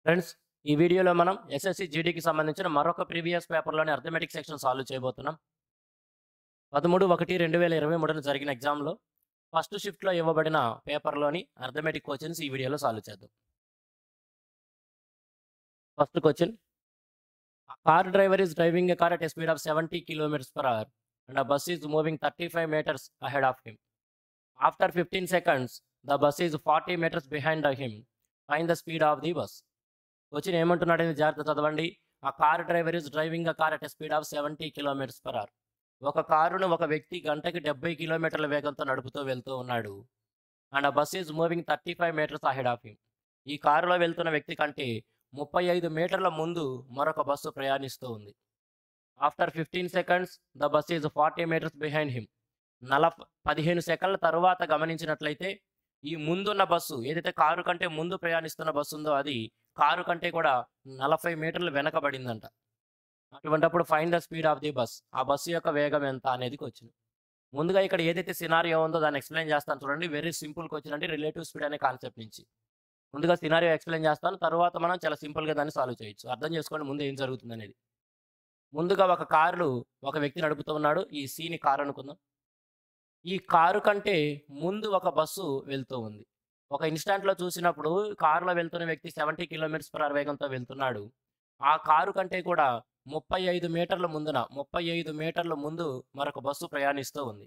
Friends, ఈ వీడియోలో మనం ఎస్ఎస్సి జీడీకి సంబంధించిన మరొక ప్రీవియస్ పేపర్‌లోని అర్థమెటిక్ సెక్షన్ సాల్వ్ చేయబోతున్నాం. 13/1/2023 జరిగిన ఎగ్జామ్‌లో ఫస్ట్ షిఫ్ట్‌లో ఇవ్వబడిన పేపర్‌లోని అర్థమెటిక్ క్వెషన్స్ ఈ వీడియోలో సాల్వ్ చేద్దాం. First question, a car driver is driving a car at a speed of 70 kilometers per hour and a bus is moving 35 meters ahead of him. After 15 seconds, the bus is 40 meters behind him. Find the speed of the bus. Question ఏమంటున్నాడని జాగ్రత్త చదవండి. ఆ car driver is driving a car at a speed of 70 kilometres per hour. ఒక కారును ఒక వ్యక్తి గంటకి 70 కిలోమీటర్ల వేగంతో నడుపుతూ వెళ్తూ ఉన్నాడు. And a bus is moving 35 metres ahead of him. ఈ కారులో వెళ్తున్న వ్యక్తి కంటే 35 మీటర్ల ముందు మరొక బస్సు ప్రయాణిస్తూ ఉంది. After 15 seconds the bus is 40 metres behind him. 15 సెకండ్ల తరువాత గమనించినట్లయితే ఈ ముందున్న బస్సు ఏదైతే కారు కంటే ముందు ప్రయాణిస్తున్న బస్సు ఉందో అది కారు కంటే కూడా 40 మీటర్లు వెనకబడిందంట. అటువంటప్పుడు find the speed of the bus. ఆ బస్సు యొక్క వేగం ఎంత అనేది క్వెషన్. ముందుగా ఇక్కడ ఏదైతే సినారియో ఉందో దాన్ని ఎక్స్‌ప్లెయిన్ చేస్తాను చూడండి. వెరీ సింపుల్ క్వెషన్ అండి, రిలేటివ్ స్పీడ్ అనే కాన్సెప్ట్ నుంచి. ముందుగా సినారియో ఎక్స్‌ప్లెయిన్ చేస్తాను. తర్వాత మనం చాలా సింపుల్‌గా దాన్ని సాల్వ్ చేయొచ్చు. అర్థం చేసుకోండి ముందు ఏం జరుగుతుందనేది. ముందుగా ఒక వ్యక్తి నడుపుతూ ఉన్నాడు. ఈ సీని కారు అనుకుందాం. ఈ కారు కంటే ముందు ఒక బస్సు వెళ్తూ ఉంది. ఒక ఇన్‌స్టాంట్‌లో చూసినప్పుడు కారులో వెళ్తున్న వ్యక్తి 70 కిలోమీటర్స్ పర్ అవర్ వేగంతో వెళ్తున్నాడు. ఆ కారు కంటే కూడా 35 మీటర్ల ముందు మరొక బస్సు ప్రయాణిస్తూ ఉంది.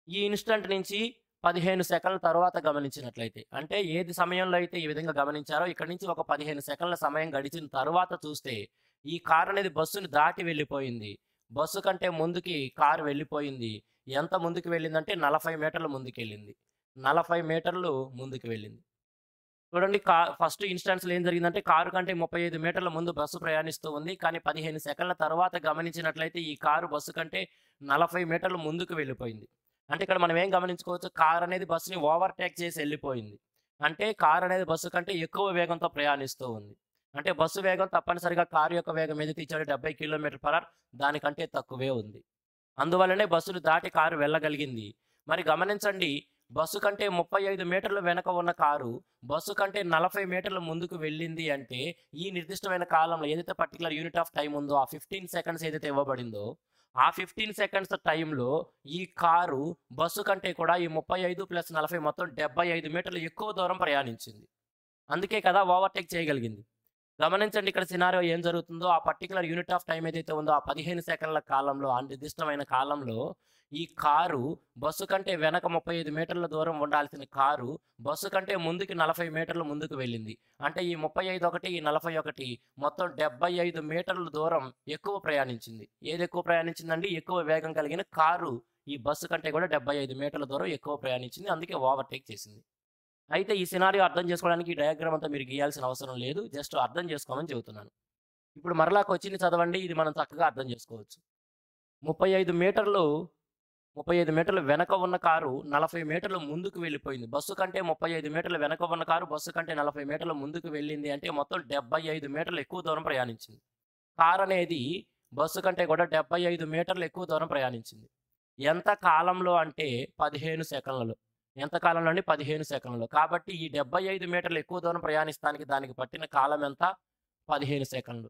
ఈ ఇన్‌స్టాంట్ నుంచి 15 సెకన్ల తర్వాత గమనించినట్లయితే, అంటే ఏది సమయంలో అయితే ఈ విధంగా గమనించారో ఇక్కడి నుంచి ఒక 15 సెకన్ల సమయం గడిచిన తర్వాత చూస్తే ఈ కారు అనేది బస్సుని దాటి వెళ్ళిపోయింది. బస్సు కంటే ముందుకి కారు వెళ్ళిపోయింది. ఎంత ముందుకు వెళ్ళిందంటే 40 మీటర్ల ముందుకెళ్ళింది. 40 మీటర్లు ముందుకు వెళ్ళింది. చూడండి, ఫస్ట్ ఇన్‌స్టాన్స్‌లో ఏం జరిగిందంటే కారు కంటే 35 మీటర్ల ముందు బస్సు ప్రయాణిస్తూ ఉంది. కానీ 15 సెకన్ల తర్వాత గమనించినట్లయితే ఈ కారు బస్సు కంటే 40 మీటర్లు ముందుకు వెళ్ళిపోయింది. అంటే ఇక్కడ మనం ఏం గమనించుకోవచ్చు, కారు అనేది బస్సుని ఓవర్‌టేక్ చేసి వెళ్ళిపోయింది. అంటే కారు అనేది బస్సు కంటే ఎక్కువ వేగంతో ప్రయాణిస్తూ ఉంది. అంటే బస్సు వేగం తప్పనిసరిగా కారు యొక్క వేగం ఏదైతే ఇచ్చాడో 70 కిలోమీటర్ల పర్ అవర్ దానికంటే తక్కువే ఉంది. అందువల్లనే బస్సును దాటి కారు వెళ్ళగలిగింది. మరి గమనించండి, బస్సు కంటే 35 మీటర్లు వెనక ఉన్న కారు బస్సు కంటే 40 మీటర్లు ముందుకు వెళ్ళింది అంటే ఈ నిర్దిష్టమైన కాలంలో ఏదైతే పర్టిక్యులర్ యూనిట్ ఆఫ్ టైమ్ ఉందో ఆ 15 సెకండ్స్ ఏదైతే ఇవ్వబడిందో ఆ 15 సెకండ్స్ టైంలో ఈ కారు బస్సు కంటే కూడా ఈ 35 ప్లస్ 40 మొత్తం 75 మీటర్లు ఎక్కువ దూరం ప్రయాణించింది. అందుకే కదా ఓవర్‌టేక్ చేయగలిగింది. గమనించండి ఇక్కడ సినారియో ఏం జరుగుతుందో, ఆ పర్టిక్యులర్ యూనిట్ ఆఫ్ టైమ్ ఏదైతే ఉందో ఆ 15 సెకన్ల కాలంలో, ఆ నిర్దిష్టమైన కాలంలో ఈ కారు బస్సు కంటే వెనక 35 మీటర్ల దూరం ఉండాల్సిన కారు బస్సు కంటే ముందుకి 40 మీటర్లు ముందుకు వెళ్ళింది. అంటే ఈ 35 ఒకటి, ఈ 41 మొత్తం 75 మీటర్ల దూరం ఎక్కువ ప్రయాణించింది. ఏది ఎక్కువ ప్రయాణించిందండి? ఎక్కువ వేగం కలిగిన కారు ఈ బస్సు కంటే కూడా 75 మీటర్ల దూరం ఎక్కువ ప్రయాణించింది. అందుకే ఓవర్‌టేక్ చేసింది. అయితే ఈ సినారియో అర్థం చేసుకోవడానికి ఈ డయాగ్రామ్ అంతా మీరు గీయాల్సిన అవసరం లేదు. జస్ట్ అర్థం చేసుకోమని చెబుతున్నాను. ఇప్పుడు మరలా క్వెషన్‌ని చదవండి. ఇది మనం చక్కగా అర్థం చేసుకోవచ్చు. 35 మీటర్లు 35 మీటర్లు వెనక ఉన్న కారు 40 మీటర్లు ముందుకు వెళ్ళిపోయింది. బస్సు కంటే 35 మీటర్లు వెనక ఉన్న కారు బస్సు కంటే 40 మీటర్లు ముందుకు వెళ్ళింది అంటే మొత్తం 75 మీటర్లు ఎక్కువ దూరం ప్రయాణించింది. కారు అనేది బస్సు కంటే కూడా 75 మీటర్లు ఎక్కువ దూరం ప్రయాణించింది. ఎంత కాలంలో అంటే 15 సెకన్లలో. ఎంత కాలంలో అండి? 15 సెకన్లలో. కాబట్టి ఈ 75 మీటర్లు ఎక్కువ దూరం ప్రయాణిస్తానికి దానికి పట్టిన కాలం ఎంత? 15 సెకన్లు.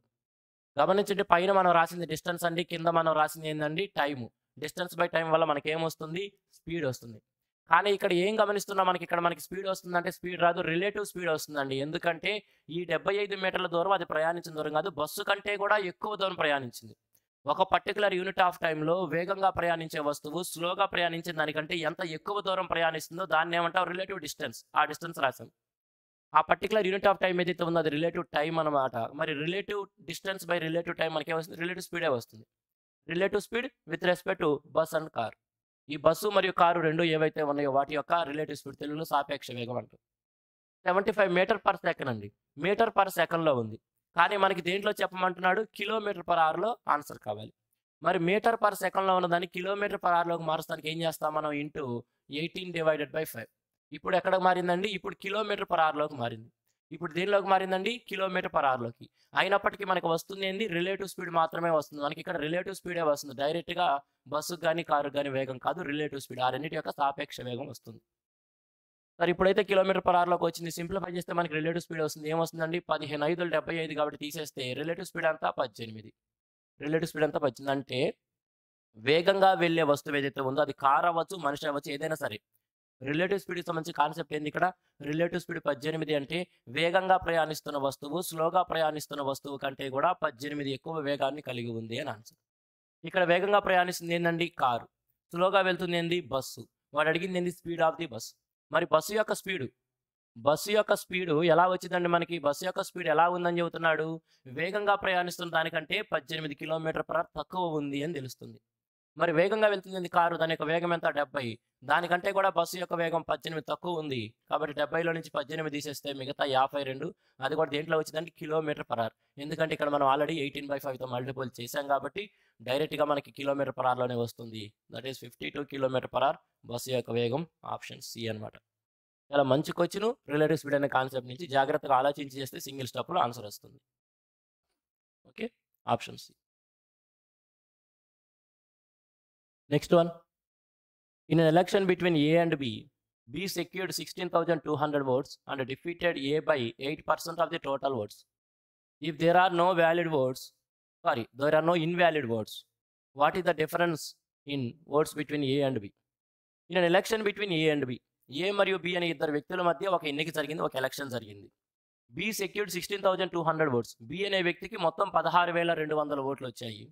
గమనించండి, పైన మనం రాసింది డిస్టెన్స్ అండి. కింద మనం రాసింది ఏందండి? టైము. డిస్టెన్స్ బై టైం వల్ల మనకేమొస్తుంది? స్పీడ్ వస్తుంది. కానీ ఇక్కడ ఏం గమనిస్తున్నాం, మనకి స్పీడ్ వస్తుందంటే స్పీడ్ రాదు. రిలేటివ్ స్పీడ్ వస్తుందండి. ఎందుకంటే ఈ 75 మీటర్ల దూరం అది ప్రయాణించిన దూరం కాదు. బస్సు కంటే కూడా ఎక్కువ దూరం ప్రయాణించింది. ఒక పర్టిక్యులర్ యూనిట్ ఆఫ్ టైమ్‌లో వేగంగా ప్రయాణించే వస్తువు స్లోగా ప్రయాణించే దానికంటే ఎంత ఎక్కువ దూరం ప్రయాణిస్తుందో దాన్ని ఏమంటాం? Relative distance. ఆ డిస్టెన్స్ రాసాం. ఆ పర్టిక్యులర్ యూనిట్ ఆఫ్ టైమ్ ఏదైతే ఉందో అది రిలేటివ్ టైమ్ అనమాట. మరి relative distance by relative time మనకేమొస్తుంది? రిలేటివ్ స్పీడే వస్తుంది. Relative speed with respect to bus and car. ఈ బస్సు మరియు కారు 2 ఏవైతే ఉన్నాయో వాటి యొక్క రిలేటివ్ స్పీడ్, తెలుగులో సాపేక్ష వేగం అంటారు. 75 మీటర్ పర్ సెకండ్ అండి. మీటర్ పర్ సెకండ్‌లో ఉంది. కానీ మనకి దేంట్లో చెప్పమంటున్నాడు? కిలోమీటర్ పర్ అవర్‌లో ఆన్సర్ కావాలి. మరి మీటర్ పర్ సెకండ్‌లో ఉన్నదాన్ని కిలోమీటర్ పర్ అవర్‌లోకి మారుస్తానికి ఏం చేస్తాం మనం? ఇంటూ 18/5. ఇప్పుడు ఎక్కడికి మారిందండి? ఇప్పుడు కిలోమీటర్ పర్ అవర్‌లోకి మారింది. ఇప్పుడు దేనిలోకి మారిందండి? Kilometre per అవర్‌లోకి. అయినప్పటికీ మనకు వస్తుంది ఏంది? రిలేటివ్ స్పీడ్ మాత్రమే వస్తుంది. మనకి ఇక్కడ రిలేటివ్ స్పీడే వస్తుంది. డైరెక్ట్‌గా బస్సుకి గాని, కారుకి గాని వేగం కాదు. Relative speed. ఆ రెండిటి యొక్క సాపేక్ష వేగం వస్తుంది. సరే ఇప్పుడైతే కిలోమీటర్ పర్ అవర్లోకి వచ్చింది. సింప్లిఫై చేస్తే మనకి రిలేటివ్ స్పీడ్ వస్తుంది. ఏమొస్తుందండి? 15 5 75 కాబట్టి తీసేస్తే రిలేటివ్ స్పీడ్ అంతా 18. రిలేటివ్ స్పీడ్ అంతా 18 అంటే వేగంగా వెళ్ళే వస్తువు ఏదైతే ఉందో అది కార్ అవ్వచ్చు, మనిషి అవ్వచ్చు ఏదైనా సరే. రిలేటివ్ స్పీడ్‌కి సంబంధించి కాన్సెప్ట్ ఏంది ఇక్కడ? రిలేటివ్ స్పీడ్ 18 అంటే వేగంగా ప్రయాణిస్తున్న వస్తువు, స్లోగా ప్రయాణిస్తున్న వస్తువు కంటే కూడా 18 ఎక్కువ వేగాన్ని కలిగి ఉంది అని ఆన్సర్. ఇక్కడ వేగంగా ప్రయాణిస్తుంది ఏందండి? కారు. స్లోగా వెళ్తుంది ఏంది? బస్సు. వాడు అడిగింది ఏంది? Speed of the bus. మరి బస్సు యొక్క స్పీడు ఎలా వచ్చిందండి మనకి? బస్సు యొక్క స్పీడ్ ఎలా ఉందని చెబుతున్నాడు? వేగంగా ప్రయాణిస్తున్న దానికంటే 18 కిలోమీటర్ పర్ అవర్ తక్కువ ఉంది అని తెలుస్తుంది. మరి వేగంగా వెళ్తుంది కారు. దాని యొక్క వేగం ఎంత? 70. దానికంటే కూడా బస్సు యొక్క వేగం 18 తక్కువ ఉంది. కాబట్టి 70లో నుంచి 18 తీసేస్తే మిగతా 52. అది కూడా దేంట్లో వచ్చిందంటే కిలోమీటర్ పర్ అవర్. ఎందుకంటే ఇక్కడ మనం ఆల్రెడీ 18/5తో మల్టిపుల్ చేసాం కాబట్టి డైరెక్ట్‌గా మనకి కిలోమీటర్ పర్ అవర్‌లోనే వస్తుంది. That is 52 kilometre per hour bus యొక్క వేగం. ఆప్షన్ సి అన్నమాట. చాలా మంచి క్వెషన్. రిలేటివ్ స్పీడ్ అనే కాన్సెప్ట్ నుంచి జాగ్రత్తగా ఆలోచించి చేస్తే సింగిల్ స్టెప్‌లో ఆన్సర్ వస్తుంది. Okay. Option C. Next one. In an election between A and B secured 16,200 votes and defeated A by 8% of the total votes. If there are no invalid votes, what is the difference in votes between A and B? In an election between A and B, A మరియు B అనే ఇద్దరు వ్యక్తుల మధ్య ఒక ఎన్నిక జరిగింది, ఒక election జరిగింది. B secured 16,200 votes. B అనే వ్యక్తికి మొత్తం 16,200 ఓట్లు వచ్చాయి.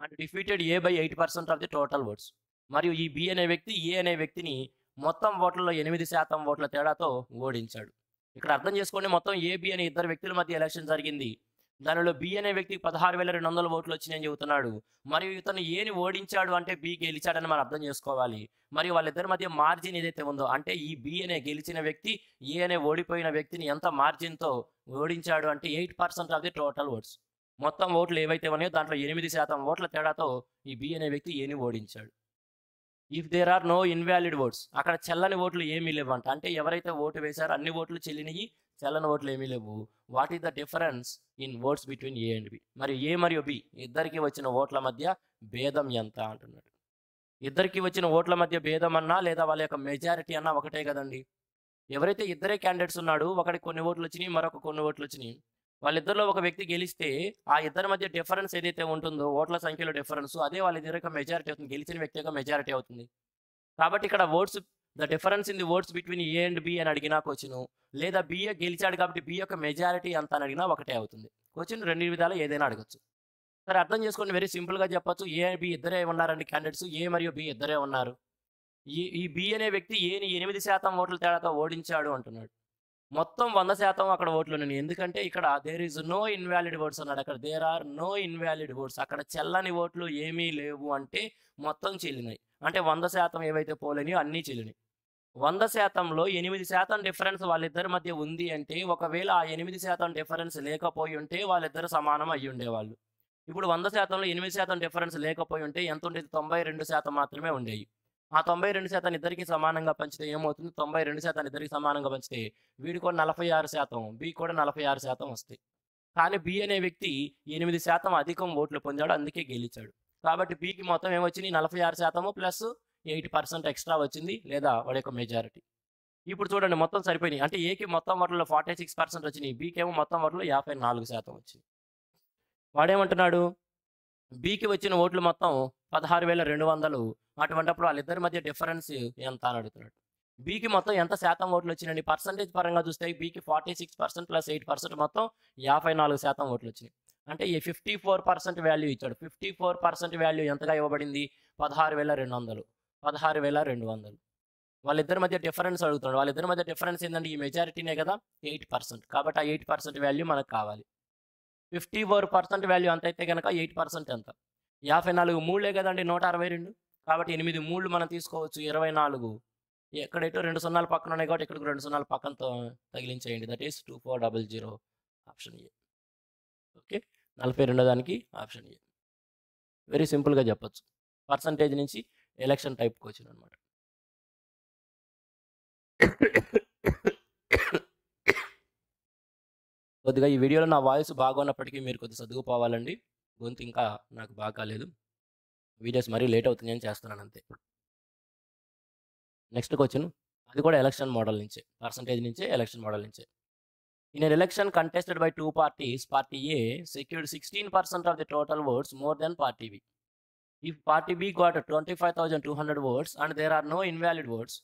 And defeated A by 8% of the total oats. మరియు ఈ బి అనే వ్యక్తి ఏ అనే వ్యక్తిని మొత్తం ఓట్లలో 8% ఓట్ల తేడాతో ఓడించాడు. ఇక్కడ అర్థం చేసుకోండి, మొత్తం ఏ బి అనే ఇద్దరు వ్యక్తుల మధ్య ఎలక్షన్ జరిగింది. దానిలో బి అనే వ్యక్తికి 16,200 ఓట్లు వచ్చినాయని చెబుతున్నాడు. మరియు ఇతను ఏని ఓడించాడు అంటే బి గెలిచాడని మనం అర్థం చేసుకోవాలి. మరియు వాళ్ళిద్దరి మధ్య మార్జిన్ ఏదైతే ఉందో అంటే ఈ బి అనే గెలిచిన వ్యక్తి ఏ అనే ఓడిపోయిన వ్యక్తిని ఎంత మార్జిన్తో ఓడించాడు అంటే 8% ఆఫ్ ది టోటల్ ఓట్స్. మొత్తం ఓట్లు ఏవైతే ఉన్నాయో దాంట్లో 8% ఓట్ల తేడాతో ఈ బి అనే వ్యక్తి ఏని ఓడించాడు. If there are no invalid votes, అక్కడ చెల్లని ఓట్లు ఏమీ లేవంట. అంటే ఎవరైతే ఓటు వేశారో అన్ని ఓట్లు చెల్లినవి, చెల్లని ఓట్లు ఏమీ లేవు. What is the difference in votes between A and B? మరి ఏ మరియు బి ఇద్దరికి వచ్చిన ఓట్ల మధ్య భేదం ఎంత అంటున్నాడు. ఇద్దరికి వచ్చిన ఓట్ల మధ్య భేదం అన్నా లేదా వాళ్ళ యొక్క మెజారిటీ అన్నా ఒకటే కదండి. ఎవరైతే ఇద్దరే క్యాండిడేట్స్ ఉన్నాడు, ఒకరికి కొన్ని ఓట్లు వచ్చినాయి, మరొక కొన్ని ఓట్లు వచ్చినాయి. వాళ్ళిద్దరిలో ఒక వ్యక్తి గెలిస్తే ఆ ఇద్దరి మధ్య డిఫరెన్స్ ఏదైతే ఉంటుందో ఓట్ల సంఖ్యలో డిఫరెన్స్, అదే వాళ్ళిద్దరి యొక్క మెజారిటీ అవుతుంది, గెలిచిన వ్యక్తి యొక్క మెజారిటీ అవుతుంది. కాబట్టి ఇక్కడ votes, the difference in the votes between A and B అని అడిగినా క్వశ్చన్, లేదా బి గెలిచాడు కాబట్టి బి యొక్క మెజారిటీ ఎంత అని అడిగినా ఒకటే అవుతుంది. క్వశ్చన్ రెండు విధాలు ఏదైనా అడగచ్చు. సరే అర్థం చేసుకోండి, వెరీ సింపుల్గా చెప్పొచ్చు. ఏ బి ఇద్దరే ఉన్నారండి క్యాండిడేట్స్, ఏ మరియు బి ఇద్దరే ఉన్నారు. ఈ బి అనే వ్యక్తి ఏని 8% ఓట్ల తేడాతో ఓడించాడు అంటున్నాడు. మొత్తం 100% అక్కడ ఓట్లు ఉన్నాయి. ఎందుకంటే ఇక్కడ there is no invalid votes అన్నాడు. అక్కడ there are no invalid votes, అక్కడ చెల్లని ఓట్లు ఏమీ లేవు అంటే మొత్తం చెల్లినాయి. అంటే 100% ఏవైతే పోలేనియో అన్నీ చెల్లినాయి. 100%లో 8% డిఫరెన్స్ వాళ్ళిద్దరి మధ్య ఉంది అంటే ఒకవేళ ఆ 8% డిఫరెన్స్ లేకపోయి ఉంటే వాళ్ళిద్దరు సమానం అయ్యి ఉండేవాళ్ళు. ఇప్పుడు 100%లో 8% డిఫరెన్స్ లేకపోయి ఉంటే ఎంత ఉండేది? 92% మాత్రమే ఉండేవి. ఆ 92% ఇద్దరికి సమానంగా పంచితే ఏమవుతుంది? 92% ఇద్దరికి సమానంగా పంచితే వీడి కూడా 46%, బి కూడా 46% వస్తాయి. కానీ బి అనే వ్యక్తి 8% అధికం ఓట్లు పొందాడు, అందుకే గెలిచాడు. కాబట్టి బికి మొత్తం ఏమొచ్చింది? 46% ప్లస్ 8% ఎక్స్ట్రా వచ్చింది, లేదా వాడి యొక్క మెజారిటీ. ఇప్పుడు చూడండి మొత్తం సరిపోయినాయి. అంటే ఏకి మొత్తం ఓట్లలో 46% వచ్చినాయి, బికి ఏమో మొత్తం ఓట్లలో 54% వచ్చింది. వాడేమంటున్నాడు? బికి వచ్చిన ఓట్లు మొత్తం 16,200. అటువంటిప్పుడు వాళ్ళిద్దరి మధ్య డిఫరెన్స్ ఎంత అని అడుగుతున్నాడు. బికి మొత్తం ఎంత శాతం ఓట్లు వచ్చినాయండి? పర్సంటేజ్ పరంగా చూస్తే బికి 46% ప్లస్ 8% మొత్తం 54% ఓట్లు వచ్చినాయి. అంటే ఈ 54% వాల్యూ ఇచ్చాడు. 54% వాల్యూ ఎంతగా ఇవ్వబడింది? 16,200. 16,200. వాళ్ళిద్దరి మధ్య డిఫరెన్స్ అడుగుతున్నాడు. వాళ్ళిద్దరి మధ్య డిఫరెన్స్ ఏంటంటే ఈ మెజారిటీనే కదా, 8%. కాబట్టి ఆ 8% వాల్యూ మనకు కావాలి. 54% వాల్యూ అంత అయితే కనుక 8% ఎంత? 54 మూడులే కదండి, 162. కాబట్టి 8 మూళ్ళు మనం తీసుకోవచ్చు, 24. ఎక్కడైతే 2 సున్నాలు పక్కన ఉన్నాయి కాబట్టి ఇక్కడికి 2 సున్నాలు పక్కనతో తగిలించేయండి. That is 2400. Option A. Okay, 42 దానికి ఆప్షన్ ఏ. వెరీ సింపుల్గా చెప్పొచ్చు. పర్సంటేజ్ నుంచి ఎలక్షన్ టైప్ క్వశ్చన్ అనమాట. కొద్దిగా ఈ వీడియోలో నా వాయిస్ బాగున్నప్పటికీ మీరు కొద్దిగా చదువుకోవాలండి. గొంతు ఇంకా నాకు బాగా కాలేదు. వీడియోస్ మరీ లేట్ అవుతుంది అని చేస్తున్నాను అంతే. Next question. అది కూడా ఎలక్షన్ మోడల్ నుంచే. పర్సెంటేజ్ నుంచే ఎలక్షన్ మోడల్ నుంచే. In an election contested by 2 parties, Party A secured 16% of the total votes more than Party B. If Party B got 25,200 votes and there are no invalid votes,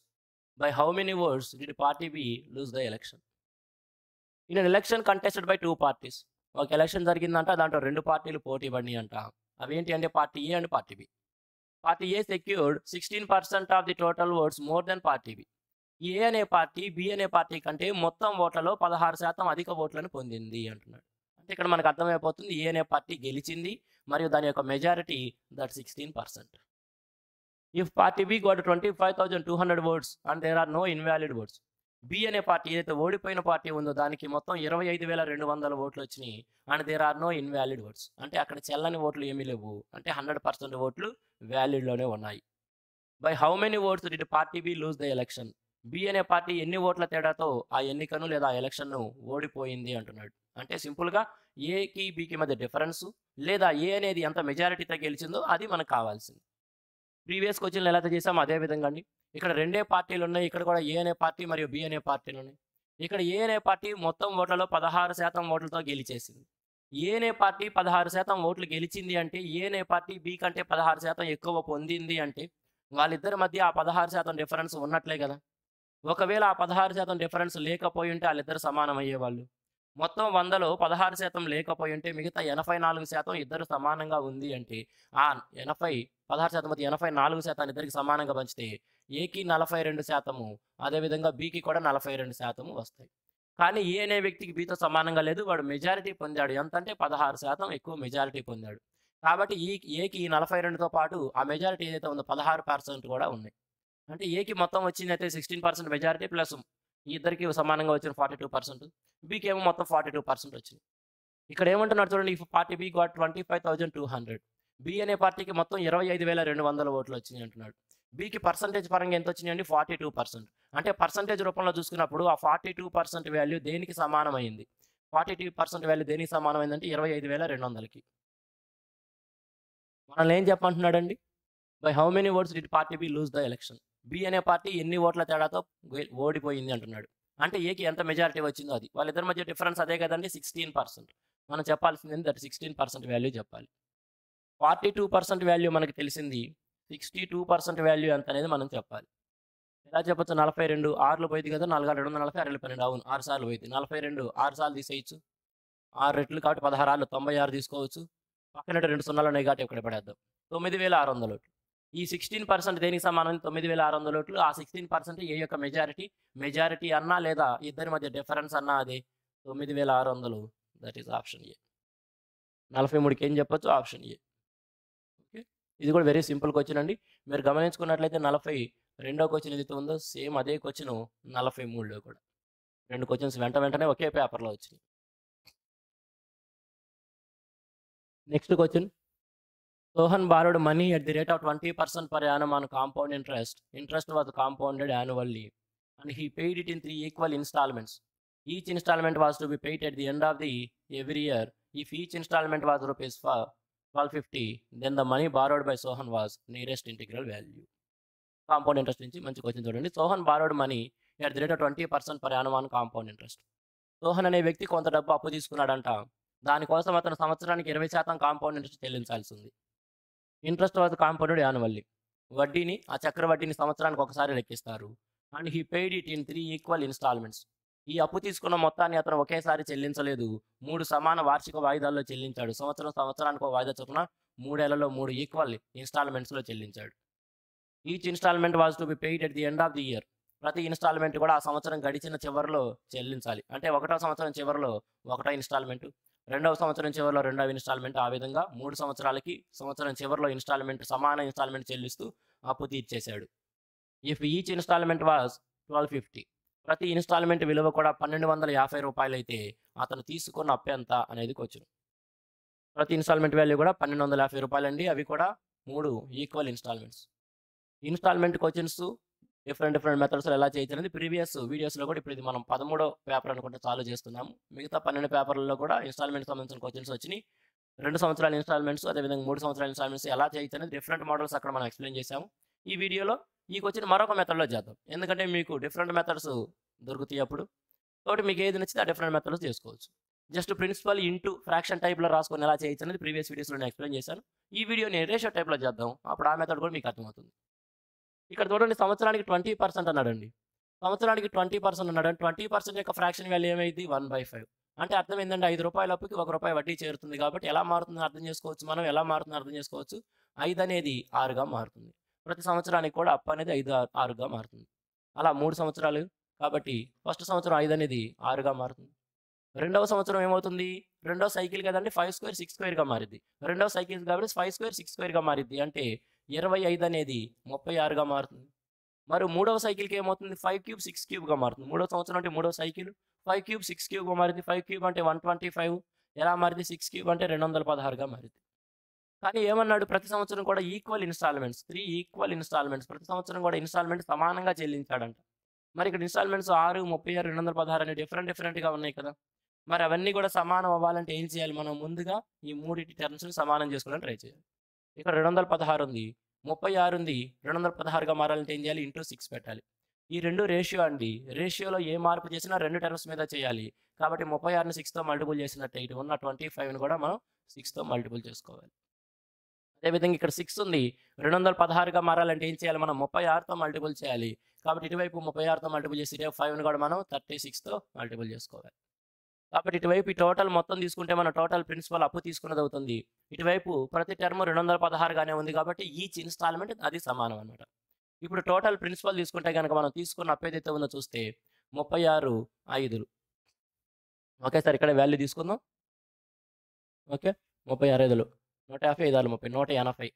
by how many votes did Party B lose the election? In an election contested by 2 parties, ఒక election జరిగిందంట, దాంట్లో 2 పార్టీలు పోటీ పడినాయి అంట. అవేంటి అంటే party A and party B. Party A secured 16% of the total votes more than party B. A అనే పార్టీ బి అనే పార్టీ కంటే మొత్తం ఓట్లలో 16% అధిక ఓట్లను పొందింది అంటున్నాడు. అంటే ఇక్కడ మనకు అర్థమైపోతుంది ఏ అనే పార్టీ గెలిచింది మరియు దాని యొక్క majority that 16%. If party B got 25,200 votes and there are no invalid votes. B అనే పార్టీ ఏదైతే ఓడిపోయిన పార్టీ ఉందో దానికి మొత్తం 25,200 ఓట్లు వచ్చినాయి and there are no invalid votes. అంటే అక్కడ చెల్లని ఓట్లు ఏమీ లేవు, అంటే 100% ఓట్లు వ్యాలిడ్లోనే ఉన్నాయి. By how many votes did party B lose the election. B అనే పార్టీ ఎన్ని ఓట్ల తేడాతో ఆ ఎన్నికను లేదా ఎలక్షన్ను ఓడిపోయింది అంటున్నాడు. అంటే సింపుల్గా ఏకి బికి మధ్య డిఫరెన్స్ లేదా ఏ అనేది ఎంత మెజారిటీతో గెలిచిందో అది మనకు కావాల్సింది. ప్రీవియస్ క్వశ్చన్లు ఎలా చేసాం అదే విధంగా అండి. ఇక్కడ 2 పార్టీలు ఉన్నాయి, ఇక్కడ కూడా ఏ అనే పార్టీ మరియు బి అనే పార్టీలు ఉన్నాయి. ఇక్కడ ఏ అనే పార్టీ మొత్తం ఓట్లలో 16% ఓట్లతో గెలిచేసింది. ఏ అనే పార్టీ 16% ఓట్లు గెలిచింది అంటే ఏ అనే పార్టీ బి కంటే 16% ఎక్కువ పొందింది అంటే వాళ్ళిద్దరి మధ్య ఆ 16% డిఫరెన్స్ ఉన్నట్లే కదా. ఒకవేళ ఆ 16% డిఫరెన్స్ లేకపోయి ఉంటే వాళ్ళిద్దరు సమానం అయ్యేవాళ్ళు. మొత్తం 100లో 16% లేకపోయి ఉంటే మిగతా 84% ఇద్దరు సమానంగా ఉంది అంటే ఆ 16% మధ్య 84% ఇద్దరికి సమానంగా పంచితే ఏకి 42%, అదేవిధంగా బికి కూడా 42% వస్తాయి. కానీ ఏ అనే వ్యక్తికి బితో సమానంగా లేదు, వాడు మెజారిటీ పొందాడు. ఎంత అంటే 16% ఎక్కువ మెజారిటీ పొందాడు. కాబట్టి ఏకి 42తో పాటు ఆ మెజారిటీ ఏదైతే ఉందో 16% కూడా ఉన్నాయి. అంటే ఏకి మొత్తం వచ్చింది అయితే 16% మెజారిటీ ప్లస్ ఈ ఇద్దరికి సమానంగా వచ్చిన 42%, బికి ఏమో మొత్తం 42% వచ్చింది. ఇక్కడ ఏమంటున్నారు చూడండి, if party B got 25,200, B అనే పార్టీకి మొత్తం 25,200 ఓట్లు వచ్చినాయి అంటున్నాడు. బికి పర్సంటేజ్ పరంగా ఎంత వచ్చినాయండి 42%. అంటే పర్సంటేజ్ రూపంలో చూసుకున్నప్పుడు ఆ 42% వాల్యూ దేనికి సమానమైంది? 42% వాల్యూ దేనికి సమానమైందంటే 25,200కి. మనల్ని ఏం చెప్పమంటున్నాడండి? By how many votes did party B lose the election. B అనే పార్టీ ఎన్ని ఓట్ల తేడాతో ఓడిపోయింది అంటున్నాడు. అంటే ఏకి ఎంత మెజారిటీ వచ్చిందో అది. వాళ్ళిద్దరి మధ్య డిఫరెన్స్ అదే కదండి 16%. మనం చెప్పాల్సింది దట్ 16% వాల్యూ చెప్పాలి. 42% వాల్యూ మనకి తెలిసింది, 62% వాల్యూ ఎంత అనేది మనం చెప్పాలి. ఎలా చెప్పొచ్చు? 42 6 పోయింది కదా, 4 240 6 12, అవును 6 సార్లు పోయింది. 42 6 సార్లు తీసేయచ్చు, 6 రెట్లు కాబట్టి 16 96 తీసుకోవచ్చు. పక్కన 2 సున్నాలు ఉన్నాయి కాబట్టి ఇక్కడ పడేద్దాం. 9,600 ఓట్లు. ఈ 16% దేనికి సమానం? 9,600 ఓట్లు. ఆ 16% ఏ యొక్క మెజారిటీ అన్నా లేదా ఇద్దరి మధ్య డిఫరెన్స్ అన్నా అదే 9,600. That is option A. 43కి ఏం చెప్పొచ్చు? Option A. ఓకే, ఇది కూడా వెరీ సింపుల్ క్వశ్చన్ అండి. మీరు గమనించుకున్నట్లయితే 42వ క్వశ్చన్ ఏదైతే ఉందో సేమ్ అదే క్వశ్చన్ 43లో కూడా. 2 క్వశ్చన్స్ వెంటనే ఒకే పేపర్లో వచ్చినాయి. Next question, Sohan borrowed money at the rate of 20% per annum on compound interest. Interest was compounded annually and he paid it in 3 equal installments. Each installment was to be paid at the end of the every year. If each installment was rupees 1250, then the money borrowed by Sohan was nearest integral value. Compound interest నుంచి మంచి question చూడండి. Sohan borrowed money at the rate of 20% per annum on compound interest. Sohan అనే వ్యక్తి కొంత డబ్బు అప్పు తీసుకున్నాడంట. దానికోసం అతను సంవత్సరానికి 20% కాంపౌండ్ ఇంట్రెస్ట్ చెల్లించాల్సి ఉంది. Interest was compounded annually. వడ్డీని ఆ చక్ర వడ్డీని సంవత్సరానికి ఒకసారి లెక్కిస్తారు. And he paid it in 3 equal instalments. ఈ అప్పు తీసుకున్న మొత్తాన్ని అతను ఒకేసారి చెల్లించలేదు, 3 సమాన వార్షిక వాయిదాల్లో చెల్లించాడు. సంవత్సరానికి ఒక వాయిదా చొప్పున 3 ఏళ్లలో 3 ఈక్వల్ ఇన్స్టాల్మెంట్స్లో చెల్లించాడు. Each instalment was to be paid at the end of the year. ప్రతి ఇన్స్టాల్మెంట్ కూడా ఆ సంవత్సరం గడిచిన చివరిలో చెల్లించాలి. అంటే 1వ సంవత్సరం చివరిలో 1వ ఇన్స్టాల్మెంట్, 2వ సంవత్సరం చివరిలో 2వ ఇన్స్టాల్మెంట్, ఆ విధంగా 3 సంవత్సరాలకి సంవత్సరం చివరిలో ఇన్స్టాల్మెంట్ సమాన ఇన్స్టాల్మెంట్ చెల్లిస్తూ అప్పు తీర్చేశాడు. ఇఫ్ ఈచ్ ఇన్స్టాల్మెంట్ వాజ్ 1250, ప్రతి ఇన్స్టాల్మెంట్ విలువ కూడా 1250 రూపాయలు అయితే అతను తీసుకున్న అప్పు ఎంత అనేది క్వశ్చన్. ప్రతి ఇన్స్టాల్మెంట్ వాల్యూ కూడా 1250 రూపాయలండి. అవి కూడా 3 equal instalments. Instalment questions different methods ఎలా చేయొచ్చు అనేది ప్రీవియస్ వీడియోస్లో కూడా ఇప్పుడు ఇది మనం 13వ పేపర్ అనుకుంటే చాలు చేస్తున్నాము. మిగతా 12 పేపర్లలో కూడా ఇన్స్టాల్మెంట్ సంబంధించిన క్వశ్చన్స్ వచ్చినాయి. 2 సంవత్సరాల ఇన్స్టాల్మెంట్స్, అదేవిధంగా 3 సంవత్సరాల ఇన్స్టాల్మెంట్స్ ఎలా చేయొచ్చు అనేది డిఫరెంట్ మోడల్స్ అక్కడ మనం ఎక్స్ప్లెయిన్ చేసాము. ఈ వీడియోలో ఈ క్వెషన్ మరొక మెథడ్‌లో చేద్దాం. ఎందుకంటే మీకు డిఫరెంట్ మెథడ్స్ దొరుకుతాయి అప్పుడు. కాబట్టి మీకు ఏది నచ్చితే ఆ డిఫరెంట్ మెథడ్‌లో చేసుకోవచ్చు. జస్ట్ ప్రిన్సిపల్ ఇంటూ ఫ్రాక్షన్ టైప్‌లో రాసుకొని ఎలా చేయొచ్చు అనేది ప్రీవియస్ వీడియోస్‌లో నేను ఎక్స్‌ప్లెయిన్ చేశాను. ఈ వీడియోని రేషియో టైప్‌లో చేద్దాం. అప్పుడు ఆ మెథడ్ కూడా మీకు అర్థమవుతుంది. ఇక్కడ చూడండి సంవత్సరానికి 20% అన్నాడండి. సంవత్సరానికి 20% అన్నాడు. 20% యొక్క ఫ్రాక్షన్ వాల్యూ ఏమైద్ది? 1/5. అంటే అర్థం ఏందంటే రూ. 5 అప్పుకి రూ. 1 వడ్డీ చేరుతుంది కాబట్టి ఎలా మారుతుందని అర్థం చేసుకోవచ్చు మనం. ఎలా మారుతుందని అర్థం చేసుకోవచ్చు. 5 అనేది 6గా మారుతుంది. ప్రతి సంవత్సరానికి కూడా అప్పు అనేది 6గా మారుతుంది. అలా 3 సంవత్సరాలు కాబట్టి ఫస్ట్ సంవత్సరం 5 అనేది 6గా మారుతుంది. రెండవ సంవత్సరం ఏమవుతుంది? రెండో సైకిల్ కదండీ 5 స్క్వేర్ 6 స్క్వేర్‌గా మారిద్ది. రెండవ సైకిల్ కాబట్టి 5 స్క్వేర్ 6 స్క్వేర్‌గా మారిద్ది. అంటే 25 అనేది 36గా మారుతుంది. మరి మూడవ సైకిల్‌కి ఏమవుతుంది? 5 క్యూబ్ 6 క్యూబ్‌గా మారుతుంది. మూడో సంవత్సరం అంటే మూడో సైకిల్ 5 క్యూబ్ 6 క్యూబ్‌గా మారిద్ది. 5 క్యూబ్ అంటే 125 ఎలా మారిద్ది? 6 క్యూబ్ అంటే 216గా మారిద్ది. కానీ ఏమన్నాడు? ప్రతి సంవత్సరం కూడా ఈక్వల్ ఇన్‌స్టాల్‌మెంట్స్ 3 ఈక్వల్ ఇన్‌స్టాల్‌మెంట్స్ ప్రతి సంవత్సరం కూడా ఇన్‌స్టాల్‌మెంట్ సమానంగా చెల్లించాడంట. మరి ఇక్కడ ఇన్‌స్టాల్‌మెంట్స్ 6, 36, 216 అని డిఫరెంట్‌గా ఉన్నాయి కదా! మరి అవన్నీ కూడా సమానం అవ్వాలంటే ఏం చేయాలి మనం? ముందుగా ఈ మూడిటి టర్మ్స్‌ని సమానం చేసుకోవడానికి ట్రై చేయాలి. ఇక్కడ 216 ఉంది. 36 ఉంది. 216గా మారాలంటే ఏం చేయాలి? ఇంటూ 6 పెట్టాలి. ఈ 2 రేషియో అండి. రేషియోలో ఏ మార్పు చేసినా 2 టర్మ్స్ మీద చేయాలి. కాబట్టి 36ని 6తో మల్టిపుల్ చేసినట్టే ఇటు ఉన్న 25ని కూడా మనం 6తో మల్టిపుల్ చేసుకోవాలి. అదేవిధంగా ఇక్కడ 6 ఉంది. 216గా మారాలంటే ఏం చేయాలి మనం? 36తో మల్టిపుల్ చేయాలి. కాబట్టి ఇటువైపు 36తో మల్టిపుల్ చేసి ఇటువైపు 5ని కూడా మనం 36తో మల్టిపుల్ చేసుకోవాలి. కాబట్టి ఇటువైపు ఈ టోటల్ మొత్తం తీసుకుంటే మన టోటల్ ప్రిన్సిపల్ అప్పు తీసుకున్నది అవుతుంది. ఇటువైపు ప్రతి టర్మ్ 216గానే ఉంది కాబట్టి ఈచ్ ఇన్‌స్టాల్‌మెంట్ అది సమానం అన్నమాట. ఇప్పుడు టోటల్ ప్రిన్సిపల్ తీసుకుంటే గనక మనం తీసుకున్న అప్పు ఏదైతే ఉందో చూస్తే 36 5లు. ఒకేసారి ఇక్కడ వాల్యూ తీసుకుందాం. ఓకే. 36 5లు. 150 5 6 30 180.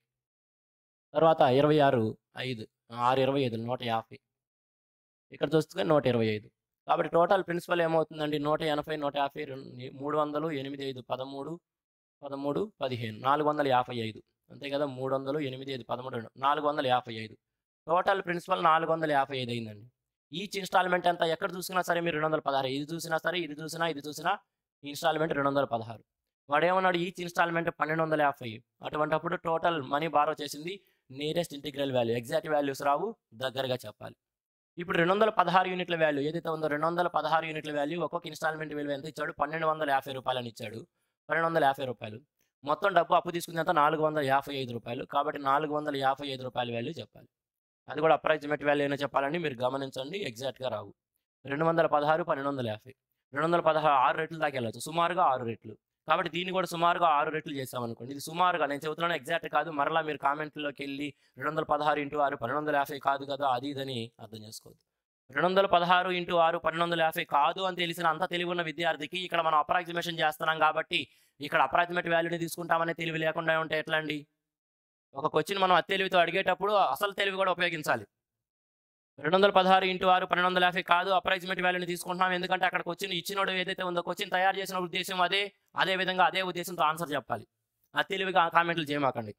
తర్వాత 26 5 6 25 150. ఇక్కడ చూస్తే 125. కాబట్టి టోటల్ ప్రిన్సిపల్ ఏమవుతుందండి? 180, 150, 300, 8, 5, 13, 13, 15, 455. అంతే కదా! 300, 8, 5, 13, 455. టోటల్ ప్రిన్సిపల్ 455 అయిందండి. ఈచ్ ఇన్‌స్టాల్‌మెంట్ ఎంత? ఎక్కడ చూసినా సరే మీరు 216 ఇది చూసినా సరే, ఇది చూసినా ఇన్‌స్టాల్‌మెంట్ 216. వాడేమన్నాడు? Each instalment 1250. అటువంటప్పుడు టోటల్ మనీ బారో చేసింది nearest integral value. Exact values రావు. దగ్గరగా చెప్పాలి. ఇప్పుడు 216 యూనిట్ల వాల్యూ ఏదైతే ఉందో 216 యూనిట్ల వాల్యూ ఒక్కొక్క ఇన్‌స్టాల్‌మెంట్ విలువ ఎంత ఇచ్చాడు? రూ. 1250 అని ఇచ్చాడు. రూ. 1250. మొత్తం డబ్బు అప్పు తీసుకుంది ఎంత? రూ. 455. కాబట్టి రూ. 455 వాల్యూ చెప్పాలి. అది కూడా అప్రాక్సిమేట్ వాల్యూ అయినా చెప్పాలండి. మీరు గమనించండి ఎగ్జాక్ట్‌గా రావు. 216, 1250. 216 6 రెట్లు దాకా వెళ్ళొచ్చు. సుమారుగా 6 రెట్లు. కాబట్టి దీన్ని కూడా సుమారుగా 6 రెట్లు చేసామనుకోండి. ఇది సుమారుగా నేను చెబుతున్నాను ఎగ్జాక్ట్ కాదు. మరలా మీరు కామెంట్‌లోకెళ్ళి 216 ఇంటూ 6 1250 కాదు కదా! అది ఇదని అర్థం చేసుకోవద్దు. 216 ఇంటూ 6 1250 కాదు అని తెలిసిన అంత తెలివున్న విద్యార్థికి ఇక్కడ మనం అప్రాక్సిమేషన్ చేస్తున్నాం కాబట్టి ఇక్కడ అప్రాక్సిమేట్ వాల్యూని తీసుకుంటామనే తెలివి లేకుండా ఉంటే ఎట్లా అండి? ఒక క్వెషన్ మనం అత్తెలివితో అడిగేటప్పుడు అసలు తెలివి కూడా ఉపయోగించాలి. 216 ఇంటూ 6 1250 కాదు అప్రాక్సిమేట్ వాల్యూని తీసుకుంటున్నాం. ఎందుకంటే అక్కడ క్వెషన్ ఇచ్చినోడు ఏదైతే ఉందో క్వెషన్ తయారు చేసిన ఉద్దేశ్యం అదే విధంగా అదే ఉద్దేశంతో ఆన్సర్ చెప్పాలి. తెలివిగా కామెంట్లు చేయమాకండి.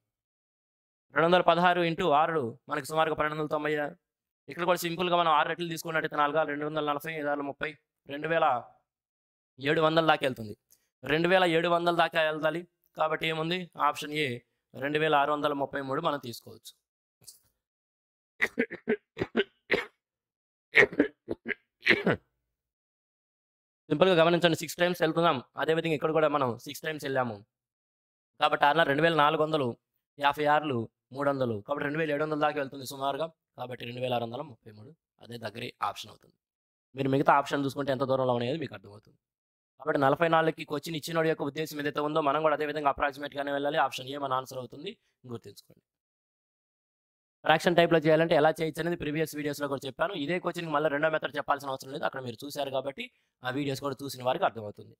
216 ఇంటూ 6 మనకి సుమారుగా 1290. ఇక్కడ కూడా సింపుల్‌గా మనం 6 రెట్లు తీసుకున్నట్టయితే 4 240 5 30 2700 దాకా వెళ్తుంది. 2700 దాకా వెళ్తాలి. కాబట్టి ఏముంది? ఆప్షన్ ఏ 2633 మనం తీసుకోవచ్చు. సింపుల్‌గా గమనించండి 6 టైమ్స్ వెళ్తున్నాం. అదేవిధంగా ఇక్కడ కూడా మనం 6 టైమ్స్ వెళ్ళాము. కాబట్టి 2400 56 300 కాబట్టి 2700 దాకా వెళ్తుంది సుమారుగా. కాబట్టి 2633 అదే దగ్గరి ఆప్షన్ అవుతుంది. మీరు మిగతా ఆప్షన్ చూసుకుంటే ఎంత దూరంలో ఉన్నాయో మీకు అర్థమవుతుంది. కాబట్టి 44కి క్వెషన్ ఇచ్చినోడి యొక్క ఉద్దేశం ఏదైతే ఉందో మనం కూడా అదే విధంగా అప్రాక్సిమేట్‌గానే వెళ్ళాలి. ఆప్షన్ ఏ మన ఆన్సర్ అవుతుంది. గుర్తుంచుకోండి. ఫ్రాక్షన్ టైప్‌లో చేయాలంటే ఎలా చేయొచ్చు అనేది ప్రీవియస్ వీడియోస్‌లో కూడా చెప్పాను. ఇదే క్వెషన్‌కి మళ్ళీ రెండో మెథడ్ చెప్పాల్సిన అవసరం లేదు. అక్కడ మీరు చూసారు కాబట్టి ఆ వీడియోస్ కూడా చూసిన వారికి అర్థమవుతుంది.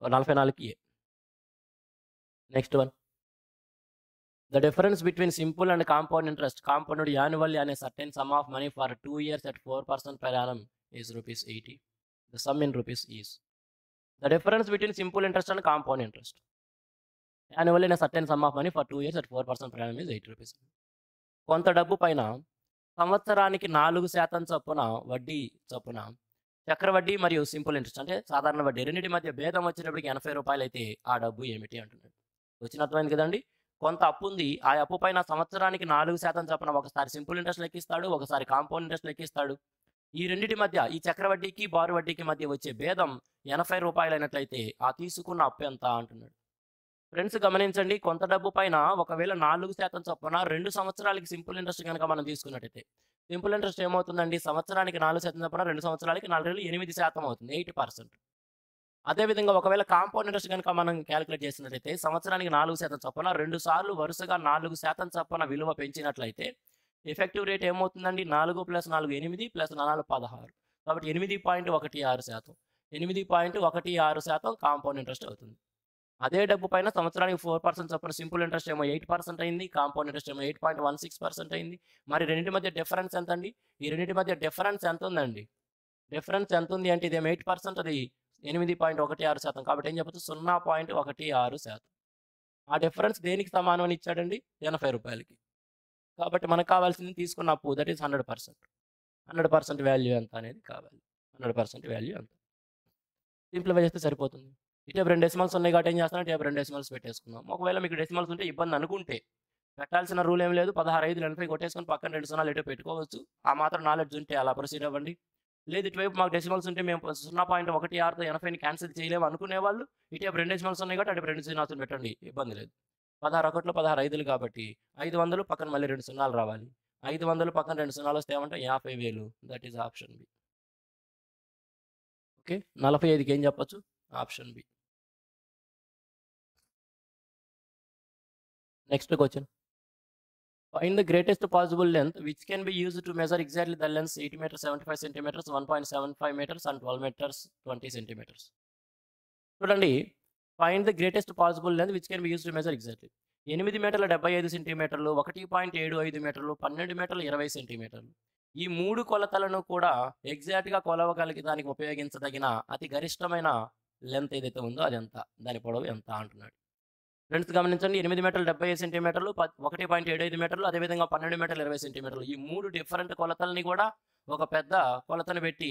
44కి A. Next one. The difference between simple and compound interest compounded annually on a certain sum of money for 2 years at 4% per annum is rupees 80. The sum in rupees is. The difference between simple interest and compound interest annually in a certain sum of money for 2 years at 4% per annum is 80 rupees. కొంత డబ్బు పైన సంవత్సరానికి 4% చొప్పున వడ్డీ చొప్పున చక్రవడ్డీ మరియు simple interest అంటే సాధారణ వడ్డీ రెండింటి మధ్య భేదం వచ్చేటప్పటికి రూ. 80 అయితే ఆ డబ్బు ఏమిటి అంటున్నాడు. వచ్చిన అర్థమైంది కదండి. కొంత అప్పు ఉంది. ఆ అప్పు పైన సంవత్సరానికి 4% చొప్పున ఒకసారి సింపుల్ ఇంట్రెస్ట్ లెక్కిస్తాడు. ఒకసారి కాంపౌండ్ ఇంట్రెస్ట్ లెక్కిస్తాడు. ఈ రెండిటి మధ్య ఈ చక్రవడ్డీకి, బారు వడ్డీకి మధ్య వచ్చే భేదం రూ. 80 అయినట్లయితే ఆ తీసుకున్న అప్పు ఎంత అంటున్నాడు. ఫ్రెండ్స్ గమనించండి. కొంత డబ్బు పైన ఒకవేళ 4% చొప్పున 2 సంవత్సరాలకి సింపుల్ ఇంట్రెస్ట్ గనక మనం తీసుకున్నట్టయితే, సింపుల్ ఇంట్రెస్ట్ ఏమవుతుందండి? సంవత్సరానికి 4% చొప్పున 2 సంవత్సరాలకి 4 రెళ్ళు 8% అవుతుంది. 80%. అదేవిధంగా ఒకవేళ కాంపౌండ్ ఇంట్రెస్ట్ గనక మనం కాలిక్యులేట్ చేసినట్టయితే, సంవత్సరానికి 4% చొప్పున 2 సార్లు వరుసగా 4% చొప్పున విలువ పెంచినట్లయితే, ఎఫెక్టివ్ రేట్ ఏమవుతుందండి? 4 + 4 8 + 4 16. కాబట్టి 8.16%. 8.16% కాంపౌండ్ ఇంట్రెస్ట్ అవుతుంది. అదే డబ్బు పైన సంవత్సరానికి 4% చొప్పున సింపుల్ ఇంట్రెస్ట్ ఏమో 8% అయింది. కాంపౌండ్ ఇంట్రెస్ట్ ఏమో 8.16% అయింది. మరి రెండిటి మధ్య డిఫరెన్స్ ఎంతండి? ఈ రెండిటి మధ్య డిఫరెన్స్ ఎంతుందండి? డిఫరెన్స్ ఎంతుంది అంటే ఇదేమో 8%, అది 8.16%. కాబట్టి ఏం చెప్పొచ్చు? 0.16%. ఆ డిఫరెన్స్ దేనికి సమానం అని ఇచ్చాడండి? రూ. 80కి. కాబట్టి మనకు కావాల్సింది తీసుకున్న అప్పు దట్ ఈస్ 100%. 100% వాల్యూ ఎంత అనేది కావాలి. 100% వాల్యూ ఎంత? సింప్లిఫై చేస్తే సరిపోతుంది. ఇటువైపు 2 డెసిమల్స్ ఉన్నాయి కాబట్టి ఏం చేస్తానంటే ఇటువైపు 2 డెసిమల్స్ పెట్టేసుకుందాం. ఒకవేళ మీకు డెసిమల్స్ ఉంటే ఇబ్బంది అనుకుంటే పెట్టాల్సిన రూల్ ఏం లేదు. 16 5 80 కొట్టేసుకొని పక్కన 2 సున్నాలు ఎటో పెట్టుకోవచ్చు. ఆ మాత్రం నాలెడ్జ్ ఉంటే అలా ప్రొసీడ్ అవ్వండి. లేదు ఇటువైపు మాకు డెసిమల్స్ ఉంటే మేము 0.16తో 80ని క్యాన్సిల్ చేయలేము అనుకునేవాళ్ళు ఇటువైపు 2 డెసిమల్స్ ఉన్నాయి కాబట్టి అటు 2 సున్నాలు పెట్టండి. ఇబ్బంది లేదు. 16 1 16 5లు కాబట్టి 500 పక్కన మళ్ళీ 2 సున్నాలు రావాలి. 500 పక్కన 2 సున్నాలు వస్తే ఏమంటే 50,000. That is option B. Okay. 45కి ఏం చెప్పొచ్చు? Option B. Next question. Find the greatest possible length which can be used to measure exactly the length 8 meters 75 centimeters, 1.75 meters and 12 meters 20 centimeters. చూడండి. Find the greatest possible length which can be used to measure exactly. 8 మీటర్ల 75 సెంటీమీటర్లు, 1.75 మీటర్లు, 12 మీటర్ల 20 సెంటీమీటర్లు. ఈ 3 కొలతలను కూడా ఎగ్జాక్ట్‌గా కొలవగలిగడానికి ఉపయోగించదగిన అతి గరిష్టమైన లెంత్ ఏదైతే ఉందో అది ఎంత? దాని పొడవు ఎంత అంటున్నాడు. ఫ్రెండ్స్ గమనించండి. 8 మీటర్లు 75 సెంటీమీటర్లు, 1.75 మీటర్లు, అదేవిధంగా 12 మీటర్లు 20 సెంటీమీటర్లు. ఈ 3 డిఫరెంట్ కొలతల్ని కూడా ఒక పెద్ద కొలతను పెట్టి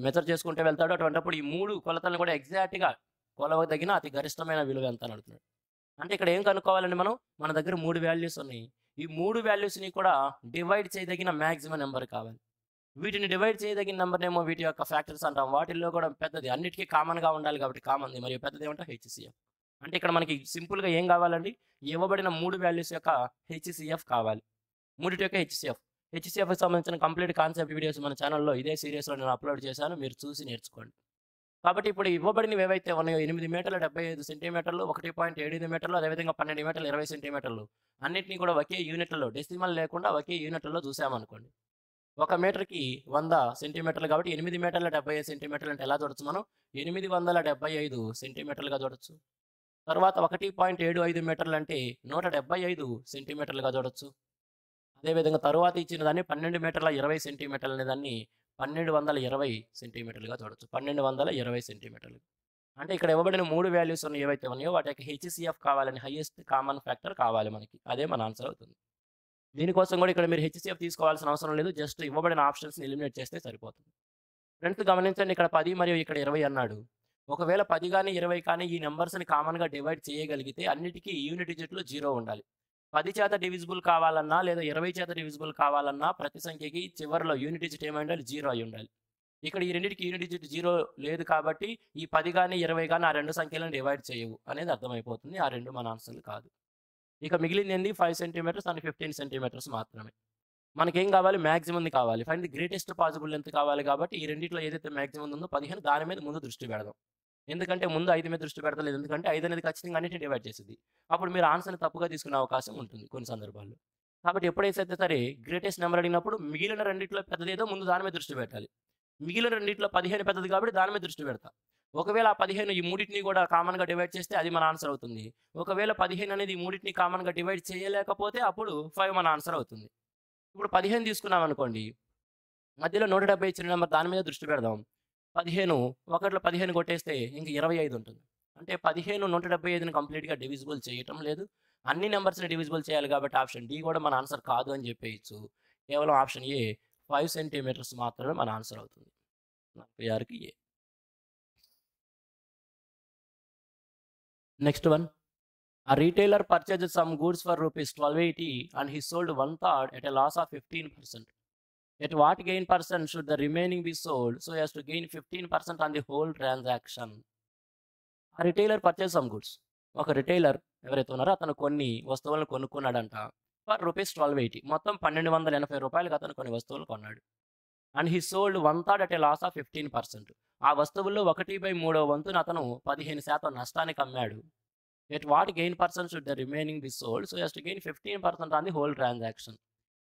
మెజర్ చేసుకుంటూ వెళ్తాడు. అటువంటప్పుడు ఈ 3 కొలతలను కూడా ఎగ్జాక్ట్‌గా కొలవదగిన అతి గరిష్టమైన విలువ ఎంత అని అడుగుతున్నాడు. అంటే ఇక్కడ ఏం కనుక్కోవాలండి మనం? మన దగ్గర 3 వాల్యూస్ ఉన్నాయి. ఈ 3 వాల్యూస్‌ని కూడా డివైడ్ చేయదగిన మాక్సిమం నంబర్ కావాలి. వీటిని డివైడ్ చేయదగిన నంబర్‌నేమో వీటి యొక్క ఫ్యాక్టర్స్ అంటాం. వాటిల్లో కూడా పెద్దది అన్నిటికీ కామన్‌గా ఉండాలి కాబట్టి కామన్‌ది, మరియు పెద్దది ఏమంటే హెచ్‌సీఎఫ్. అంటే ఇక్కడ మనకి సింపుల్‌గా ఏం కావాలండి? ఇవ్వబడిన 3 వాల్యూస్ యొక్క హెచ్‌సీఎఫ్ కావాలి. మూడిటి యొక్క హెచ్‌సీఎఫ్. హెచ్‌సీఎఫ్‌కి సంబంధించిన కంప్లీట్ కాన్సెప్ట్ వీడియోస్ మన ఛానెల్‌లో ఇదే సీరీస్‌లో నేను అప్లోడ్ చేశాను. మీరు చూసి నేర్చుకోండి. కాబట్టి ఇప్పుడు ఇవ్వబడినవి ఏవైతే ఉన్నాయో 8 మీటర్ల 75 సెంటీమీటర్లు, 1.75 మీటర్లు, అదేవిధంగా 12 మీటర్ల 20 సెంటీమీటర్లు అన్నిటిని కూడా ఒకే యూనిట్‌లలో డెసిమల్ లేకుండా ఒకే యూనిట్‌లలో చూసామనుకోండి. 1 మీటర్‌కి 100 సెంటీమీటర్లు కాబట్టి 8 మీటర్ల 75 సెంటీమీటర్లు అంటే ఎలా చూడొచ్చు మనం? 875 సెంటీమీటర్లుగా చూడొచ్చు. తర్వాత 1.75 మీటర్లు అంటే 175 సెంటీమీటర్లుగా చూడొచ్చు. అదేవిధంగా తరువాత ఇచ్చిన దాన్ని 12 మీటర్ల 20 సెంటీమీటర్లు అనే దాన్ని 1220 సెంటీమీటర్లుగా చూడొచ్చు. 1220 సెంటీమీటర్లు. అంటే ఇక్కడ ఇవ్వబడిన 3 వాల్యూస్ ఉన్నాయి ఏవైతే ఉన్నాయో వాటి యొక్క హెచ్‌సీఎఫ్ కావాలని, హైయెస్ట్ కామన్ ఫ్యాక్టర్ కావాలి మనకి. అదే మన ఆన్సర్ అవుతుంది. దీనికోసం కూడా ఇక్కడ మీరు హెచ్‌సీఎఫ్ తీసుకోవాల్సిన అవసరం లేదు. జస్ట్ ఇవ్వబడిన ఆప్షన్స్‌ని ఎలిమినేట్ చేస్తే సరిపోతుంది. ఫ్రెండ్స్ గమనించండి. ఇక్కడ 10 మరియు ఇక్కడ 20 అన్నాడు. ఒకవేళ 10 గాని, 20 కానీ ఈ నంబర్స్‌ని కామన్‌గా డివైడ్ చేయగలిగితే అన్నిటికీ యూనిట్ డిజిట్‌లో 0 ఉండాలి. 10 చేత డివిజిబుల్ కావాలన్నా లేదా 20 చేత డివిజిబుల్ కావాలన్నా ప్రతి సంఖ్యకి చివరిలో యూనిట్ డిజిట్ ఏమై ఉండాలి? 0 అయి ఉండాలి. ఇక్కడ ఈ రెండిటికి యూనిట్ డిజిట్ 0 లేదు కాబట్టి ఈ 10 గాని, 20 గాని ఆ 2 సంఖ్యలను డివైడ్ చేయవు అనేది అర్థమైపోతుంది. ఆ 2 మన ఆన్సర్‌లు కాదు. ఇక మిగిలింది ఏంది? 5 సెంటీమీటర్స్ అండ్ 15 సెంటీమీటర్స్ మాత్రమే. మనకేం కావాలి? మాక్సిమంది కావాలి. Find the greatest possible length కావాలి కాబట్టి ఈ రెండిట్లో ఏదైతే మాక్సిమం ఉందో 15 దాని మీద ముందు దృష్టి పెడదాం. ఎందుకంటే ముందు 5 మీద దృష్టి పెడతలేదు. ఎందుకంటే 5 అనేది ఖచ్చితంగా అన్నిటిని డివైడ్ చేసిద్ది. అప్పుడు మీరు ఆన్సర్‌ని తప్పుగా తీసుకునే అవకాశం ఉంటుంది కొన్ని సందర్భాల్లో. కాబట్టి ఎప్పుడైతే సరే గ్రేటెస్ట్ నెంబర్ అడిగినప్పుడు మిగిలిన రెండిట్లో పెద్దదేదో ముందు దాని మీద దృష్టి పెట్టాలి. మిగిలిన రెండిట్లో 15 పెద్దది కాబట్టి దాని మీద దృష్టి పెడతా. ఒకవేళ ఆ 15 ఈ మూడిటిని కూడా కామన్‌గా డివైడ్ చేస్తే అది మన ఆన్సర్ అవుతుంది. ఒకవేళ 15 అనేది ఈ మూడిటిని కామన్‌గా డివైడ్ చేయలేకపోతే అప్పుడు 5 మన ఆన్సర్ అవుతుంది. ఇప్పుడు 15 తీసుకున్నామనుకోండి. మధ్యలో 170 ఇచ్చిన నెంబర్ దాని మీద దృష్టి పెడదాం. 15 ఒకటిలో 15 కొట్టేస్తే ఇంక 25 ఉంటుంది. అంటే 15 175ని కంప్లీట్‌గా డివిజిబుల్ చేయటం లేదు. అన్ని నంబర్స్‌ని డివిజిబుల్ చేయాలి కాబట్టి ఆప్షన్ డి కూడా మన ఆన్సర్ కాదు అని చెప్పేయొచ్చు. కేవలం ఆప్షన్ ఏ 5 సెంటీమీటర్స్ మాత్రమే మన ఆన్సర్ అవుతుంది. 46కి A. Next one. A retailer purchased some goods for rupees 1280 and he sold one third at a loss of 15%. At what gain percent should the remaining be sold so as to gain 15% on the whole transaction? A retailer purchased some goods. ఒక retailer ఎవరైతే ఉన్నారో అతను కొన్ని వస్తువులను కొనుక్కున్నాడంట. For rupees 1280 మొత్తం 1280 రూపాయలకి అతను కొన్ని వస్తువులు కొన్నాడు. And he sold one third at a loss of 15%. ఆ వస్తువుల్లో 1/3 వంతును అతను 15% నష్టానికి అమ్మాడు. At what gain person should the remaining be sold so as to gain 15% on the whole transaction.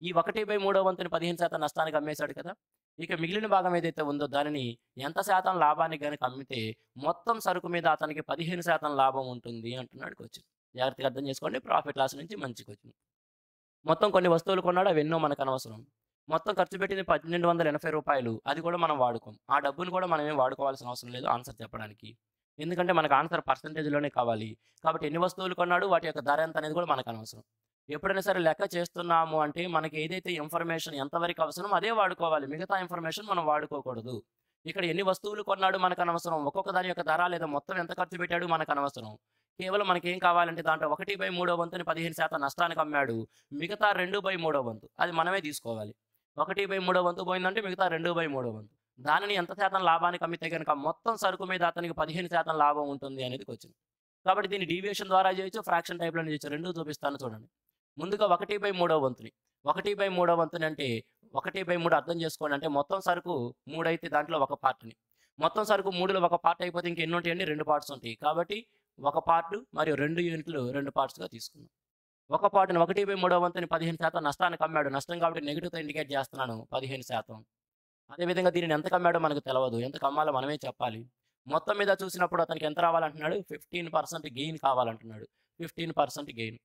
ఈ 1/3 వంతుని 15% నష్టానికి అమ్మేశాడు కదా. ఇక మిగిలిన భాగం ఏదైతే ఉందో దానిని ఎంత శాతం లాభానికి గనుక అమ్మితే మొత్తం సరుకు మీద అతనికి 15% లాభం ఉంటుంది అంటున్నాడు క్వశ్చన్. జాగ్రత్తగా అర్థం చేసుకోండి. ప్రాఫిట్ లాస్ నుంచి మంచి క్వశ్చన్. మొత్తం కొన్ని వస్తువులు కొన్నాడు, అవి ఎన్నో మనకు అనవసరం. మొత్తం ఖర్చు పెట్టింది 1280 రూపాయలు. అది కూడా మనం వాడుకోం. ఆ డబ్బును కూడా మనం ఏం వాడుకోవాల్సిన అవసరం లేదు ఆన్సర్ చెప్పడానికి. ఎందుకంటే మనకు ఆన్సర్ పర్సెంటేజ్‌లోనే కావాలి. కాబట్టి ఎన్ని వస్తువులు కొన్నాడు, వాటి యొక్క ధర ఎంత అనేది కూడా మనకు అనవసరం. ఎప్పుడైనా సరే లెక్క చేస్తున్నాము అంటే మనకి ఏదైతే ఇన్ఫర్మేషన్ ఎంతవరకు అవసరమో అదే వాడుకోవాలి. మిగతా ఇన్ఫర్మేషన్ మనం వాడుకోకూడదు. ఇక్కడ ఎన్ని వస్తువులు కొన్నాడు మనకు అనవసరం. ఒక్కొక్క దాని యొక్క ధర లేదా మొత్తం ఎంత ఖర్చు పెట్టాడు మనకు అనవసరం. కేవలం మనకేం కావాలంటే దాంట్లో 1/3 వంతుని 15% నష్టానికి అమ్మాడు. మిగతా 2/3 వంతు అది మనమే తీసుకోవాలి. 1/3 వంతు పోయిందంటే మిగతా 2/3 వంతు. దానిని ఎంత శాతం లాభానికి అమ్మితే గనుక మొత్తం సరుకు మీద అతనికి 15% లాభం ఉంటుంది అనేది క్వశ్చన్. కాబట్టి దీన్ని డీవియేషన్ ద్వారా చేయొచ్చు, ఫ్రాక్షన్ టైప్‌లోనే చేయొచ్చు. రెండూ చూపిస్తాను చూడండి. ముందుగా 1/3 వంతుని. 1/3 వంతుని అంటే 1/3 అర్థం చేసుకోండి. అంటే మొత్తం సరుకు 3 అయితే దాంట్లో ఒక పార్ట్‌ని. మొత్తం సరుకు 3లో ఒక పార్ట్ అయిపోతే ఇంకెన్ని ఉంటాయండి? 2 పార్ట్స్ ఉంటాయి. కాబట్టి ఒక పార్ట్ మరియు 2 యూనిట్లు 2 పార్ట్స్‌గా తీసుకుందాం. ఒక పార్ట్‌ని 1/3 వంతుని 15% నష్టానికి అమ్మాడు. నష్టం కాబట్టి నెగెటివ్‌తో ఇండికేట్ చేస్తున్నాను 15%. అదేవిధంగా దీనిని ఎంతకు అమ్మాడో మనకు తెలవదు. ఎంతకు అమ్మాలో మనమే చెప్పాలి. మొత్తం మీద చూసినప్పుడు అతనికి ఎంత రావాలంటున్నాడు? 15% గెయిన్ కావాలంటున్నాడు. 15% గెయిన్.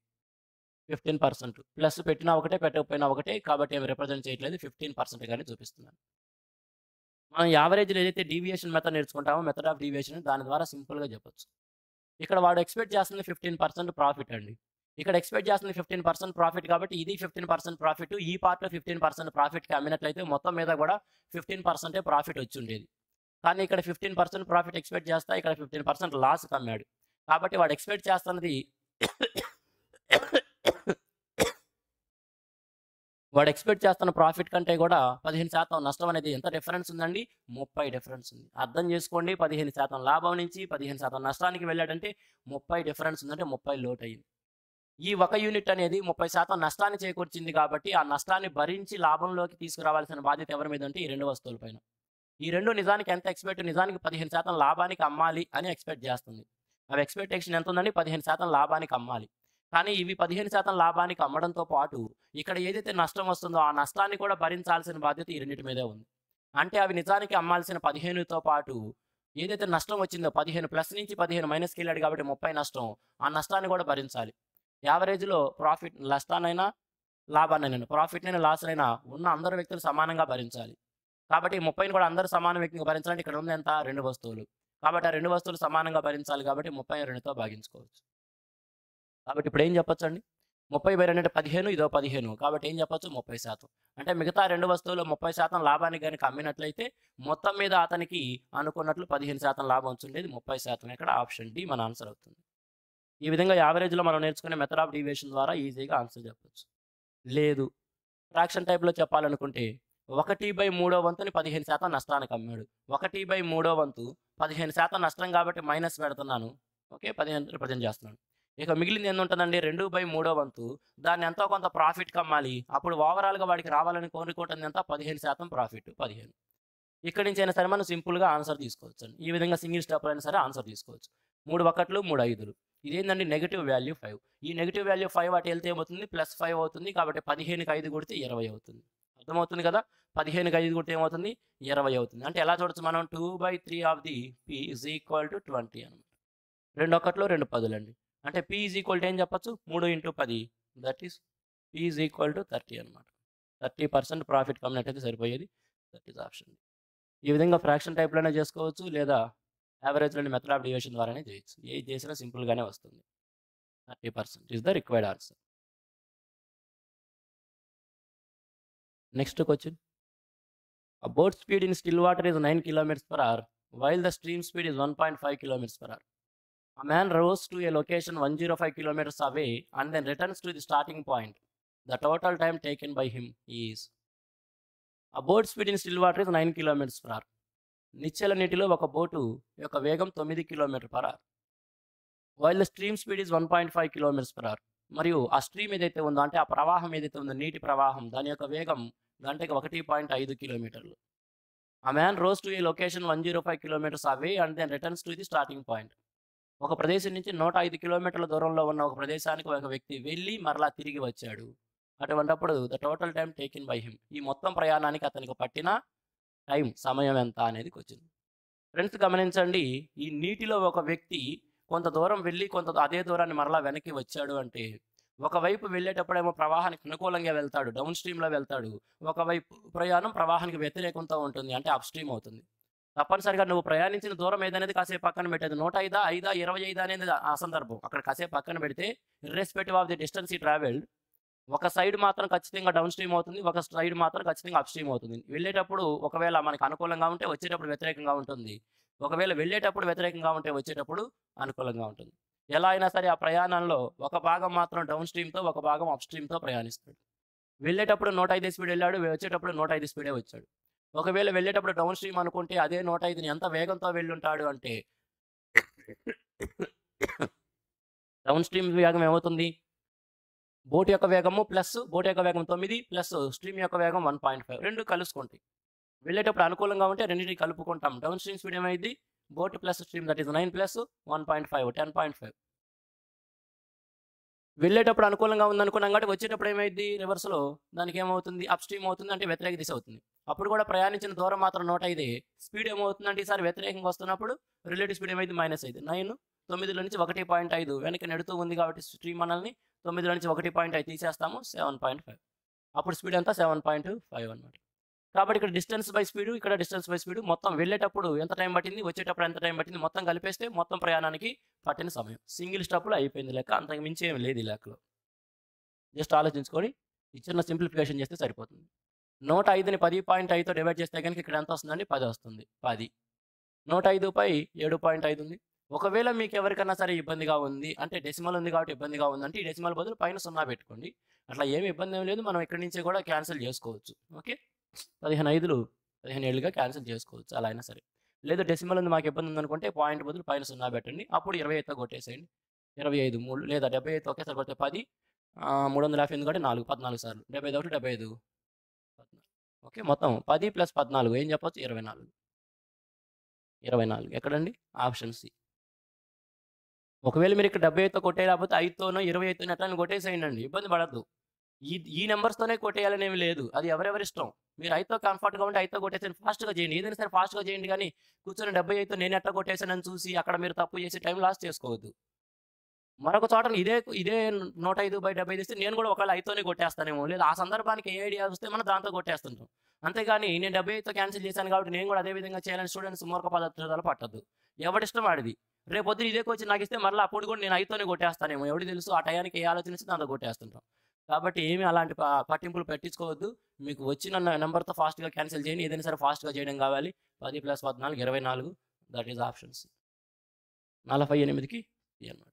15% ప్లస్ పెట్టినా ఒకటే, పెట్టకపోయినా ఒకటే. కాబట్టి ఏమి రిప్రజెంట్ చేయట్లేదు. 15% గానే చూపిస్తున్నాను. మనం యావరేజ్‌లో ఏదైతే డీవియేషన్ మెథడ్ నేర్చుకుంటామో, మెథడ్ ఆఫ్ డీవియేషన్ దాని ద్వారా సింపుల్‌గా చెప్పొచ్చు. ఇక్కడ వాడు ఎక్స్‌పెక్ట్ చేస్తుంది 15% ప్రాఫిట్ అండి. ఇక్కడ ఎక్స్‌పెక్ట్ చేస్తుంది 15% ప్రాఫిట్ కాబట్టి ఇది 15% ప్రాఫిట్. ఈ పార్ట్‌లో 15% ప్రాఫిట్‌కి అమ్మినట్లయితే మొత్తం మీద కూడా 15% ప్రాఫిట్ వచ్చుండేది. కానీ ఇక్కడ 15% ప్రాఫిట్ ఎక్స్‌పెక్ట్ చేస్తా ఇక్కడ 15% లాస్‌కి అమ్మాడు. కాబట్టి వాడు ఎక్స్‌పెక్ట్ చేస్తున్నది వాడు ఎక్స్‌పెక్ట్ చేస్తున్న ప్రాఫిట్ కంటే కూడా 15% నష్టం అనేది ఎంత డిఫరెన్స్ ఉందండి? 30 డిఫరెన్స్ ఉంది. అర్థం చేసుకోండి. 15% లాభం నుంచి 15% నష్టానికి వెళ్ళాడంటే 30 డిఫరెన్స్ ఉందంటే 30 లోటయింది. ఈ ఒక యూనిట్ అనేది 30% నష్టాన్ని చేకూర్చింది కాబట్టి ఆ నష్టాన్ని భరించి లాభంలోకి తీసుకురావాల్సిన బాధ్యత ఎవరి మీద అంటే ఈ 2 వస్తువుల పైన. ఈ 2 నిజానికి ఎంత ఎక్స్‌పెక్ట్ నిజానికి 15% లాభానికి అమ్మాలి అని ఎక్స్‌పెక్ట్ చేస్తుంది. అవి ఎక్స్‌పెక్టేషన్ ఎంత ఉందండి? 15% లాభానికి అమ్మాలి. కానీ ఇవి 15% లాభానికి అమ్మడంతో పాటు ఇక్కడ ఏదైతే నష్టం వస్తుందో ఆ నష్టాన్ని కూడా భరించాల్సిన బాధ్యత ఈ రెండిటి మీదే ఉంది. అంటే అవి నిజానికి అమ్మాల్సిన 15తో పాటు ఏదైతే నష్టం వచ్చిందో 15 ప్లస్ నుంచి 15 మైనస్‌కి వెళ్ళాడు కాబట్టి 30 నష్టం. ఆ నష్టాన్ని కూడా భరించాలి. యావరేజ్‌లో ప్రాఫిట్ నష్టాన్నైనా, లాభాన్నైనా, ప్రాఫిట్‌నైనా, లాస్‌నైనా ఉన్న అందరు వ్యక్తులు సమానంగా భరించాలి. కాబట్టి 30ని కూడా అందరూ సమాన వ్యక్తిగా భరించాలంటే ఇక్కడ ఉంది ఎంత? 2 వస్తువులు. కాబట్టి ఆ 2 వస్తువులు సమానంగా భరించాలి కాబట్టి 30ని 2తో భాగించుకోవచ్చు. కాబట్టి ఇప్పుడు ఏం చెప్పొచ్చండి? 30/2 అంటే 15 ఇదో 15 కాబట్టి ఏం చెప్పొచ్చు? 30%. అంటే మిగతా 2 వస్తువులు 30% లాభానికి గనుక అమ్మినట్లయితే మొత్తం మీద అతనికి అనుకున్నట్లు 15% లాభం వచ్చుండేది. 30% ఇక్కడ ఆప్షన్ డి మన ఆన్సర్ అవుతుంది. ఈ విధంగా యావరేజ్‌లో మనం నేర్చుకునే మెథడ్ ఆఫ్ డీవియేషన్ ద్వారా ఈజీగా ఆన్సర్ చెప్పొచ్చు. లేదు ఫ్రాక్షన్ టైప్‌లో చెప్పాలనుకుంటే 1/3 వంతుని 15% నష్టానికి అమ్మాడు. 1/3 వంతు 15% నష్టం కాబట్టి మైనస్ పెడుతున్నాను. ఓకే. 15 రిప్రజెంట్ చేస్తున్నాను. ఇక మిగిలింది ఎన్నుంటదండి? 2/3 వంతు. దాన్ని ఎంతో కొంత ప్రాఫిట్‌కి అమ్మాలి. అప్పుడు ఓవరాల్‌గా వాడికి రావాలని కోరుకుంటుంది ఎంత? 15% ప్రాఫిట్ 15. ఇక్కడి నుంచి అయినా సరే మనం సింపుల్‌గా ఆన్సర్ తీసుకోవచ్చండి. ఈ విధంగా సింగిల్ స్టెప్‌లో అయినా సరే ఆన్సర్ తీసుకోవచ్చు. 3 1లు 3 5లు. ఇదేందండి? Negative value 5. ఈ నెగెటివ్ వాల్యూ 5 అటు ఎళ్తే ఏమవుతుంది? +5 అవుతుంది. కాబట్టి 15కి 5 కొడితే 20 అవుతుంది. అర్థమవుతుంది కదా? 15కి 5 కొడితే ఏమవుతుంది? 20 అవుతుంది. అంటే ఎలా చూడొచ్చు మనం? 2/3 of the p is equal to 20 అనమాట. 2 1లు 2 10లండి. అంటే p ఈజ్ ఈక్వల్ టు ఏం చెప్పొచ్చు? 3 × 10 that is p is equal to 30 అనమాట. 30% ప్రాఫిట్ కమ్మినట్టయితే సరిపోయేది. That is option. ఈ విధంగా ఫ్రాక్షన్ టైప్‌లోనే చేసుకోవచ్చు. లేదా యావరేజ్‌లోని మెథడ్ ఆఫ్ డీవియేషన్ ద్వారానే చేయొచ్చు. ఏది చేసినా సింపుల్‌గానే వస్తుంది. 30% is the required answer. Next question. A boat speed in still water is 9 km/h while the stream speed is 1.5 km/h. A man rose to a location 105 kilometers away and then returns to the starting point. The total time taken by him is a boat speed in still water is 9 kilometers per hour. నిశ్చల నీటిలో ఒక boat యొక్క వేగం 9 kilometre per hour. While the stream speed is 1.5 kilometres per hour. మరియు ఆ stream ఏదైతే ఉందో అంటే ఆ ప్రవాహం ఏదైతే ఉందో నీటి ప్రవాహం దాని యొక్క వేగం గంటకి 1.5 కిలోమీటర్లు. A man rows to a location 105 kilometres away and then returns to the starting point. ఒక ప్రదేశం నుంచి 105 కిలోమీటర్ల దూరంలో ఉన్న ఒక ప్రదేశానికి ఒక వ్యక్తి వెళ్ళి మరలా తిరిగి వచ్చాడు. అటువంటప్పుడు the total time taken by him, ఈ మొత్తం ప్రయాణానికి అతనికి పట్టిన టైం సమయం ఎంత అనేది వచ్చింది. ఫ్రెండ్స్ గమనించండి, ఈ నీటిలో ఒక వ్యక్తి కొంత దూరం వెళ్ళి కొంత అదే దూరాన్ని మరలా వెనక్కి వచ్చాడు అంటే ఒకవైపు వెళ్ళేటప్పుడేమో ప్రవాహానికి అనుకూలంగా వెళ్తాడు, డౌన్ స్ట్రీమ్లో వెళ్తాడు. ఒకవైపు ప్రయాణం ప్రవాహానికి వ్యతిరేకంతో ఉంటుంది, అంటే అప్ స్ట్రీమ్ అవుతుంది. తప్పనిసరిగా నువ్వు ప్రయాణించిన దూరం ఏదనేది కాసేపు పక్కన పెట్టేది 105, 5, 25 అనేది ఆ సందర్భం. అక్కడ కాసేపు పక్కన పెడితే ఇర్రెస్పెక్టివ్ ఆఫ్ ది డిస్టెన్స్ ఈ ట్రావెల్డ్, ఒక సైడ్ మాత్రం ఖచ్చితంగా డౌన్ స్ట్రీమ్ అవుతుంది, ఒక సైడ్ మాత్రం ఖచ్చితంగా అప్ స్ట్రీమ్ అవుతుంది. వెళ్ళేటప్పుడు ఒకవేళ మనకు అనుకూలంగా ఉంటే వచ్చేటప్పుడు వ్యతిరేకంగా ఉంటుంది, ఒకవేళ వెళ్ళేటప్పుడు వ్యతిరేకంగా ఉంటే వచ్చేటప్పుడు అనుకూలంగా ఉంటుంది. ఎలా అయినా సరే ఆ ప్రయాణంలో ఒక భాగం మాత్రం డౌన్ స్ట్రీమ్తో, ఒక భాగం అప్ స్ట్రీమ్తో ప్రయాణిస్తాడు. వెళ్ళేటప్పుడు 105 స్పీడ్ వెళ్ళాడు, వచ్చేటప్పుడు 105 స్పీడే వచ్చాడు. ఒకవేళ వెళ్ళేటప్పుడు డౌన్ స్ట్రీమ్ అనుకుంటే అదే 105ని ఎంత వేగంతో వెళ్ళుంటాడు అంటే డౌన్ స్ట్రీమ్ వేగం ఏమవుతుంది, బోట్ యొక్క వేగము ప్లస్ బోట్ యొక్క వేగం 9 ప్లస్ స్ట్రీమ్ యొక్క వేగం 1.5 రెండు కలుసుకుంటాయి. వెళ్ళేటప్పుడు అనుకూలంగా ఉంటే రెండింటిని కలుపుకుంటాం. డౌన్ స్ట్రీమ్ స్పీడ్ ఏమైంది, boat plus stream that is 9 plus 1.5 10.5. వెళ్ళేటప్పుడు అనుకూలంగా ఉందనుకున్నాం కాబట్టి వచ్చేటప్పుడు ఏమైంది, రివర్స్లో దానికి ఏమవుతుంది, అప్ స్ట్రీమ్ అవుతుంది, అంటే వ్యతిరేక దిశ అవుతుంది. అప్పుడు కూడా ప్రయాణించిన దూరం మాత్రం 105, స్పీడ్ ఏమవుతుందంటే ఈసారి వ్యతిరేకంగా వస్తున్నప్పుడు రిలేటివ్ స్పీడ్ ఏమైంది -5. 9 9లో నుంచి 1.5 వెనక్కి నెడుతూ ఉంది కాబట్టి స్ట్రీమ్ మనల్ని 9లో నుంచి 1.5 తీసేస్తాము 7.5. అప్పుడు స్పీడ్ అంతా 7.5 అనమాట. కాబట్టి ఇక్కడ డిస్టెన్స్ బై స్పీడ్, ఇక్కడ డిస్టెన్స్ బై స్పీడ్, మొత్తం వెళ్ళేటప్పుడు ఎంత టైం పట్టింది, వచ్చేటప్పుడు ఎంత టైం పట్టింది, మొత్తం కలిపేస్తే మొత్తం ప్రయాణానికి పట్టిన సమయం. సింగిల్ స్టెప్లో అయిపోయింది లెక్క, అంతకు మించి ఏమి లేదు ఈ లెక్కలో. జస్ట్ ఆలోచించుకొని ఈ చిన్న సింప్లిఫికేషన్ చేస్తే సరిపోతుంది. 105ని 10.5తో డివైడ్ చేస్తే కనుక ఇక్కడ ఎంత వస్తుందండి, 10 వస్తుంది. 10 105పై 7.5 ఉంది. ఒకవేళ మీకు ఎవరికైనా సరే ఇబ్బందిగా ఉంది అంటే డెసిమల్ ఉంది కాబట్టి ఇబ్బందిగా ఉందంటే ఈ డెసిమల్ బదులు పైన 0 పెట్టుకోండి. అట్లా ఏమి ఇబ్బంది ఏం లేదు, మనం ఇక్కడి నుంచి కూడా క్యాన్సిల్ చేసుకోవచ్చు. ఓకే, 15 5లు 15 7గా క్యాన్సిల్ చేసుకోవచ్చు అలా అయినా సరే. లేదు డెసిమల్ ఉంది మాకు ఇబ్బంది ఉందనుకుంటే పాయింట్ బదులు పైన 0 పెట్టండి, అప్పుడు 25తో కొట్టేసేయండి. 25 3 లేదా 75 ఒకేసారి కొడితే 10 350 ఎందుకంటే 4 14 సార్లు 75 75 14. ఓకే, మొత్తం 10 + 14 ఏం చెప్పొచ్చు 24. 24 ఎక్కడండి, ఆప్షన్ సి. ఒకవేళ మీరు ఇక్కడ 75తో కొట్టేయలేకపోతే 5తోనో 25తోనో ఎట్లా కొట్టేసేయండి అండి, ఇబ్బంది పడద్దు. ఈ నెంబర్స్తోనే కొట్టేయాలని ఏమి లేదు, అది ఎవరెవరి ఇష్టం. మీరు 5తో కంఫర్ట్గా ఉంటే 5తో కొట్టేసాను, ఫాస్ట్గా చేయండి, ఏదైనా సరే ఫాస్ట్గా చేయండి. కానీ కూర్చొని 75తో నేను ఎట్లా కొట్టేసానని చూసి అక్కడ మీరు తప్పు చేసి టైం లాస్ చేసుకోవద్దు. మరొక చోట ఇదే 105/75 ఇస్తే నేను కూడా ఒకవేళ 5తోనే కొట్టేస్తానేమో, లేదా ఆ సందర్భానికి ఏ ఐడియా వస్తే మనం దాంతో కొట్టేస్తుంటాం. అంతేగాని నేను 75తో క్యాన్సిల్ చేశాను కాబట్టి నేను కూడా అదే విధంగా చేయాలని స్టూడెంట్స్ మూర్ఖ పద్ధతులు పట్టద్దు. ఎవరిష్టం వాడిది. రేపు పొద్దున ఇదే వచ్చి నాకు ఇస్తే మళ్ళీ అప్పుడు కూడా నేను 5తోనే కొట్టేస్తానేమో, ఎవరికి తెలుసు. ఆ టయానికి ఏ ఆలోచన ఇస్తే దాంతో కొట్టేస్తుంటాం. కాబట్టి ఏమీ అలాంటి పట్టింపులు పెట్టించుకోవద్దు. మీకు వచ్చిన నెంబర్తో ఫాస్ట్గా క్యాన్సిల్ చేయండి, ఏదైనా సరే ఫాస్ట్గా చేయడం కావాలి. 10 + 14 24, దట్ ఈస్ ఆప్షన్స్ 48కి అనమాట.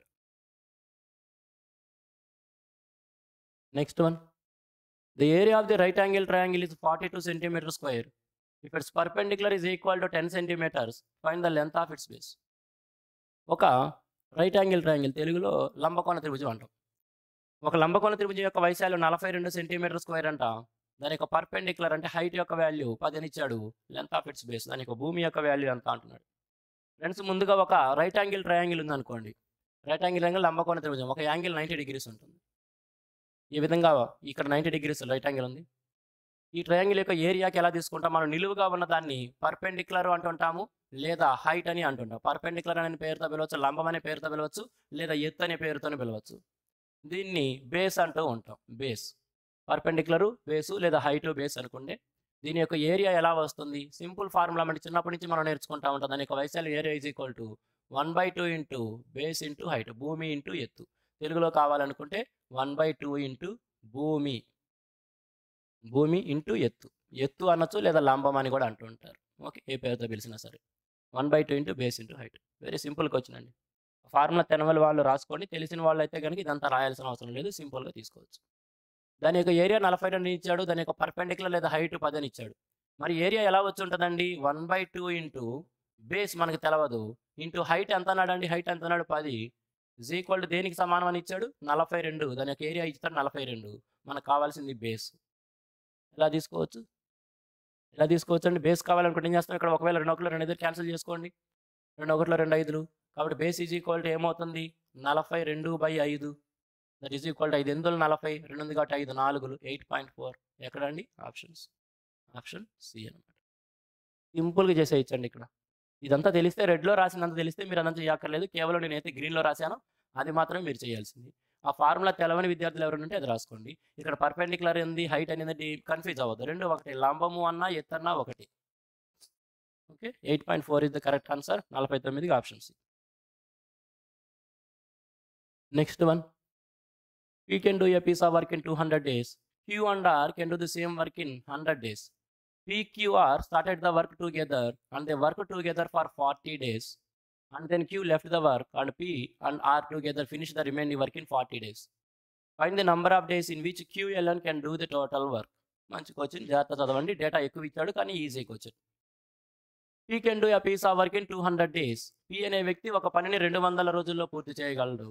Next one, the area of the right angle triangle is 42 centimeters square. If its perpendicular is equal to 10 centimeters, find the length of its base. ఒక రైట్ యాంగిల్ ట్రయాంగిల్, తెలుగులో లంబకోణ త్రిభుజం అంటాం. ఒక లంబకోణ త్రిభుజం యొక్క వైశాల్యం 42 centimetre square అంట. దాని యొక్క పర్పెండిక్యులర్ అంటే హైట్ యొక్క వాల్యూ 10 ఇచ్చాడు, లెంత్ ఆఫ్ ఇట్స్ బేస్ దాని యొక్క భూమి యొక్క వాల్యూ ఎంత అంటున్నాడు. ఫ్రెండ్స్ ముందుగా ఒక రైట్ యాంగిల్ ట్రయాంగిల్ ఉందనుకోండి. రైట్ యాంగిల్ యాంగిల్ లంబకోణ త్రిభుజం, ఒక యాంగిల్ 90 degrees ఉంటుంది. ఈ విధంగా ఇక్కడ 90 degrees రైట్ యాంగిల్ ఉంది. ఈ ట్రయాంగిల్ యొక్క ఏరియాకి ఎలా తీసుకుంటాం, మనం నిలువుగా ఉన్న దాన్ని పర్పెండిక్యులర్ అంటుంటాము, లేదా హైట్ అని అంటుంటాం. పర్పెండిక్యులర్ అనే పేరుతో పిలవచ్చు, లంబం అనే పేరుతో పిలవచ్చు, లేదా ఎత్తు అనే పేరుతో పిలవచ్చు. దీన్ని బేస్ అంటూ ఉంటాం. బేస్, పర్పెండిక్యులరు బేసు, లేదా హైటు బేస్ అనుకుంటే దీని యొక్క ఏరియా ఎలా వస్తుంది, సింపుల్ ఫార్ములా అంటే చిన్నప్పటి నుంచి మనం నేర్చుకుంటా ఉంటాం. దాని యొక్క వైశాల్యం area is equal to 1/2 into base into height, భూమి ఇంటూ ఎత్తు. తెలుగులో కావాలనుకుంటే 1/2 ఇంటూ భూమి, భూమి ఇంటూ ఎత్తు. ఎత్తు అనొచ్చు, లేదా లంబం అని కూడా అంటూ ఉంటారు. ఓకే, ఏ పేరుతో పిలిచినా సరే. 1/2 into base into height. Very simple question అండి. ఫార్ములా తెలవని వాళ్ళు రాసుకోండి. తెలిసిన వాళ్ళైతే గనుక ఇదంతా రాయాల్సిన అవసరం లేదు. సింపుల్‌గా తీసుకోవచ్చు. దాని యొక్క ఏరియా 42 ఇచ్చాడు. దాని యొక్క పర్పెండిక్యులర్ లేదా హైట్ 10 అని ఇచ్చాడు. మరి ఏరియా ఎలా వచ్చుంటదండి? 1/2 ఇంటూ బేస్ మనకు తెలవదు. ఇంటూ హైట్ ఎంత అన్నాడండి? హైట్ ఎంత అన్నాడు? 10 ఈజ్ ఈక్వల్ టు దేనికి సమానం అని ఇచ్చాడు? 42. దాని యొక్క ఏరియా ఇచ్చాడు 42. మనకు కావాల్సింది బేస్. ఎలా తీసుకోవచ్చు? ఎలా తీసుకోవచ్చండి? బేస్ కావాలనుకుంటే ఏం చేస్తాం? ఇక్కడ ఒకవేళ 2 1 2 5 క్యాన్సిల్ చేసుకోండి. 2 1 2 5 కాబట్టి బేస్ ఈజ్ ఈక్వల్ టు ఏమవుతుంది? 42/5 దట్ ఈజ్ ఈక్వల్ టు 5 ఎందులో 40 2 ఉంది కాబట్టి 5 4 8.4 ఎక్కడండి? ఆప్షన్స్. ఆప్షన్ సి అనమాట. సింపుల్‌గా చేసేయచ్చండి ఇక్కడ. ఇదంతా తెలిస్తే రెడ్‌లో రాసిందంతా తెలిస్తే మీరు అదంతా చేయక్కర్లేదు. కేవలం నేనైతే గ్రీన్‌లో రాసానో అది మాత్రమే మీరు చేయాల్సింది. ఆ ఫార్ములా తెలవని విద్యార్థులు ఎవరైనా ఉంటే అది రాసుకోండి. ఇక్కడ పర్పెండిక్యులర్ ఏంది? హైట్ అనేది కన్‌ఫ్యూజ్ అవ్వద్దు. 2 ఒకటే. లంబము అన్నా ఎత్తన్నా ఒకటే. Okay. 8.4 is the correct answer. 49కి option C. Next one. P can do a piece of work in 200 days. Q and R can do the same work in 100 days. PQR started the work together and they worked together for 40 days. And then Q left the work and P and R together finished the remaining work in 40 days. Find the number of days in which Q alone can do the total work. మంచి question, జాగ్రత్త చదవండి. Data ఎక్కువ ఇచ్చాడు కానీ easy question. P can do a piece of work in 200 days. P అనే వ్యక్తి ఒక పనిని 200 రోజుల్లో పూర్తి చేయగలడు.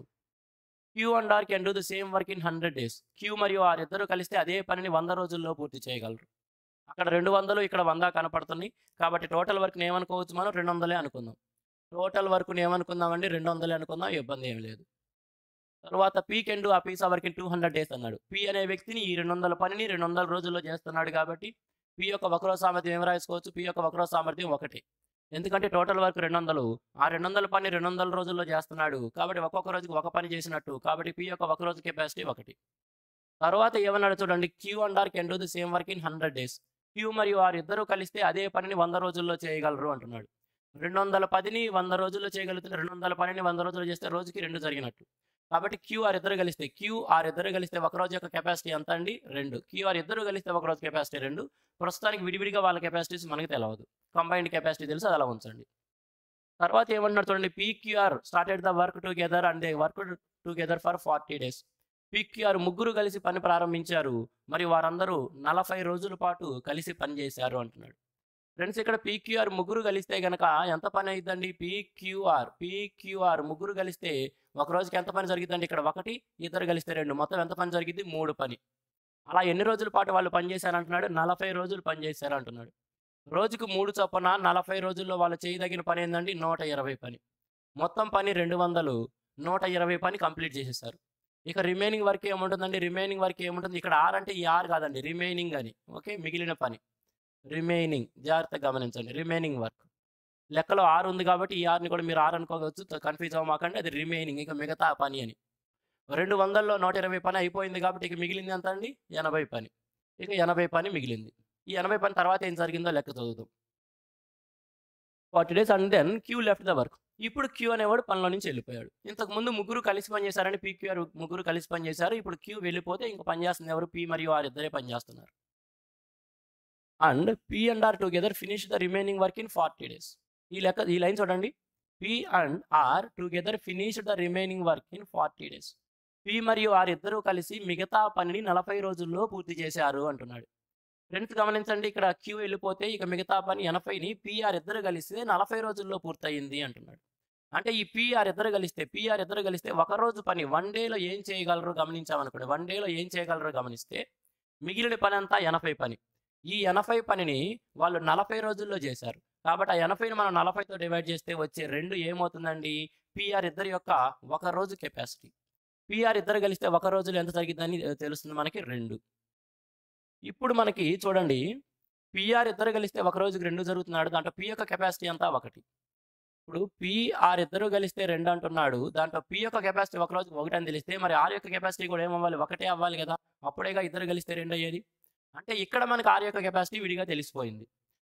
Q and R can do the same work in 100 days. Q మరియు R ఇద్దరు కలిస్తే అదే పనిని 100 రోజుల్లో పూర్తి చేయగలరు. అక్కడ 200 ఇక్కడ 100 కనపడుతున్నాయి. కాబట్టి టోటల్ వర్క్‌ని ఏమనుకోవచ్చు మనం? 200 అనుకుందాం. టోటల్ వర్క్‌ని ఏమనుకుందామండి? 200 అనుకుందాం. ఇబ్బంది ఏమి లేదు. తర్వాత P can do a piece of work in 200 days అన్నాడు. P అనే వ్యక్తిని ఈ 200 పనిని 200 రోజుల్లో చేస్తున్నాడు కాబట్టి P యొక్క వక్రత సామర్థ్యం ఏమి రాసుకోవచ్చు? P యొక్క వక్రత సామర్థ్యం 1. ఎందుకంటే టోటల్ వర్క్ 200. ఆ 200 పని 200 రోజుల్లో చేస్తున్నాడు. కాబట్టి ఒక్కొక్క రోజుకి ఒక పని చేసినట్టు. కాబట్టి P యొక్క ఒక రోజు కెపాసిటీ 1. తర్వాత ఏమన్నాడు చూడండి? Q and R can do the same work in 100 days. Q మరియు R ఇద్దరు కలిస్తే అదే పనిని 100 రోజుల్లో చేయగలరు అంటున్నాడు. 200 పనిని 100 రోజుల్లో చేయగలుగుతున్న 200 పనిని 100 రోజుల్లో చేస్తే రోజుకి 2 జరిగినట్టు. కాబట్టి QR ఇద్దరు కలిస్తే QR ఇద్దరు కలిస్తే ఒక రోజు యొక్క కెపాసిటీ ఎంత అండి? 2. QR ఇద్దరు కలిస్తే ఒక రోజు కెపాసిటీ 2. ప్రస్తుతానికి విడివిడిగా వాళ్ళ కెపాసిటీస్ మనకు తెలవదు. కంబైన్డ్ కెపాసిటీ తెలుసు, అది అలా ఉంచండి. తర్వాత ఏమన్నాడు చూడండి? PQR started the work together and they worked together for 40 days. PQR ముగ్గురు కలిసి పని ప్రారంభించారు. మరి వారందరూ 40 రోజుల పాటు కలిసి పని చేశారు అంటున్నాడు. ఫ్రెండ్స్ ఇక్కడ PQR ముగ్గురు కలిస్తే గనక ఎంత పని అయిద్దండి? PQR ముగ్గురు కలిస్తే ఒక రోజుకి ఎంత పని జరిగిద్దండి? ఇక్కడ 1, ఇద్దరు కలిస్తే 2, మొత్తం ఎంత పని జరిగిద్ది? 3 పని. అలా ఎన్ని రోజుల పాటు వాళ్ళు పని చేశారంటున్నాడు? 40 రోజులు పని చేశారు అంటున్నాడు. రోజుకు 3 చొప్పున 40 రోజుల్లో వాళ్ళు చేయదగిన పని ఏందండి? 120 పని. మొత్తం పని 200, 120 పని కంప్లీట్ చేసేసారు. ఇక రిమైనింగ్ వర్క్ ఏముంటుందండి? రిమైనింగ్ వర్క్ ఏముంటుంది? ఇక్కడ ఆర్ అంటే ఈ ఆర్ కాదండి, రిమైనింగ్ అని. ఓకే, మిగిలిన పని రిమైనింగ్. జాగ్రత్తగా గమనించండి. రిమైనింగ్ వర్క్ లెక్కలో ఆర్ ఉంది కాబట్టి ఈ ఆర్ని కూడా మీరు ఆర్ అనుకోవచ్చు. కన్ఫ్యూజ్ అవ్వమాకండి. అది రిమైనింగ్, ఇక మిగతా పని అని. 200లో 120 పని అయిపోయింది కాబట్టి ఇక మిగిలింది ఎంత అండి? 80 పని. ఇక 80 పని మిగిలింది. ఈ 80 పని తర్వాత ఏం జరిగిందో లెక్క చదువుతాం. 40 days and then Q left the work. ఇప్పుడు క్యూ అనేవాడు పనిలో నుంచి వెళ్ళిపోయాడు. ఇంతకు ముందు ముగ్గురు కలిసి పని చేశారని PQR ముగ్గురు కలిసి పని చేశారు. ఇప్పుడు క్యూ వెళ్ళిపోతే ఇంక పని చేస్తుంది ఎవరు? P మరియు R ఇద్దరే పని చేస్తున్నారు. And P and R together finish the remaining work in 40 days. ఈ లైన్ చూడండి. P and R together finish the remaining work in 40 days. P మరియు R ఇద్దరు కలిసి మిగతా పనిని 40 రోజుల్లో పూర్తి చేశారు అంటున్నాడు. ఫ్రెండ్స్ గమనించండి, ఇక్కడ క్యూ వెళ్ళిపోతే ఇక మిగతా పని 80ని PR ఇద్దరు కలిస్తే 40 రోజుల్లో పూర్తయింది అంటున్నాడు. అంటే ఈ PR ఇద్దరు కలిస్తే ఒక రోజు పని 1 డేలో ఏం చేయగలరో గమనించామనుకోండి. 1 డేలో ఏం చేయగలరో గమనిస్తే మిగిలిన పని అంతా 80 పని. ఈ 80 పనిని వాళ్ళు 40 రోజుల్లో చేశారు. కాబట్టి ఆ 80ని మనం 40తో డివైడ్ చేస్తే వచ్చే 2 ఏమవుతుందండి? PR ఇద్దరి యొక్క ఒక రోజు కెపాసిటీ. PR ఇద్దరు కలిస్తే ఒక రోజులో ఎంత జరిగిద్దని తెలుస్తుంది మనకి? 2. ఇప్పుడు మనకి చూడండి, PR ఇద్దరు కలిస్తే ఒక రోజుకి 2 జరుగుతున్నాడు. దాంట్లో P యొక్క కెపాసిటీ అంతా 1. ఇప్పుడు PR ఇద్దరు కలిస్తే 2 అంటున్నాడు. దాంట్లో P యొక్క కెపాసిటీ ఒక రోజుకి 1 అని తెలిస్తే మరి R యొక్క కెపాసిటీ కూడా ఏమవ్వాలి? 1 అవ్వాలి కదా. అప్పుడేగా ఇద్దరు కలిస్తే 2 అయ్యేది. అంటే ఇక్కడ మనకి R యొక్క కెపాసిటీ విడిగా తెలిసిపోయింది.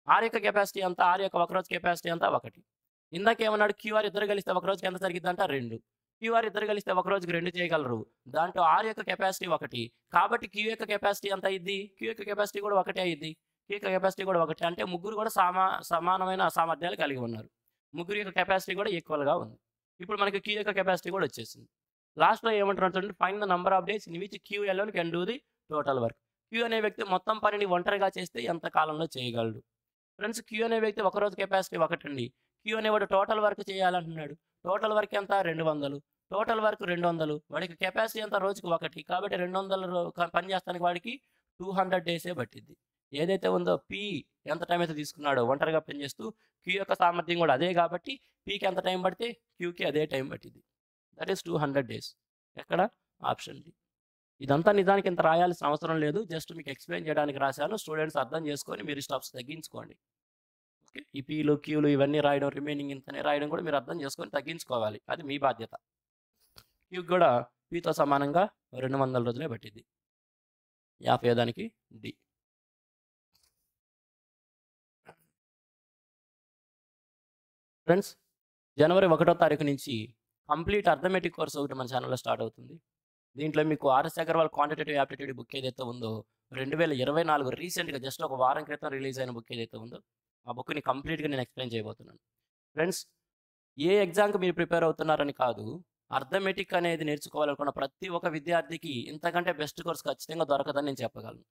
R యొక్క కెపాసిటీ అంతా, R యొక్క ఒక రోజు కెపాసిటీ అంతా 1. ఇందాకేమన్నాడు? QR ఇద్దరు కలిస్తే ఒక రోజుకి ఎంత జరిగిద్దంట? 2. QR ఇద్దరు కలిస్తే ఒక రోజుకి 2 చేయగలరు. దాంట్లో R యొక్క కెపాసిటీ 1. కాబట్టి Q యొక్క కెపాసిటీ ఎంత అయ్యిద్ది? Q యొక్క కెపాసిటీ కూడా 1 అయ్యిద్ది. Q యొక్క కెపాసిటీ కూడా 1. అంటే ముగ్గురు కూడా సమానమైన సామర్థ్యాలు కలిగి ఉన్నారు. ముగ్గురు యొక్క కెపాసిటీ కూడా ఈక్వల్‌గా ఉంది. ఇప్పుడు మనకి క్యూ యొక్క కెపాసిటీ కూడా వచ్చేసింది. లాస్ట్‌లో ఏమంటున్నాడు చూడండి, find the number of days in which Q alone can do the total work. Q అనే వ్యక్తి మొత్తం పనిని ఒంటరిగా చేస్తే ఎంత కాలంలో చేయగలడు? ఫ్రెండ్స్, క్యూ అనే వ్యక్తి ఒక రోజు కెపాసిటీ ఒకటండి. క్యూ అనేవాడు టోటల్ వర్క్ చేయాలంటున్నాడు. టోటల్ వర్క్ ఎంత? 200. Total work 200. వాడికి కెపాసిటీ ఎంత? రోజుకి 1. కాబట్టి 200 పని చేస్తానికి వాడికి 200 డేసే పట్టిద్ది. ఏదైతే ఉందో పి ఎంత టైం అయితే తీసుకున్నాడో ఒంటరిగా పనిచేస్తూ, క్యూ యొక్క సామర్థ్యం కూడా అదే కాబట్టి పికి ఎంత టైం పడితే క్యూకి అదే టైం పట్టిద్ది. That is 200 days. ఎక్కడ? Option D. ఇదంతా నిజానికి ఇంత రాయాల్సిన అవసరం లేదు. జస్ట్ మీకు ఎక్స్‌ప్లెయిన్ చేయడానికి రాశాను. స్టూడెంట్స్ అర్థం చేసుకొని మీరు స్టెప్స్ తగ్గించుకోండి. ఓకే. ఈ పీలు, క్యూలు ఇవన్నీ రాయడం, రిమైనింగ్ ఇంతనే రాయడం కూడా మీరు అర్థం చేసుకొని తగ్గించుకోవాలి. అది మీ బాధ్యత. క్యూకి కూడా పీతో సమానంగా 200 రోజులే పట్టిద్ది. 50 దానికి డి. ఫ్రెండ్స్, జనవరి 1వ తారీఖు నుంచి కంప్లీట్ అర్థమెటిక్ కోర్స్ ఒకటి మన ఛానల్‌లో స్టార్ట్ అవుతుంది. దీంట్లో మీకు RS Agarwal quantitative aptitude book ఏదైతే ఉందో 2024 రీసెంట్‌గా జస్ట్ ఒక వారం క్రితం రిలీజ్ అయిన బుక్ ఏదైతే ఉందో ఆ బుక్‌ని కంప్లీట్‌గా నేను ఎక్స్‌ప్లెయిన్ చేయబోతున్నాను. ఫ్రెండ్స్, ఏ ఎగ్జామ్‌కి మీరు ప్రిపేర్ అవుతున్నారని కాదు, అర్థమెటిక్ అనేది నేర్చుకోవాలనుకున్న ప్రతి ఒక్క విద్యార్థికి ఇంతకంటే బెస్ట్ కోర్స్ ఖచ్చితంగా దొరకదని నేను చెప్పగలను.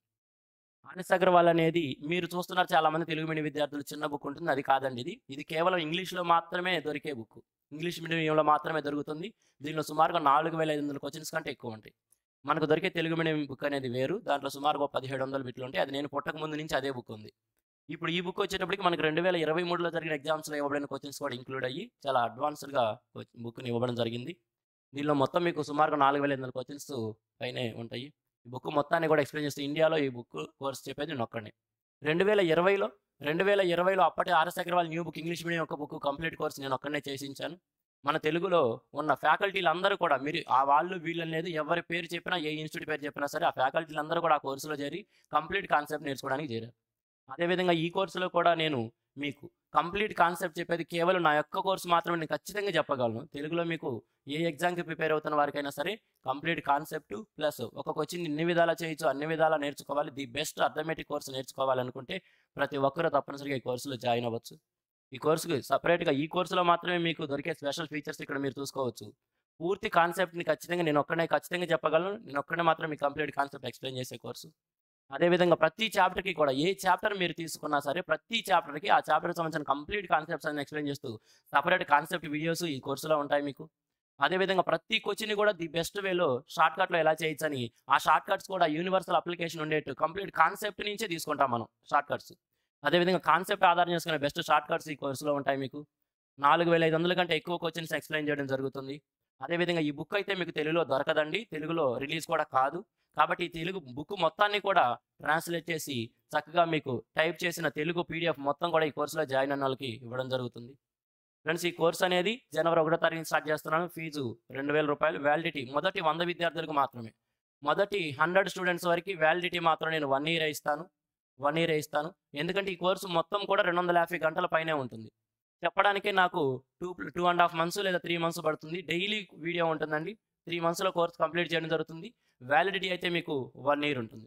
ఆర్ఎస్ అగర్వాల్ అనేది మీరు చూస్తున్నారు, చాలామంది తెలుగు మీడియం విద్యార్థులు చిన్న బుక్ ఉంటుంది. అది కాదండి ఇది. ఇది కేవలం ఇంగ్లీష్‌లో మాత్రమే దొరికే బుక్. ఇంగ్లీష్ మీడియంలో మాత్రమే దొరుకుతుంది. దీనిలో సుమారుగా 4500 క్వెషన్స్ కంటే ఎక్కువ ఉంటాయి. మనకు దొరికే తెలుగు మీడియం బుక్ అనేది వేరు. దాంట్లో సుమారుగా 1700 బిట్లు ఉంటాయి. అది నేను పుట్టక ముందు నుంచి అదే బుక్ ఉంది. ఇప్పుడు ఈ బుక్ వచ్చేటప్పటికి మనకి 2023లో జరిగిన ఎగ్జామ్స్‌లో ఇవ్వబడిన క్వెషన్స్ కూడా ఇంక్లూడ్ అయ్యి చాలా అడ్వాన్స్డ్‌గా బుక్‌ని ఇవ్వడం జరిగింది. దీనిలో మొత్తం మీకు సుమారుగా 4500 క్వెషన్స్ పైనే ఉంటాయి. ఈ బుక్ మొత్తాన్ని కూడా ఎక్స్‌ప్లెయిన్ చేస్తే ఇండియాలో ఈ బుక్ కోర్స్ చెప్పేది నేనొక్కడినే. 2020లో 2020లో అప్పటి RS Agarwal new book English medium యొక్క బుక్ కంప్లీట్ కోర్స్ నేనొక్కడినే చేసించాను. మన తెలుగులో ఉన్న ఫ్యాకల్టీలందరూ కూడా మీరు ఆ వాళ్ళు వీళ్ళనేది ఎవరి పేరు చెప్పినా, ఏ ఇన్‌స్టిట్యూట్ పేరు చెప్పినా సరే ఆ ఫ్యాకల్టీలందరూ కూడా ఆ కోర్స్‌లో చేరి కంప్లీట్ కాన్సెప్ట్ నేర్చుకోవడానికి చేరారు. అదేవిధంగా ఈ కోర్సులో కూడా నేను మీకు కంప్లీట్ కాన్సెప్ట్ చెప్పేది కేవలం నా యొక్క కోర్స్ మాత్రమే నేను ఖచ్చితంగా చెప్పగలను. తెలుగులో మీకు ఏ ఎగ్జామ్‌కి ప్రిపేర్ అవుతున్న వారికైనా సరే కంప్లీట్ కాన్సెప్ట్ ప్లస్ ఒక క్వెషన్ ఇన్ని విధాలా చేయొచ్చు, అన్ని విధాలా నేర్చుకోవాలి. ది బెస్ట్ అర్థమెటిక్ కోర్స్ నేర్చుకోవాలనుకుంటే ప్రతి ఒక్కరు తప్పనిసరిగా ఈ కోర్సులో జాయిన్ అవ్వచ్చు. ఈ కోర్స్‌కి సెపరేట్‌గా ఈ కోర్సులో మాత్రమే మీకు దొరికే స్పెషల్ ఫీచర్స్ ఇక్కడ మీరు చూసుకోవచ్చు. పూర్తి కాన్సెప్ట్‌ని ఖచ్చితంగా నేనొక్కడినే ఖచ్చితంగా చెప్పగలను. నేనొక్కడినే మాత్రం మీకు కంప్లీట్ కాన్సెప్ట్ ఎక్స్‌ప్లెయిన్ చేసే కోర్సు. అదేవిధంగా ప్రతి చాప్టర్‌కి కూడా ఏ చాప్టర్ మీరు తీసుకున్నా సరే ప్రతి చాప్టర్‌కి ఆ చాప్టర్‌కి సంబంధించిన కంప్లీట్ కాన్సెప్ట్స్ అన్ని ఎక్స్‌ప్లెయిన్ చేస్తూ సెపరేట్ కాన్సెప్ట్ వీడియోస్ ఈ కోర్సులో ఉంటాయి మీకు. అదేవిధంగా ప్రతి క్వెషన్‌ని కూడా ది బెస్ట్ వేలో షార్ట్‌కట్‌లో ఎలా చేయొచ్చని ఆ షార్ట్‌కట్స్ కూడా యూనివర్సల్ అప్లికేషన్ ఉండేట్టు కంప్లీట్ కాన్సెప్ట్ నుంచే తీసుకుంటాం మనం షార్ట్‌కట్స్. అదేవిధంగా కాన్సెప్ట్ ఆధారం చేసుకునే బెస్ట్ షార్ట్‌కట్స్ ఈ కోర్సులో ఉంటాయి మీకు. 4500 కంటే ఎక్కువ క్వెషన్స్ ఎక్స్‌ప్లెయిన్ చేయడం జరుగుతుంది. అదేవిధంగా ఈ బుక్ అయితే మీకు తెలుగులో దొరకదండి. తెలుగులో రిలీజ్ కూడా కాదు. కాబట్టి ఈ తెలుగు బుక్ మొత్తాన్ని కూడా ట్రాన్స్‌లేట్ చేసి చక్కగా మీకు టైప్ చేసిన తెలుగు పీడీఎఫ్ మొత్తం కూడా ఈ కోర్సులో జాయిన్ అయినోళ్ళకి ఇవ్వడం జరుగుతుంది. ఫ్రెండ్స్, ఈ కోర్స్ అనేది జనవరి 1వ తారీఖున స్టార్ట్ చేస్తున్నాను. ఫీజు రూ. 2000. వ్యాలిడిటీ మొదటి 100 విద్యార్థులకు మాత్రమే. మొదటి 100 స్టూడెంట్స్ వరకి వ్యాలిడిటీ మాత్రం నేను 1 ఇయరే ఇస్తాను. 1 ఇయరే ఇస్తాను. ఎందుకంటే ఈ కోర్సు మొత్తం కూడా 250 గంటల పైనే ఉంటుంది. చెప్పడానికే నాకు 2.5 మంత్స్ లేదా 3 మంత్స్ పడుతుంది. డైలీ వీడియో ఉంటుందండి. 3 మంత్స్‌లో కోర్స్ కంప్లీట్ చేయడం జరుగుతుంది. వ్యాలిడిటీ అయితే మీకు 1 ఇయర్ ఉంటుంది.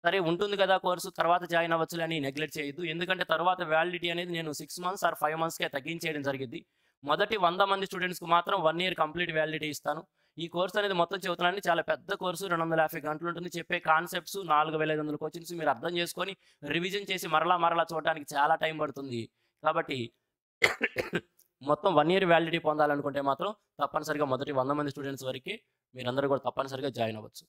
సరే ఉంటుంది కదా కోర్సు, తర్వాత జాయిన్ అవ్వచ్చులే అని నెగ్లెక్ట్ చేయొద్దు. ఎందుకంటే తర్వాత వ్యాలిడిటీ అనేది నేను 6 మంత్స్ ఆర్ 5 మంత్స్‌కే తగ్గించేయడం జరిగిద్ది. మొదటి 100 మంది స్టూడెంట్స్‌కి మాత్రం 1 ఇయర్ కంప్లీట్ వ్యాలిడిటీ ఇస్తాను. ఈ కోర్స్ అనేది మొత్తం చెబుతున్నానండి, చాలా పెద్ద కోర్సు. 250 గంటలు ఉంటుంది. చెప్పే కాన్సెప్ట్స్ 4500 క్వెషన్స్ మీరు అర్థం చేసుకొని రివిజన్ చేసి మరలా మరలా చూడడానికి చాలా టైం పడుతుంది. కాబట్టి మొత్తం 1 ఇయర్ వ్యాలిడిటీ పొందాలనుకుంటే మాత్రం తప్పనిసరిగా మొదటి 100 మంది స్టూడెంట్స్ వరకే మీరందరూ కూడా తప్పనిసరిగా జాయిన్ అవ్వచ్చు.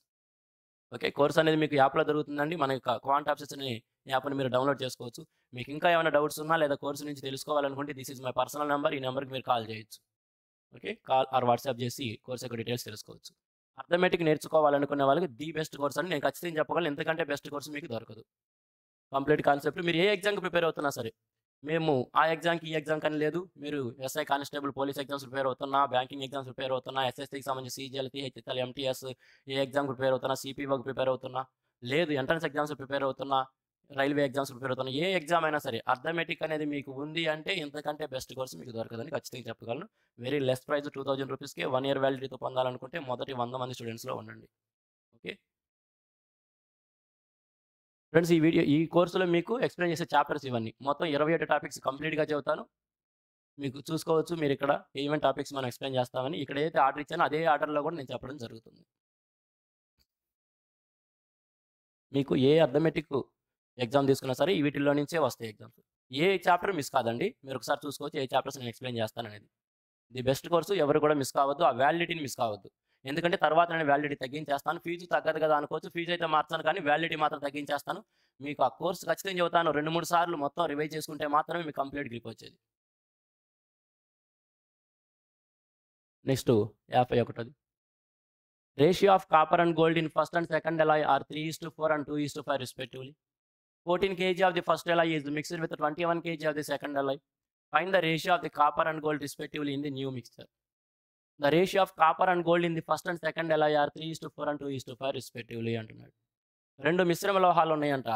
ఓకే. కోర్స్ అనేది మీకు యాప్‌లో దొరుకుతుందండి. మన యొక్క క్వాంట్ ఆప్సెస్ అనే యాప్‌ని మీరు డౌన్‌లోడ్ చేసుకోవచ్చు. మీకు ఇంకా ఏమైనా డౌట్స్ ఉన్నా లేదా కోర్స్ నుంచి తెలుసుకోవాలనుకుంటే this is my personal number. ఈ నంబర్‌కి మీరు కాల్ చేయొచ్చు. ఓకే. కాల్ ఆర్ వాట్సాప్ చేసి కోర్స్ యొక్క డీటెయిల్స్ తెలుసుకోవచ్చు. అర్థమెటిక్ నేర్చుకోవాలనుకునే వాళ్ళకి ది బెస్ట్ కోర్స్ అని నేను ఖచ్చితంగా చెప్పగలను. ఎంతకంటే బెస్ట్ కోర్స్ మీకు దొరకదు. కంప్లీట్ కాన్సెప్ట్ మీరు ఏ ఎగ్జామ్‌కి ప్రిపేర్ అవుతున్నా సరే, మేము ఆ ఎగ్జామ్‌కి, ఈ ఎగ్జామ్‌కి అని లేదు. మీరు SI constable, police exams prepare అవుతున్నా, బ్యాంకింగ్ ఎగ్జామ్స్ ప్రిపేర్ అవుతున్నా, ఎస్ఎస్‌సికి సంబంధించి సీజీఎల్, టీహెచ్ఎస్ఎల్, ఎంటీఎస్ ఏ ఎగ్జామ్‌కి ప్రిపేర్ అవుతున్నా, సిపిఓకి ప్రిపేర్ అవుతున్నా, లేదు ఎంట్రన్స్ ఎగ్జామ్స్ ప్రిపేర్ అవుతున్నా, రైల్వే ఎగ్జామ్స్ ప్రిపేర్ అవుతున్నా, ఏ ఎగ్జామ్ అయినా సరే అర్థమెటిక్ అనేది మీకు ఉంది అంటే ఇంతకంటే బెస్ట్ కోర్స్ మీకు దొరకదని ఖచ్చితంగా చెప్పగలను. వెరీ లెస్ ప్రైస్ రూ. 2000కే 1 ఇయర్ వ్యాలిడిటీతో పొందాలనుకుంటే మొదటి 100 మంది స్టూడెంట్స్‌లో ఉండండి. ఓకే. ఫ్రెండ్స్, ఈ కోర్సులో మీకు ఎక్స్‌ప్లెయిన్ చేసే చాప్టర్స్ ఇవన్నీ. మొత్తం 27 టాపిక్స్ కంప్లీట్‌గా చెబుతాను. మీకు చూసుకోవచ్చు మీరు ఇక్కడ ఏమేమి టాపిక్స్ మనం ఎక్స్‌ప్లెయిన్ చేస్తామని. ఇక్కడ ఏదైతే ఆర్డర్ ఇచ్చానో అదే ఆర్డర్‌లో కూడా నేను చెప్పడం జరుగుతుంది. మీకు ఏ అర్థమెటిక్ ఎగ్జామ్ తీసుకున్నా సరే వీటిల్లో నుంచే వస్తాయి ఎగ్జామ్స్. ఏ చాప్టర్ మిస్ కాదండి. మీరు ఒకసారి చూసుకోవచ్చు ఏ చాప్టర్స్ నేను ఎక్స్‌ప్లెయిన్ చేస్తాననేది. ది బెస్ట్ కోర్సు ఎవరు కూడా మిస్ కావద్దు. ఆ వాలిడిటీని మిస్ కావద్దు. ఎందుకంటే తర్వాత నేను వాలిడిటీ తగ్గించేస్తాను. ఫీజు తగ్గదు కదా అనుకోవచ్చు. ఫీజు అయితే మార్చాను కానీ వాలిడిటీ మాత్రం తగ్గించేస్తాను. మీకు ఆ కోర్స్ ఖచ్చితంగా చెబుతాను 2, 3 సార్లు మొత్తం రివైజ్ చేసుకుంటే మాత్రమే మీకు కంప్లీట్ గ్రిప్ వచ్చేది. నెక్స్ట్ 51ది. Ratio of copper and gold in first and second alloy are 3:4 and 2:5 respectively. 14 kg of the first alloy is mixed with 21 kg of the second alloy. Find the ratio of the copper and gold respectively in the new mixture. The ratio of copper and gold in the first and second alloy are 3:4 and 2:5 respectively అంటున్నాడు. 2 మిశ్రమ లోహాలు ఉన్నాయంట.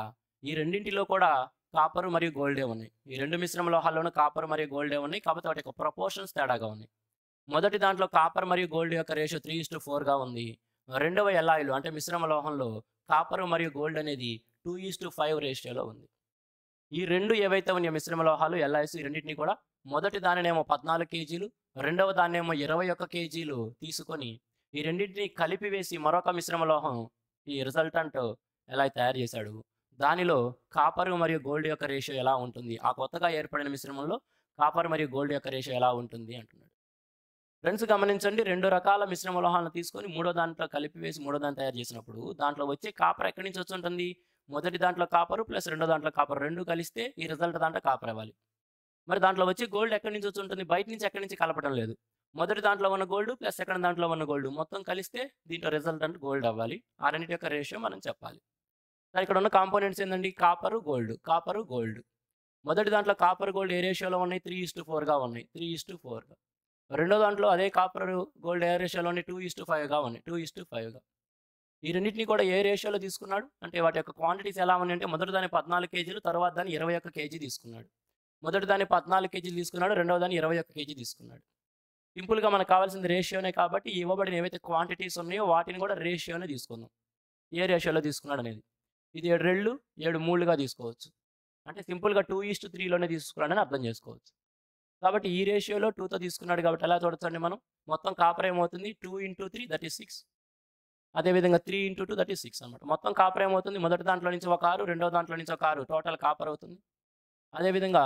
ఈ రెండింటిలో కూడా copper మరియు గోల్డే ఉన్నాయి. ఈ 2 మిశ్రమ లోహాల్లోనూ కాపర్ మరియు గోల్డే ఉన్నాయి. కాకపోతే వాటి యొక్క ప్రపోర్షన్స్ తేడాగా ఉన్నాయి. మొదటి దాంట్లో కాపర్ మరియు గోల్డ్ యొక్క రేషియో 3:4గా ఉంది. రెండవ ఎలాయిలు అంటే మిశ్రమ లోహంలో కాపర్ మరియు గోల్డ్ అనేది 2:5 రేషియోలో ఉంది. ఈ రెండు ఏవైతే ఉన్నాయో మిశ్రమ లోహాలు ఎల్ఐస్ ఈ రెండింటిని కూడా మొదటి దానినేమో 14 కేజీలు, రెండవ దాన్నేమో 21 కేజీలు తీసుకొని ఈ రెండింటిని కలిపి వేసి మరొక మిశ్రమ లోహం ఈ రిజల్టెంట్ ఎలా తయారు చేశాడు. దానిలో కాపర్ మరియు గోల్డ్ యొక్క రేషియో ఎలా ఉంటుంది, ఆ కొత్తగా ఏర్పడిన మిశ్రమంలో కాపర్ మరియు గోల్డ్ యొక్క రేషియో ఎలా ఉంటుంది అంటున్నాడు. ఫ్రెండ్స్ గమనించండి, 2 రకాల మిశ్రమ లోహాలను తీసుకొని మూడో దాంట్లో కలిపి వేసి మూడో దాన్ని తయారు చేసినప్పుడు దాంట్లో వచ్చే కాపర్ ఎక్కడి నుంచి వచ్చి ఉంటుంది. మొదటి దాంట్లో కాపరు ప్లస్ రెండో దాంట్లో కాపర్ రెండు కలిస్తే ఈ రిజల్ట్ దాంట్లో కాపర్ అవ్వాలి. మరి దాంట్లో వచ్చి గోల్డ్ ఎక్కడి నుంచి వచ్చి ఉంటుంది, బయట నుంచి ఎక్కడి నుంచి కలపడం లేదు. మొదటి దాంట్లో ఉన్న గోల్డ్ ప్లస్ సెకండ్ దాంట్లో ఉన్న గోల్డ్ మొత్తం కలిస్తే దీంట్లో రిజల్ట్ అంటే గోల్డ్ అవ్వాలి. ఆ రెండింటి యొక్క రేషియో మనం చెప్పాలి. సరే ఇక్కడ ఉన్న కాంపోనెంట్స్ ఏంటండి, కాపరు గోల్డ్, కాపరు గోల్డ్. మొదటి దాంట్లో కాపర్ గోల్డ్ ఏ రేషియోలో ఉన్నాయి, 3:4గా ఉన్నాయి, 3:4గా. రెండో దాంట్లో అదే కాపర్ గోల్డ్ ఏ రేషియోలో ఉన్నాయి, 2:5గా ఉన్నాయి, 2:5గా. ఈ రెండింటిని కూడా ఏ రేషియోలో తీసుకున్నాడు అంటే వాటి యొక్క క్వాంటిటీస్ ఎలా ఉన్నాయంటే మొదటి దాన్ని 14 కేజీలు, తర్వాత దాన్ని 21 కేజీ తీసుకున్నాడు. మొదటి దాన్ని 14 కేజీలు తీసుకున్నాడు, రెండవ దాన్ని 21 కేజీ తీసుకున్నాడు. సింపుల్గా మనకు కావాల్సింది రేషియోనే కాబట్టి ఇవ్వబడిన ఏవైతే క్వాంటిటీస్ ఉన్నాయో వాటిని కూడా రేషియోనే తీసుకుందాం. ఏ రేషియోలో తీసుకున్నాడు అనేది. ఇది 7 రెళ్ళు 7 మూలుగా తీసుకోవచ్చు. అంటే సింపుల్గా 2:3లోనే తీసుకున్నాడని అర్థం చేసుకోవచ్చు. కాబట్టి ఈ రేషియోలో 2తో తీసుకున్నాడు కాబట్టి ఎలా చూడొచ్చండి మనం, మొత్తం కాపర్ ఏమవుతుంది 2 × 3 దట్ ఈస్ 6. అదేవిధంగా 3 × 2 దట్ ఈస్ 6 అనమాట. మొత్తం కాపర్ ఏమవుతుంది, మొదటి దాంట్లో నుంచి ఒక 6, రెండో దాంట్లో నుంచి ఒక 6 టోటల్ కాపర్ అవుతుంది. అదేవిధంగా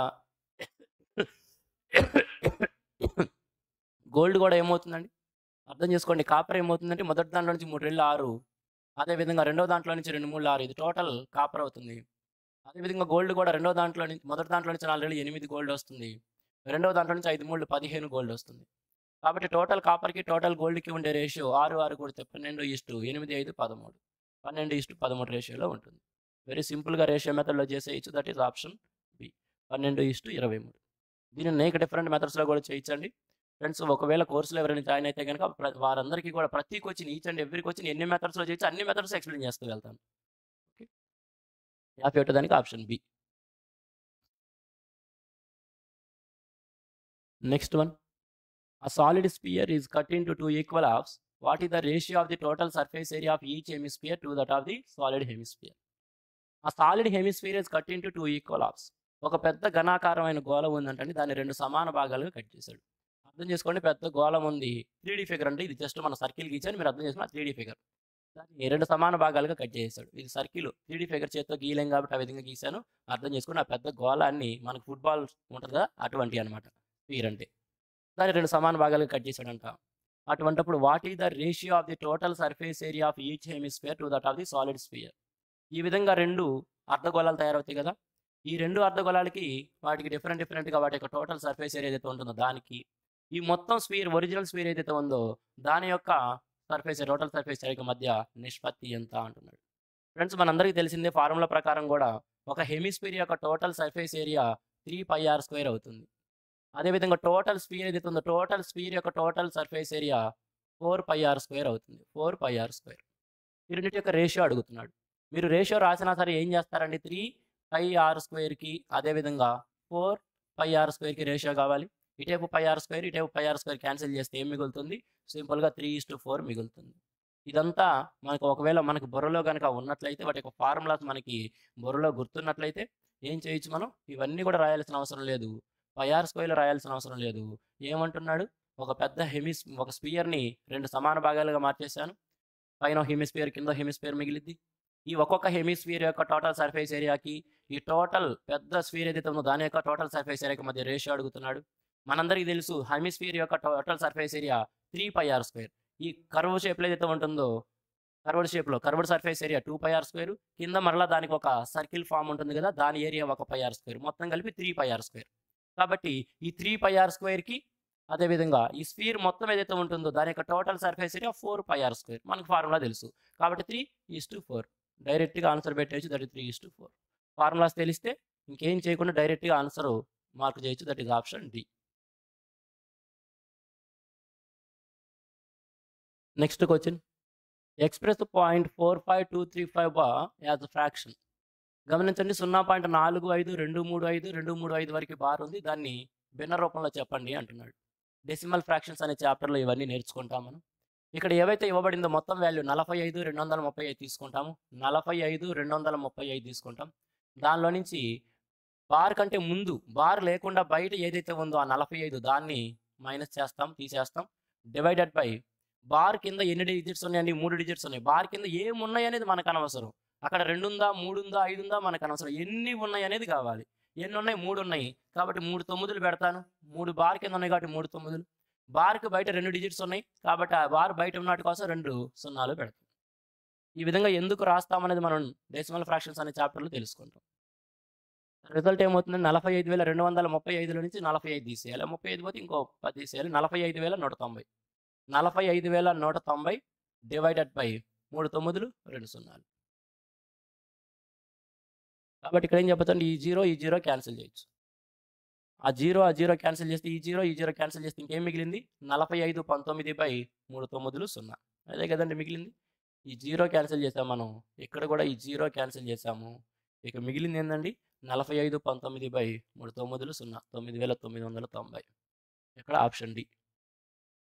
గోల్డ్ కూడా ఏమవుతుందండి అర్థం చేసుకోండి. కాపర్ ఏమవుతుందంటే మొదటి దాంట్లో నుంచి 3 రెళ్ళు 6, అదేవిధంగా రెండో దాంట్లో నుంచి 2 3 6, ఇది టోటల్ కాపర్ అవుతుంది. అదేవిధంగా గోల్డ్ కూడా రెండో దాంట్లో నుంచి మొదటి దాంట్లో నుంచి 4 రెళ్ళు 8 గోల్డ్ వస్తుంది, రెండవ దాంట్లో నుంచి 5 3 15 గోల్డ్ వస్తుంది. కాబట్టి టోటల్ కాపర్కి టోటల్ గోల్డ్కి ఉండే రేషియో 6 6 కూడితే 12:8 5 13, 12:13 రేషియోలో ఉంటుంది. వెరీ సింపుల్గా రేషియో మెథడ్లో చేసేయచ్చు. That is option B, 12:23. దీన్ని అనేక డిఫరెంట్ మెథడ్స్లో కూడా చేయించండి ఫ్రెండ్స్. ఒకవేళ కోర్సులో ఎవరైనా జాయిన్ అయితే కనుక వారందరికీ కూడా ప్రతి question each and every question ఎన్ని మెథడ్స్లో చేయొచ్చు అన్ని మెథడ్స్ ఎక్స్ప్లెయిన్ చేస్తూ వెళ్తాను. ఓకే, 51 దానికి option B. Next one, a solid sphere is cut into 2 equal halves. What is the ratio of the total surface area of each hemisphere to that of the solid hemisphere? A solid hemisphere is cut into 2 equal halves. ఒక పెద్ద ఘనాకారమైన గోళం ఉందంటే దాన్ని 2 సమాన భాగాలుగా cut చేశాడు. అర్థం చేసుకోండి, పెద్ద గోళం ఉంది, 3D ఫిగర్ అంటే ఇది జస్ట్ మన సర్కిల్ గీచాను, మీరు అర్థం చేసుకున్న 3D ఫిగర్. దాన్ని 2 సమాన భాగాలుగా కట్ చేశాడు. ఇది సర్కిల్ 3D ఫిగర్ చేత్తో గీయలేం కాబట్టి ఆ విధంగా గీశాను. అర్థం చేసుకోండి, ఆ పెద్ద గోళాన్ని మనకు ఫుట్బాల్ ఉంటుంది కదా అటువంటి అనమాట స్ఫియర్ అంటే. దాన్ని 2 సమాన భాగాలుగా కట్ చేశాడంట. అటువంటిప్పుడు what is the ratio of the total surface area of each hemisphere to that of the solid sphere. ఈ విధంగా 2 అర్ధగోళాలు తయారవుతాయి కదా, ఈ 2 అర్ధగోళాలకి వాటికి డిఫరెంట్గా వాటి యొక్క టోటల్ సర్ఫేస్ ఏరియా ఏదైతే ఉంటుందో దానికి ఈ మొత్తం స్ఫియర్ ఒరిజినల్ స్ఫియర్ ఏదైతే ఉందో దాని యొక్క సర్ఫేస్ టోటల్ సర్ఫేస్ ఏరియా మధ్య నిష్పత్తి ఎంత అంటున్నాడు. ఫ్రెండ్స్ మనందరికీ తెలిసిందే ఫార్ములా ప్రకారం కూడా ఒక హెమిస్ఫియర్ యొక్క టోటల్ సర్ఫేస్ ఏరియా 3πr² అవుతుంది. అదేవిధంగా టోటల్ స్ఫియర్ ఏదైతే ఉందో టోటల్ స్ఫియర్ యొక్క టోటల్ సర్ఫేస్ ఏరియా 4πr² అవుతుంది, 4πr². ఈ రెండింటి యొక్క రేషియో అడుగుతున్నాడు. మీరు రేషియో రాసినా సరే ఏం చేస్తారండి, 3πr²కి అదేవిధంగా 4πr²కి రేషియో కావాలి. ఇటేపు πr², ఇటేపు πr² క్యాన్సిల్ చేస్తే ఏం మిగులుతుంది, సింపుల్గా 3:4 మిగులుతుంది. ఇదంతా మనకు ఒకవేళ మనకు బుర్రలో కనుక ఉన్నట్లయితే వాటి యొక్క ఫార్ములాస్ మనకి బుర్రలో గుర్తున్నట్లయితే ఏం చేయొచ్చు, మనం ఇవన్నీ కూడా రాయాల్సిన అవసరం లేదు. πr² రాయాల్సిన అవసరం లేదు. ఏమంటున్నాడు? ఒక స్పియర్‌ని 2 సమాన భాగాలుగా మార్చేశాను. పైన హెమిస్ఫియర్, కింద హెమిస్ఫియర్ మిగిలిద్ది. ఈ ఒక్కొక్క హెమిస్ఫియర్ యొక్క టోటల్ సర్ఫేస్ ఏరియాకి, ఈ టోటల్ పెద్ద స్ఫియర్ ఏదైతే ఉందో దాని యొక్క టోటల్ సర్ఫేస్ ఏరియాకి మధ్య రేషియో అడుగుతున్నాడు. మనందరికీ తెలుసు హెమిస్ఫియర్ యొక్క టోటల్ సర్ఫేస్ ఏరియా 3πr². ఈ కర్వ్ షేప్‌లో ఏదైతే ఉంటుందో, కర్వ్డ్ సర్ఫేస్ ఏరియా 2πr². కింద మరలా దానికి ఒక సర్కిల్ ఫార్మ్ ఉంటుంది కదా! దాని ఏరియా 1πr². మొత్తం కలిపి 3πr². కాబట్టి ఈ 3πr²కి అదేవిధంగా ఈ స్ఫియర్ మొత్తం ఏదైతే ఉంటుందో దాని యొక్క టోటల్ సర్ఫేస్ ఏరియా 4πr². మనకు ఫార్ములా తెలుసు. కాబట్టి 3:4 డైరెక్ట్‌గా ఆన్సర్ పెట్టేయొచ్చు. That is 3:4. ఫార్ములాస్ తెలిస్తే ఇంకేం చేయకుండా డైరెక్ట్‌గా ఆన్సర్ మార్క్ చేయొచ్చు. That is option D. Next question. Express 0.45235 as a fraction. గమనించండి 0.45235 వరకు బార్ ఉంది. దాన్ని భిన్న రూపంలో చెప్పండి అంటున్నాడు. డెసిమల్ ఫ్రాక్షన్స్ అనే చాప్టర్‌లో ఇవన్నీ నేర్చుకుంటాం మనం. ఇక్కడ ఏవైతే ఇవ్వబడిందో మొత్తం వాల్యూ 45,235 తీసుకుంటాము. 45,235 తీసుకుంటాం. దానిలో నుంచి బార్ కంటే ముందు, బార్ లేకుండా బయట ఏదైతే ఉందో ఆ 45 దాన్ని మైనస్ చేస్తాం, తీసేస్తాం. డివైడెడ్ బై బార్ కింద ఎన్ని డిజిట్స్ ఉన్నాయండి? 3 డిజిట్స్ ఉన్నాయి. బార్ కింద ఏమున్నాయి అనేది మనకు అనవసరం. అక్కడ 2 ఉందా, 3 ఉందా, 5 ఉందా మనకు అనవసరం. ఎన్ని ఉన్నాయి అనేది కావాలి. ఎన్ని ఉన్నాయి? 3 ఉన్నాయి. కాబట్టి 3 9లు పెడతాను. 3 బార్ కింద ఉన్నాయి కాబట్టి 3 9లు. బార్‌కి బయట 2 డిజిట్స్ ఉన్నాయి. కాబట్టి ఆ బార్ బయట ఉన్నటి కోసం 2 సున్నాలు పెడతాం. ఈ విధంగా ఎందుకు రాస్తామనేది మనం డెసిమల్ ఫ్రాక్షన్స్ అనే చాప్టర్‌లో తెలుసుకుంటాం. రిజల్ట్ ఏమవుతుందంటే 45,235లో నుంచి 45 తీసేయాలి. 35 పోతే ఇంకో 10 తీసేయాలి. 45,190. 45,190 డివైడెడ్ బై 3 9లు 2 సున్నాలు. కాబట్టి ఇక్కడ ఏం చెప్పొచ్చండి? ఈ 0 క్యాన్సిల్ చేయొచ్చు. ఆ 0 క్యాన్సిల్ చేస్తే ఈ 0 క్యాన్సిల్ చేస్తే ఇంకేం మిగిలింది? 45/19 బై 3 9లు 0. అదే కదండి మిగిలింది. ఈ 0 క్యాన్సిల్ చేసాం మనం. ఇక్కడ కూడా ఈ 0 క్యాన్సిల్ చేసాము. ఇక మిగిలింది ఏందండి? 45/19 బై 3 9లు 0. 9,990. ఇక్కడ option D.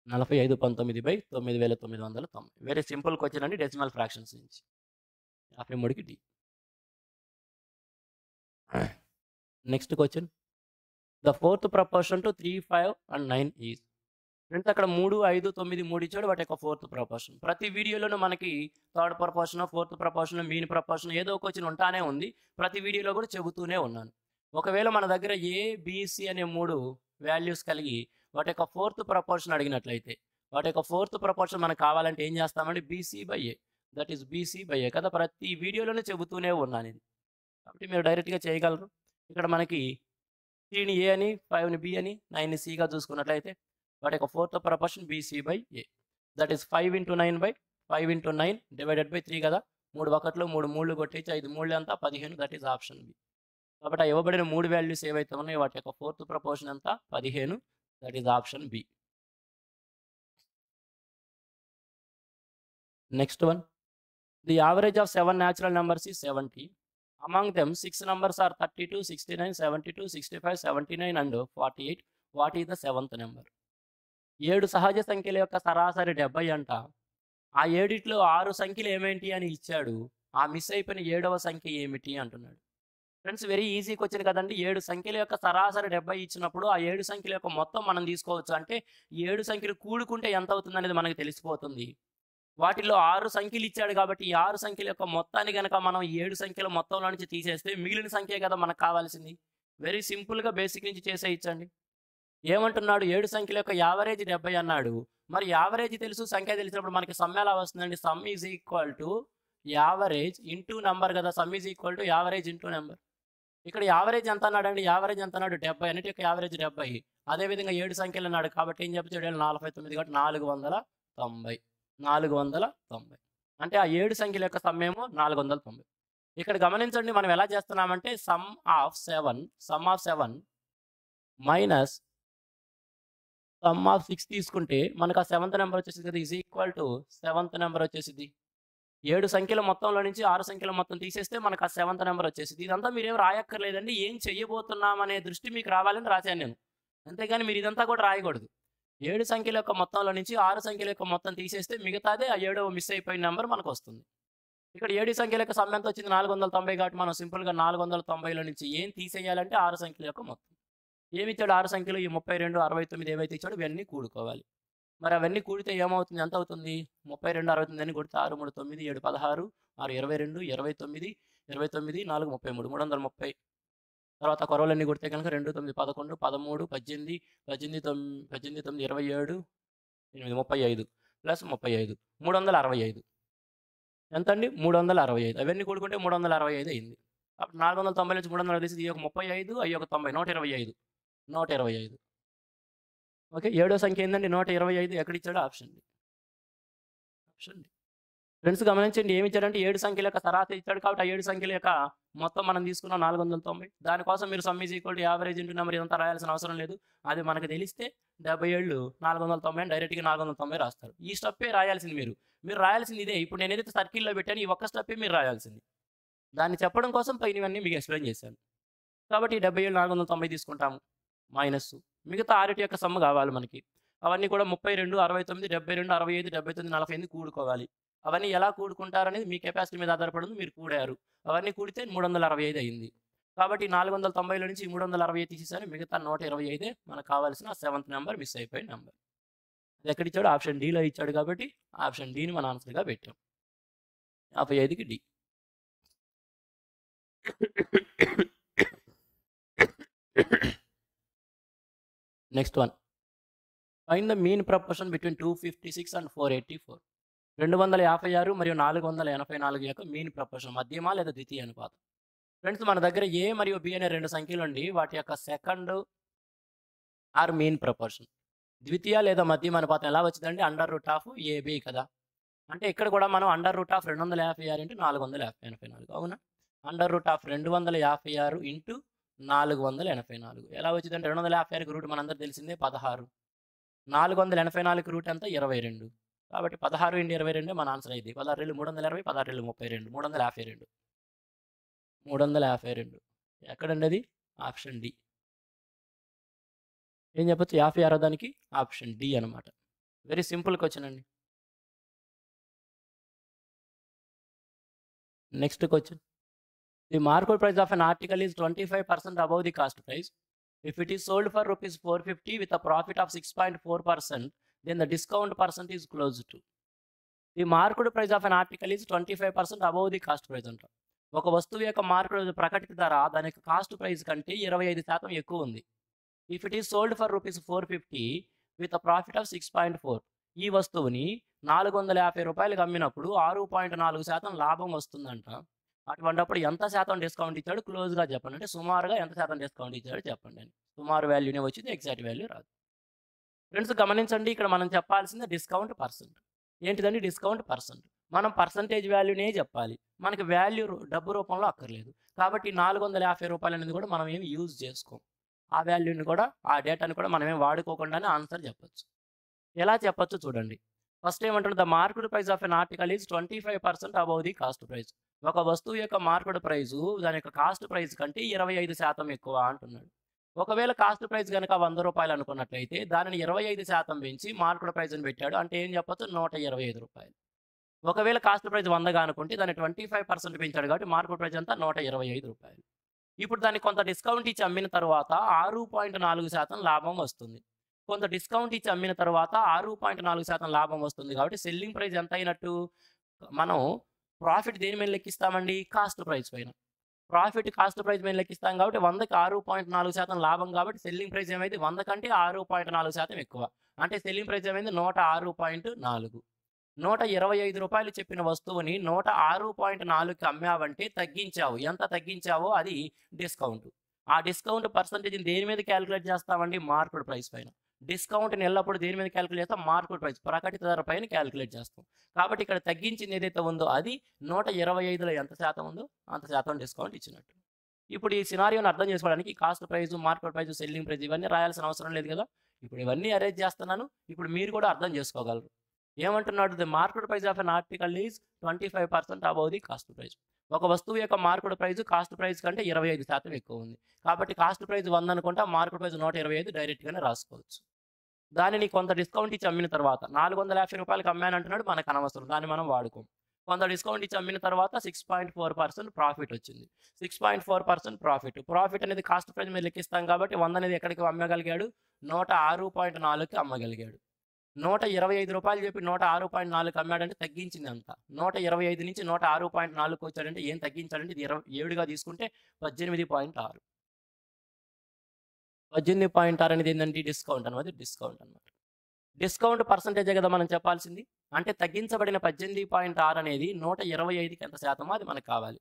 45/19 by 9,990. Very simple question అండి డెసిమల్ ఫ్రాక్షన్స్ నుంచి. 53కి D. Next question. The fourth proportion to 3, 5 and 9 ఈజ్. ఫ్రెండ్స్ అక్కడ 3, 5, 9, 3 ఇచ్చాడు. వాటి యొక్క ఫోర్త్ ప్రపోర్షన్. ప్రతి వీడియోలోనూ మనకి third proportion, fourth proportion, mean proportion ఏదో ఒక క్వెషన్ ఉంటానే ఉంది. ప్రతి వీడియోలో కూడా చెబుతూనే ఉన్నాను. ఒకవేళ మన దగ్గర ఏ, బి, సి అనే 3 వాల్యూస్ కలిగి వాటి యొక్క ఫోర్త్ ప్రపోర్షన్ అడిగినట్లయితే, వాటి యొక్క ఫోర్త్ ప్రపోర్షన్ మనకు కావాలంటే ఏం చేస్తామండి? బీసీ/ఏ. దట్ ఈస్ బీసీ/ఏ కదా! ప్రతి వీడియోలోనే చెబుతూనే ఉన్నాను ఇది. కాబట్టి మీరు డైరెక్ట్‌గా చేయగలరు. ఇక్కడ మనకి 3ని ఏ అని, 5ని బి అని, 9ని సిగా చూసుకున్నట్లయితే వాటి యొక్క fourth proportion BC A. That is 5 × 9 divided by 3 కదా! 3 1లు 3 3లు కొట్టేసి 5 3లు ఎంత? 15. That is option B. కాబట్టి ఆ ఇవ్వబడిన 3 వాల్యూస్ ఏవైతే ఉన్నాయో వాటి యొక్క ఫోర్త్ ప్రపోర్షన్ ఎంత? 15. That is option B. Next one. The average of 7 natural numbers is 70. Among them, 6 numbers are 32, 69, 72, 65, 79 and 48. What is the 7th number? 7 సహజ సంఖ్యల యొక్క సరాసరి 70 అంట. ఆ 7లో 6 సంఖ్యలు ఏమేంటి అని ఇచ్చాడు. ఆ మిస్ అయిపోయిన 7వ సంఖ్య ఏమిటి అంటున్నాడు. ఫ్రెండ్స్ వెరీ ఈజీ క్వెషన్ కదండి. 7 సంఖ్యల యొక్క సరాసరి 70 ఇచ్చినప్పుడు ఆ 7 సంఖ్యల యొక్క మొత్తం మనం తీసుకోవచ్చు. అంటే 7 సంఖ్యలు కూడుకుంటే ఎంత అవుతుంది అనేది మనకు తెలిసిపోతుంది. వాటిలో 6 సంఖ్యలు ఇచ్చాడు కాబట్టి ఈ 6 సంఖ్యల యొక్క మొత్తాన్ని గనక మనం 7 సంఖ్యల మొత్తంలో నుంచి తీసేస్తే మిగిలిన సంఖ్యే కదా మనకు కావాల్సింది. వెరీ సింపుల్‌గా బేసిక్ నుంచి చేసేయచ్చండి. ఏమంటున్నాడు? 7 సంఖ్యల యొక్క యావరేజ్ 70 అన్నాడు. మరి యావరేజ్ తెలుసు, సంఖ్య తెలిసినప్పుడు మనకి సమ్ ఎలా వస్తుందండి? Sum is equal to average into number కదా! Sum is equal to average into number. ఇక్కడ యావరేజ్ ఎంత అన్నాడండి? యావరేజ్ ఎంత అన్నాడు? 70. అన్నిటి యొక్క యావరేజ్ 70. అదేవిధంగా 7 సంఖ్యలు అన్నాడు కాబట్టి ఏం చెప్పచ్చు? 7 49 కాబట్టి 490. 490. అంటే ఆ 7 సంఖ్యల యొక్క సమ్ ఏమో 490. ఇక్కడ గమనించండి మనం ఎలా చేస్తున్నామంటే sum of 7 minus sum of 6 తీసుకుంటే మనకు ఆ 7th నెంబర్ వచ్చేసింది కదా! Is equal to 7th number వచ్చేసిద్ది. 7 సంఖ్యల మొత్తంలో నుంచి 6 సంఖ్యల మొత్తం తీసేస్తే మనకు ఆ 7th నెంబర్ వచ్చేసిద్ది. ఇదంతా మీరేం రాయక్కర్లేదండి. ఏం చెయ్యబోతున్నాం అనే దృష్టి మీకు రావాలని రాశాను నేను. అంతేగాని మీరు ఇదంతా కూడా రాయకూడదు. 7 సంఖ్యల యొక్క మొత్తంలో నుంచి 6 సంఖ్యల యొక్క మొత్తం తీసేస్తే మిగతాదే ఆ 7వ మిస్ అయిపోయిన నెంబర్ మనకు వస్తుంది. ఇక్కడ 7 సంఖ్యల యొక్క సమ్ ఎంత వచ్చింది? 490 కాబట్టి మనం సింపుల్‌గా 490లో నుంచి ఏం తీసేయాలంటే 6 సంఖ్యల యొక్క మొత్తం. ఏమి ఇచ్చాడు 6 సంఖ్యలు ఈ 32, 69 ఏవైతే ఇచ్చాడో ఇవన్నీ కూడుకోవాలి. మరి అవన్నీ కూడితే ఏమవుతుంది? ఎంత అవుతుంది? 32, 69 అన్ని కూడితే 6, 3, 9, 7, 16, 6, 22, 29, 29, 4, 33, 330. తర్వాత కొరవలన్నీ కొడితే కనుక 2, 9, 11, 13, 18, 18, 9, 27, 8, 35 ప్లస్ 35, 365. ఎంతండి? 365. అవన్నీ కూడుకుంటే 365 అయింది. అప్పుడు 490 నుంచి 360 తీసి ఈ యొక్క 35, అయ్యి ఒక 90, 125. 125. ఓకే. ఏడో సంఖ్య ఏందండి? 125 ఎక్కడిచ్చాడు? Option D. Option D. Friends గమనించండి, ఏమి ఇచ్చాడంటే 7 సంఖ్యల యొక్క సరాసరి ఇచ్చాడు కాబట్టి ఆ 7 సంఖ్యల యొక్క మొత్తం మనం తీసుకున్నాం 490. దానికోసం మీరు some is equal to average into number ఇదంతా రాయాల్సిన అవసరం లేదు. అది మనకు తెలిస్తే 77 490 అని డైరెక్ట్గా 490 రాస్తారు. ఈ స్టెప్పే రాయాల్సింది మీరు. మీరు రాయాల్సింది ఇదే. ఇప్పుడు నేను ఏదైతే సర్కిల్లో పెట్టాను ఈ ఒక్క స్టెప్పే మీరు రాయాల్సింది. దాన్ని చెప్పడం కోసం పైనవన్నీ మీకు ఎక్స్ప్లెయిన్ చేశాను. కాబట్టి 77 490 తీసుకుంటాము మైనస్ మిగతా ఆరిటి యొక్క సమ్ము కావాలి మనకి. అవన్నీ కూడా 32, 69, 72, 65, 79, 48 కూడుకోవాలి. అవన్నీ ఎలా కూడుకుంటారనేది మీ కెపాసిటీ మీద ఆధారపడింది. మీరు కూడారు. అవన్నీ కూడితే 365 అయింది. కాబట్టి 490లో నుంచి 365 తీసేసారు. మిగతా 125 మనకు కావాల్సిన 7th నెంబర్ మిస్ అయిపోయిన నెంబర్. అది ఎక్కడ ఇచ్చాడు? ఆప్షన్ డీలో ఇచ్చాడు కాబట్టి ఆప్షన్ డీని మన ఆన్సర్గా పెట్టాం. 55కి D. Next one. Find the mean proportion between 256 and 484. 256 మరియు 484 యొక్క మీన్ ప్రపోర్షన్ మధ్యమా లేదా ద్వితీయ అనుపాతం. ఫ్రెండ్స్ మన దగ్గర ఏ మరియు బి అనే 2 సంఖ్యలు ఉండి వాటి యొక్క సెకండ్ ఆర్ మీన్ ప్రపోర్షన్. ద్వితీయ లేదా మధ్యమ అనుపాతం ఎలా వచ్చిందండి? √AB కదా. అంటే ఇక్కడ కూడా మనం √256 ఇంటూ 484. అవునా? √256 ఇంటూ 484 ఎలా వచ్చిందంటే 256కి రూట్ మనందరూ తెలిసిందే 16. 484కి రూట్ ఎంత? 22. కాబట్టి 16 ఇంటూ 22 మన ఆన్సర్ అయింది. 16 320, 16 32, 352. 352 ఎక్కడండి అది? Option D. ఏం చెప్పొచ్చు? 56 దానికి ఆప్షన్ డి అనమాట. వెరీ సింపుల్ క్వశ్చన్ అండి. Next question. The market price of an article is 25% above the cost price. If it is sold for rupees 450 with a profit of 6.4%, then the discount percent is close to. The market price of an article is 25% above the cost price అంట. ఒక వస్తువు యొక్క market ప్రకటిత ధర దాని యొక్క cost price కంటే 25% ఎక్కువ ఉంది. If it is sold for rupees 450 with a profit of 6.4. ఈ వస్తువుని 450 రూపాయలకు అమ్మినప్పుడు 6.4% లాభం వస్తుందంట. అటువంటిప్పుడు ఎంత శాతం డిస్కౌంట్ ఇచ్చాడు? క్లోజ్గా చెప్పండి. అంటే సుమారుగా ఎంత శాతం డిస్కౌంట్ ఇచ్చాడు చెప్పండి అని. సుమారు వాల్యూనే వచ్చింది, ఎగ్జాక్ట్ వాల్యూ రాదు. ఫ్రెండ్స్ గమనించండి, ఇక్కడ మనం చెప్పాల్సింది డిస్కౌంట్ పర్సెంట్. ఏంటిదండి? Discount percent. మనం పర్సంటేజ్ వాల్యూనే చెప్పాలి. మనకి వాల్యూ డబ్బు రూపంలో అక్కర్లేదు. కాబట్టి 450 రూపాయలు అనేది కూడా మనం ఏమి యూజ్ చేసుకోం. ఆ వాల్యూని కూడా ఆ డేటాని కూడా మనం ఏమి వాడుకోకుండానే ఆన్సర్ చెప్పచ్చు. ఎలా చెప్పచ్చు చూడండి. ఫస్ట్ ఏమంటాడు? The market price of N article is 25% above the cost price. ఒక వస్తువు యొక్క మార్కెట్ ప్రైజు దాని యొక్క కాస్ట్ ప్రైస్ కంటే 25% ఎక్కువ అంటున్నాడు. ఒకవేళ కాస్ట్ ప్రైస్ కనుక 100 రూపాయలు అనుకున్నట్లయితే దానిని 25% పెంచి మార్కెట్ ప్రైస్ని పెట్టాడు. అంటే ఏం చెప్పచ్చు? 125 రూపాయలు. ఒకవేళ కాస్ట్ ప్రైస్ 100గా అనుకుంటే దాన్ని 25% పెంచాడు కాబట్టి మార్కెట్ ప్రైస్ అంతా 125 రూపాయలు. ఇప్పుడు దాన్ని కొంత డిస్కౌంట్ ఇచ్చి అమ్మిన తర్వాత 6.4% లాభం వస్తుంది. కొంత డిస్కౌంట్ ఇచ్చి అమ్మిన తర్వాత 6.4% లాభం వస్తుంది. కాబట్టి సెల్లింగ్ ప్రైస్ ఎంత అయినట్టు? మనం ప్రాఫిట్ దేని మీద లెక్కిస్తామండి? కాస్ట్ ప్రైస్ పైన. ప్రాఫిట్ కాస్ట్ ప్రైస్ మీద లెక్కిస్తాం కాబట్టి 100కి 6.4% లాభం కాబట్టి సెల్లింగ్ ప్రైస్ ఏమైంది? 100 కంటే 6.4% ఎక్కువ. అంటే సెల్లింగ్ ప్రైస్ ఏమైంది? 106.4. 125 రూపాయలు చెప్పిన వస్తువుని 106.4కి అమ్మావంటే తగ్గించావు. ఎంత తగ్గించావో అది డిస్కౌంట్. ఆ డిస్కౌంట్ పర్సంటేజ్ని దేని మీద క్యాలిక్యులేట్ చేస్తామండి? మార్కెట్ ప్రైస్ పైన. డిస్కౌంట్ని ఎల్లప్పుడు దేని మీద క్యాలిక్యులేట్ చేస్తాం? మార్కెట్ ప్రైస్, ప్రకటిత ధర పైన క్యాలిక్యులేట్ చేస్తాం. కాబట్టి ఇక్కడ తగ్గించింది ఏదైతే ఉందో అది 125లో ఎంత శాతం ఉందో అంత శాతం డిస్కౌంట్ ఇచ్చినట్టు. ఇప్పుడు ఈ సినారియోని అర్థం చేసుకోవడానికి cost price, market price, selling price ఇవన్నీ రాయాల్సిన అవసరం లేదు కదా. ఇప్పుడు ఇవన్నీ అరేంజ్ చేస్తున్నాను. ఇప్పుడు మీరు కూడా అర్థం చేసుకోగలరు. ఏమంటున్నాడు? The market price of an article is 25% above the cost price. ఒక వస్తువు యొక్క మార్కెట్ ప్రైస్ కాస్ట్ ప్రైస్ కంటే 25% ఎక్కువ ఉంది. కాబట్టి కాస్ట్ ప్రైస్ 100 అనుకుంటా, మార్కెట్ ప్రైస్ 125 డైరెక్ట్గానే రాసుకోవచ్చు. దానిని కొంత డిస్కౌంట్ ఇచ్చి అమ్మిన తర్వాత 450 రూపాయలకి అమ్మాను అంటున్నాడు. మనకు అనవసరం, దాన్ని మనం వాడుకోం. కొంత డిస్కౌంట్ ఇచ్చి అమ్మిన తర్వాత 6.4% ప్రాఫిట్ వచ్చింది. 6.4% ప్రాఫిట్ అనేది కాస్ట్ ప్రైస్ మీద లెక్కిస్తాం కాబట్టి 100 అనేది ఎక్కడికి అమ్మగలిగాడు? 106.4కి అమ్మగలిగాడు. రూ. 125 చెప్పి 106.4కి అమ్మాడంటే తగ్గించింది అంత. 125 నుంచి 106.4కి వచ్చాడంటే ఏం తగ్గించాడంటే ఇది 7గా తీసుకుంటే 18.6. 18.6 అనేది ఏంటంటే డిస్కౌంట్ అనమాట. డిస్కౌంట్ పర్సెంటేజే కదా మనం చెప్పాల్సింది. అంటే తగ్గించబడిన 18.6 అనేది 125కి ఎంత శాతమో అది మనకు కావాలి.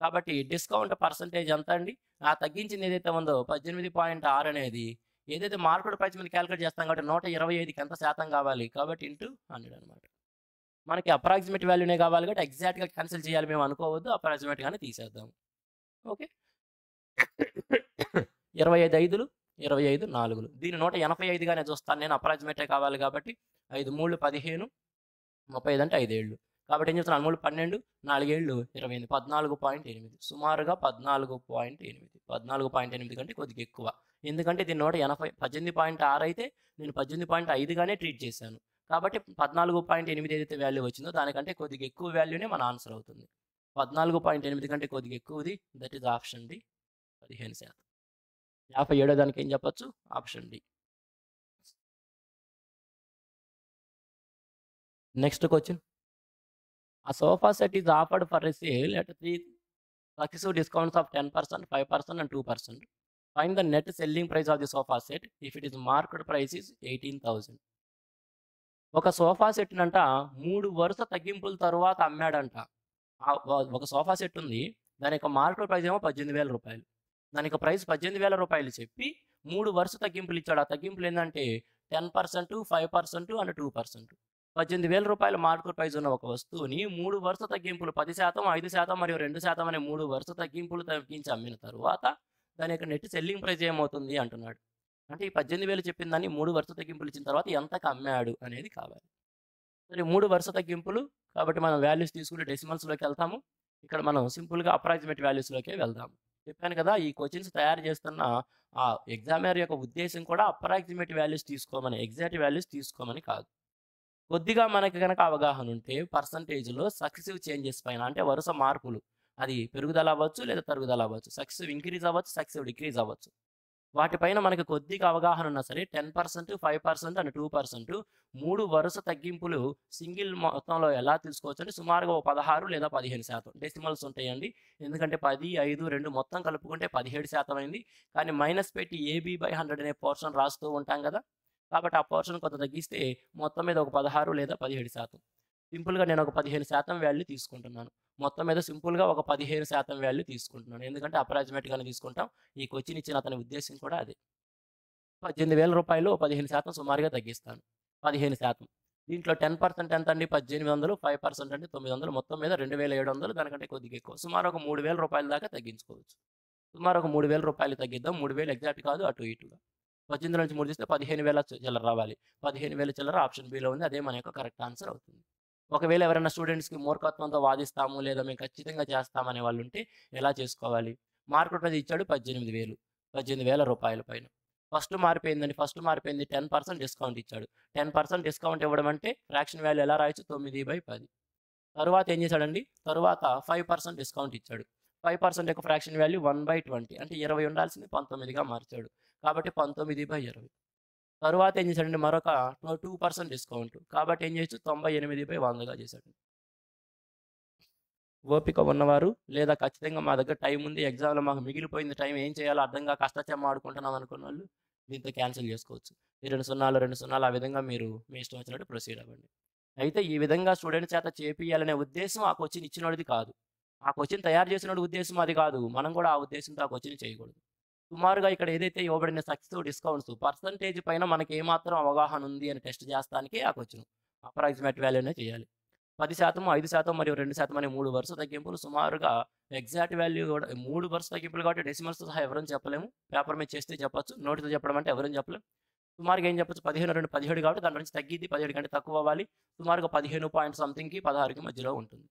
కాబట్టి డిస్కౌంట్ పర్సెంటేజ్ ఎంత అండి? ఆ తగ్గించింది ఏదైతే ఉందో 18.6 అనేది ఏదైతే మార్కెట్ ప్రైస్ మీద క్యాలిక్యులేట్ చేస్తాం కాబట్టి 125కి ఎంత శాతం కావాలి? కాబట్టి ఇంటూ 100 అనమాట. మనకి అప్రాక్సిమేట్ వాల్యూనే కావాలి కాబట్టి ఎగ్జాక్ట్‌గా క్యాన్సిల్ చేయాలి మేము అనుకోవద్దు. అప్రాక్సిమేట్‌గానే తీసేద్దాం. ఓకే. 25 ఐదులు 25 నాలుగులు. దీన్ని 185గానే చూస్తాను నేను. అప్రాక్సిమేటే కావాలి కాబట్టి 5 మూళ్ళు 15, 35 అంటే 5 ఏళ్ళు. కాబట్టి ఏం చెప్తున్నాను? 3 12, 4 ఏళ్ళు 28, 14.8. సుమారుగా 14.8. 14.8 కంటే కొద్దిగా ఎక్కువ. ఎందుకంటే ఇది 180 18.6 అయితే నేను 18.5గానే ట్రీట్ చేశాను. కాబట్టి 14.8 ఏదైతే వాల్యూ వచ్చిందో దానికంటే కొద్దిగా ఎక్కువ వాల్యూనే మన ఆన్సర్ అవుతుంది. 14.8 కంటే కొద్దిగా ఎక్కువది. That is option D 15%. 57వ దానికి ఏం చెప్పొచ్చు? Option D. Next question. A sofa set is offered for a sale at 3 successive discounts of 10%, 5% and 2%. Find the net selling price of the sofa set if it is market price is 18,000. ఒక sofa set నంట 3 వరుస తగ్గింపుల తరువాత అమ్మాడంట. ఒక sofa set ఉంది. దాని యొక్క market price ఏమో 18,000 రూపాయలు. దాని యొక్క ప్రైస్ 18,000 రూపాయలు చెప్పి 3 వరుస తగ్గింపులు ఇచ్చాడు. ఆ తగ్గింపులు ఏంటంటే 10%, 5% అండ్ 2%. 18,000 రూపాయల మార్కెట్ ప్రైస్ ఉన్న ఒక వస్తువుని 3 వరుస తగ్గింపులు 10%, 5% మరియు 2% అనే 3 వరుస తగ్గింపులు తగ్గించి అమ్మిన తరువాత దాని యొక్క నెట్ సెల్లింగ్ ప్రైస్ ఏమవుతుంది అంటున్నాడు. అంటే ఈ 18,000 చెప్పిన దాన్ని 3 వరుస తగ్గింపులు ఇచ్చిన తర్వాత ఎంతకు అమ్మాడు అనేది కావాలి. సరే 3 వరుస తగ్గింపులు కాబట్టి మనం వాల్యూస్ తీసుకుంటే డెసిమల్స్లోకి వెళ్తాము. ఇక్కడ మనం సింపుల్గా అప్రాక్సిమేట్ వాల్యూస్లోకే వెళ్దాము. చెప్పాను కదా ఈ క్వశ్చన్స్ తయారు చేస్తున్న ఆ ఎగ్జామినర్ యొక్క ఉద్దేశం కూడా అప్రాక్సిమేట్ వాల్యూస్ తీసుకోమని, ఎగ్జాక్ట్ వాల్యూస్ తీసుకోమని కాదు. కొద్దిగా మనకి కనుక అవగాహన ఉంటే పర్సంటేజ్లో సక్సెసివ్ చేంజెస్ పైన అంటే వరుస మార్పులు అది పెరుగుదల అవ్వచ్చు లేదా తరుగుదల అవ్వచ్చు, సక్సెసివ్ ఇంక్రీజ్ అవ్వచ్చు, సక్సెసివ్ డిక్రీజ్ అవ్వచ్చు. వాటిపైన మనకి కొద్దిగా అవగాహన ఉన్నా సరే 10%, 5% అండ్ 2% 3 వరుస తగ్గింపులు సింగిల్ మొత్తంలో ఎలా తీసుకోవచ్చు అంటే సుమారుగా 16 లేదా 15%. డెసిమల్స్ ఉంటాయండి. ఎందుకంటే 10, 5, 2 మొత్తం కలుపుకుంటే 17% అయింది. కానీ మైనస్ పెట్టి AB/100 అనే పోర్షన్ రాస్తూ ఉంటాం కదా. కాబట్టి ఆ పోర్షన్ కొంత తగ్గిస్తే మొత్తం మీద ఒక 16 లేదా 17%. సింపుల్గా నేను ఒక 15% వాల్యూ తీసుకుంటున్నాను. మొత్తం మీద సింపుల్గా ఒక 15% వాల్యూ తీసుకుంటున్నాను. ఎందుకంటే అప్రాక్సిమేట్గానే తీసుకుంటాం. ఈ క్వశ్చన్ ఇచ్చిన అతని ఉద్దేశం కూడా అదే. 18,000 రూపాయలు 15% సుమారుగా తగ్గిస్తాను. 15%. దీంట్లో 10% ఎంత అండి? 1800, 5% అంటే 900, మొత్తం మీద 2,700. దానికంటే కొద్దిగా ఎక్కువ. సుమారు ఒక 3,000 రూపాయల దాకా తగ్గించుకోవచ్చు. సుమారు ఒక 3,000 రూపాయలు తగ్గిద్దాం. 3,000 ఎగ్జాక్ట్ కాదు, అటు ఇటుగా. 18 నుంచి 3 తీస్తే 15,000 చిల్లర రావాలి. 15,000 చిల్లర ఆప్షన్ బిలో ఉంది. అదే మన యొక్క కరెక్ట్ ఆన్సర్ అవుతుంది. ఒకవేళ ఎవరైనా స్టూడెంట్స్కి మూర్ఖత్వంతో వాదిస్తాము లేదా మేము ఖచ్చితంగా చేస్తామనే వాళ్ళు ఉంటే ఎలా చేసుకోవాలి? మార్కెట్ ప్రైస్ ఇచ్చాడు 18,000. 18,000 రూపాయల పైన ఫస్ట్ మారిపోయిందండి. ఫస్ట్ మారిపోయింది 10% డిస్కౌంట్ ఇచ్చాడు. 10% డిస్కౌంట్ ఇవ్వడం అంటే ఫ్రాక్షన్ వాల్యూ ఎలా రాయొచ్చు? 9/10. తరువాత ఏం చేశాడండి? తరువాత 5% డిస్కౌంట్ ఇచ్చాడు. 5% యొక్క ఫ్రాక్షన్ వాల్యూ 1/20 అంటే 20 ఉండాల్సింది 19గా మార్చాడు. కాబట్టి 19/20. తరువాత ఏం చేశాడండి? మరొక 2% డిస్కౌంట్. కాబట్టి ఏం చేయొచ్చు? 98/100గా చేశాడు. ఓపిక ఉన్నవారు లేదా ఖచ్చితంగా మా దగ్గర టైం ఉంది, ఎగ్జామ్లో మాకు మిగిలిపోయింది టైం, ఏం చేయాలో అర్థం కాక అష్టచమ్మ ఆడుకుంటున్నాం అనుకున్న వాళ్ళు దీంతో క్యాన్సిల్ చేసుకోవచ్చు. ఈ 2 సున్నాలు 2 సున్నాలు ఆ విధంగా మీరు మీ ఇష్టం వచ్చినట్టు ప్రొసీడ్ అవ్వండి. అయితే ఈ విధంగా స్టూడెంట్ చేత చేపియాలనే ఉద్దేశం ఆ క్వశ్చన్ ఇచ్చినోడిది కాదు. ఆ క్వశ్చన్ తయారు చేసినోడి ఉద్దేశం అది కాదు. మనం కూడా ఆ ఉద్దేశంతో ఆ క్వశ్చన్ చేయకూడదు. సుమారుగా ఇక్కడ ఏదైతే ఇవ్వబడిన సక్సెసివ్ డిస్కౌంట్స్ పర్సంటేజ్ పైన మనకి ఏమాత్రం అవగాహన ఉంది అని టెస్ట్ చేస్తానికి ఆ క్వశ్చన్ అప్రాక్సిమేట్ వాల్యూనే చేయాలి. 10%, 5% మరియు 2% అనే 3 వరుస తగ్గింపులు సుమారుగా ఎగ్జాక్ట్ వాల్యూ కూడా 3 వరుస తగ్గింపులు కాబట్టి డెసిమల్స్తో సహా ఎవరని చెప్పలేము. పేపర్ మీద చేస్తే చెప్పొచ్చు, నోటితో చెప్పడం అంటే ఎవరని చెప్పలేము. సుమారుగా ఏం చెప్పొచ్చు? 15, 2, 17 కాబట్టి దాని నుంచి తగ్గిద్ది. 17 కంటే తక్కువ అవ్వాలి. సుమారుగా 15 పాయింట్ సంథింగ్కి 16కి మధ్యలో ఉంటుంది.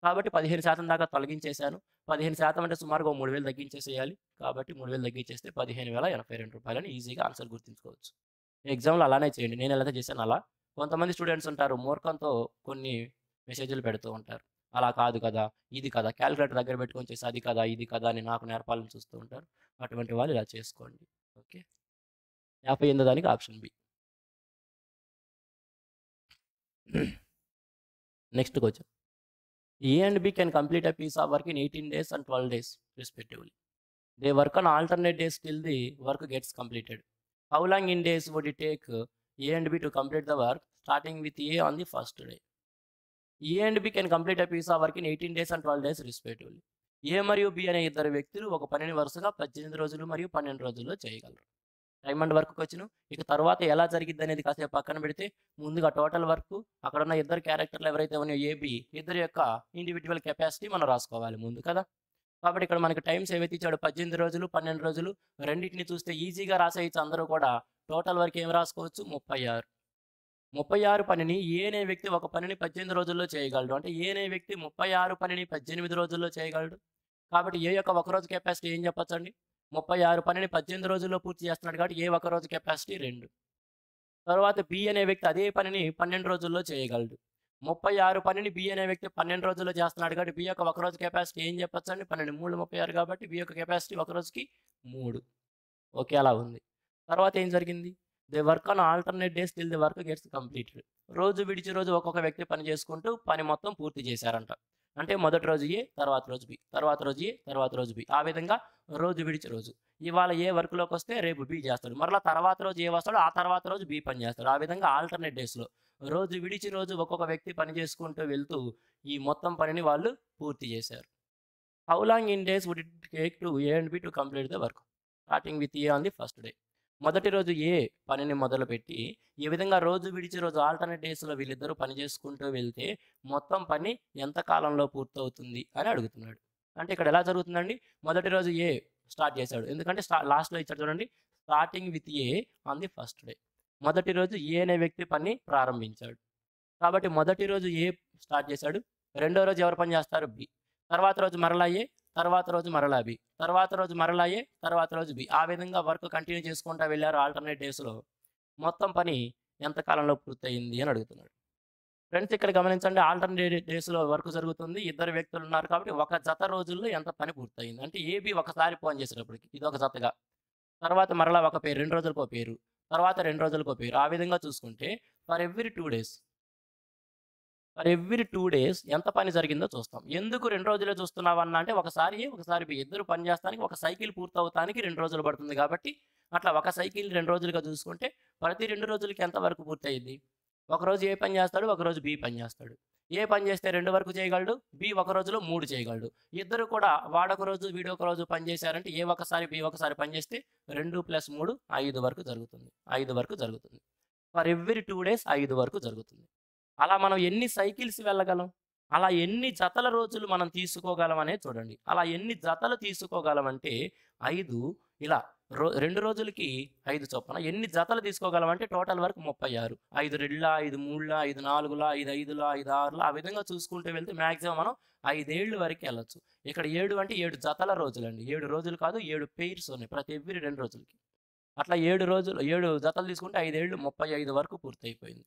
కాబట్టి 15% దాకా తొలగించేశాను. 15% అంటే సుమారుగా 3,000 తగ్గించేసేయాలి. కాబట్టి 3,000 తగ్గించేస్తే 15,082 రూపాయలని ఈజీగా ఆన్సర్ గుర్తుంచుకోవచ్చు. ఎగ్జామ్లో అలానే చేయండి. నేను ఎలా చేశాను అలా. కొంతమంది స్టూడెంట్స్ ఉంటారు మూర్ఖంతో కొన్ని మెసేజ్లు పెడుతూ ఉంటారు. అలా కాదు కదా, ఇది కదా, క్యాలిక్యులేటర్ దగ్గర పెట్టుకొని చేసి అది కదా, ఇది కదా అని నాకు నేర్పాలని చూస్తూ ఉంటారు. అటువంటి వాళ్ళు ఇలా చేసుకోండి. ఓకే. 58 దానికి option B. Next question. A and B can complete a piece of work in 18 days and 12 days respectively. They work on alternate days till the work gets completed. How long in days would it take A and B to complete the work, starting with A on the first day? A and B can complete a piece of work in 18 days and 12 days respectively. A మరియు B అనే ఇద్దరు వ్యక్తులు ఒక పనిని వరుసగా 18 రోజులు మరియు 12 రోజుల్లో చేయగలరు. టైమ్ అండ్ వర్క్ వచ్చును. ఇక తర్వాత ఎలా జరిగిద్ది అనేది కాసేపు పక్కన పెడితే, ముందుగా టోటల్ వర్క్, అక్కడ ఉన్న ఇద్దరు క్యారెక్టర్లు ఎవరైతే ఉన్నాయో ఏబి, ఇద్దరి యొక్క ఇండివిజువల్ కెపాసిటీ మనం రాసుకోవాలి ముందు కదా. కాబట్టి ఇక్కడ మనకి టైమ్స్ ఏవైతే ఇచ్చాడు 18 రోజులు 12 రోజులు, రెండింటిని చూస్తే ఈజీగా రాసేయచ్చు. అందరూ కూడా టోటల్ వర్క్ ఏం రాసుకోవచ్చు, 36. 36 పనిని ఏ అనే వ్యక్తి ఒక పనిని 18 రోజుల్లో చేయగలడు. అంటే ఏ అనే వ్యక్తి 36 పనిని 18 రోజుల్లో చేయగలడు. కాబట్టి ఏ యొక్క ఒక రోజు కెపాసిటీ ఏం చెప్పొచ్చండి, 36 పనిని 18 రోజుల్లో పూర్తి చేస్తున్నాడు కాబట్టి ఏ ఒక రోజు కెపాసిటీ 2. తర్వాత బి అనే వ్యక్తి అదే పనిని 12 రోజుల్లో చేయగలడు. 36 పనిని బి అనే వ్యక్తి 12 రోజుల్లో చేస్తున్నాడు కాబట్టి బి యొక్క ఒక రోజు కెపాసిటీ ఏం చెప్పొచ్చండి, 12 3 36 కాబట్టి బి యొక్క కెపాసిటీ ఒక రోజుకి 3. ఓకే, అలా ఉంది. తర్వాత ఏం జరిగింది, they work on alternate days till the work gets completed. రోజు విడిచి రోజు ఒక్కొక్క వ్యక్తి పని చేసుకుంటూ పని మొత్తం పూర్తి చేశారంట. అంటే మొదటి రోజు ఏ, తర్వాత రోజు బి, తర్వాత రోజు ఏ, తర్వాత రోజు బి, ఆ విధంగా రోజు విడిచి రోజు. ఇవాళ ఏ వర్క్లోకి వస్తే రేపు బి చేస్తాడు, మరలా తర్వాత రోజు ఏ వస్తాడు, ఆ తర్వాత రోజు బి పని చేస్తాడు. ఆ విధంగా ఆల్టర్నేట్ డేస్లో రోజు విడిచి రోజు ఒక్కొక్క వ్యక్తి పని చేసుకుంటూ వెళ్తూ ఈ మొత్తం పనిని వాళ్ళు పూర్తి చేశారు. How long in days would it take to A and B to complete the work, starting with A on the first day. మొదటి రోజు ఏ పనిని మొదలుపెట్టి ఈ విధంగా రోజు విడిచి రోజు ఆల్టర్నేట్ డేస్లో వీళ్ళిద్దరూ పని చేసుకుంటూ వెళ్తే మొత్తం పని ఎంత కాలంలో పూర్తవుతుంది అని అడుగుతున్నాడు. అంటే ఇక్కడ ఎలా జరుగుతుందండి, మొదటి రోజు ఏ స్టార్ట్ చేశాడు, ఎందుకంటే లాస్ట్లో ఇచ్చాడు చూడండి, starting with A on the first day. మొదటి రోజు ఏ అనే వ్యక్తి పని ప్రారంభించాడు కాబట్టి మొదటి రోజు ఏ స్టార్ట్ చేశాడు, రెండో రోజు ఎవరు పని చేస్తారు, బి, తర్వాత రోజు మరలా ఏ, తర్వాత రోజు మరలా బి, తర్వాత రోజు మరలా ఏ, తర్వాత రోజు బి, ఆ విధంగా వర్క్ కంటిన్యూ చేసుకుంటూ వెళ్ళారు ఆల్టర్నేట్ డేస్లో. మొత్తం పని ఎంత కాలంలో పూర్తయింది అని అడుగుతున్నాడు. ఫ్రెండ్స్ ఇక్కడ గమనించండి, ఆల్టర్నేట్ డేస్లో వర్క్ జరుగుతుంది, ఇద్దరు వ్యక్తులు ఉన్నారు కాబట్టి ఒక జత రోజుల్లో ఎంత పని పూర్తయింది. అంటే ఏబి ఒకసారి ఫోన్ చేసేటప్పటికి ఇది ఒక జతగా, తర్వాత మరలా ఒక పేరు, 2 రోజులకో పేరు, తర్వాత 2 రోజులకో పేరు, ఆ విధంగా చూసుకుంటే ఫర్ ఎవ్రీ 2 డేస్ ఎంత పని జరిగిందో చూస్తాం. ఎందుకు 2 రోజులే చూస్తున్నావన్నా అంటే ఒకసారి ఏ ఒకసారి బి, ఇద్దరు పని చేస్తానికి ఒక సైకిల్ పూర్తవుతానికి 2 రోజులు పడుతుంది కాబట్టి అట్లా ఒక సైకిల్ 2 రోజులుగా చూసుకుంటే ప్రతి 2 రోజులకి ఎంత వరకు పూర్తయింది. ఒకరోజు ఏ పని చేస్తాడు, ఒకరోజు బి పని చేస్తాడు. ఏ పని చేస్తే 2 వరకు చేయగలడు, బి ఒక రోజులో 3 చేయగలడు. ఇద్దరు కూడా వాడొక రోజు వీడొక రోజు పని చేశారంటే ఏ ఒకసారి బి ఒకసారి పని చేస్తే 2 + 3 5 వరకు జరుగుతుంది. 5 వరకు జరుగుతుంది. ఫర్ ఎవ్రీ 2 డేస్ 5 వరకు జరుగుతుంది. అలా మనం ఎన్ని సైకిల్స్ వెళ్ళగలం, అలా ఎన్ని జతల రోజులు మనం తీసుకోగలం అనేది చూడండి. అలా ఎన్ని జతలు తీసుకోగలం అంటే 5 ఇలా 2 రోజులకి 5 చొప్పున ఎన్ని జతలు తీసుకోగలం అంటే టోటల్ వరకు 36. 5 2ల, 5 3ల, 5 4ల, 5 5ల, 5 6ల, ఆ విధంగా చూసుకుంటూ వెళ్తే మ్యాక్సిమం మనం 5 ఏళ్ళు వరకు వెళ్ళొచ్చు. ఇక్కడ 7 అంటే 7 జతల రోజులండి. 7 రోజులు కాదు, 7 పెయిర్స్ ఉన్నాయి ప్రతి ఎవ్రీ 2 రోజులకి. అట్లా 7 రోజులు 7 జతలు తీసుకుంటే 5 ఏళ్ళు 35 వరకు పూర్తయిపోయింది.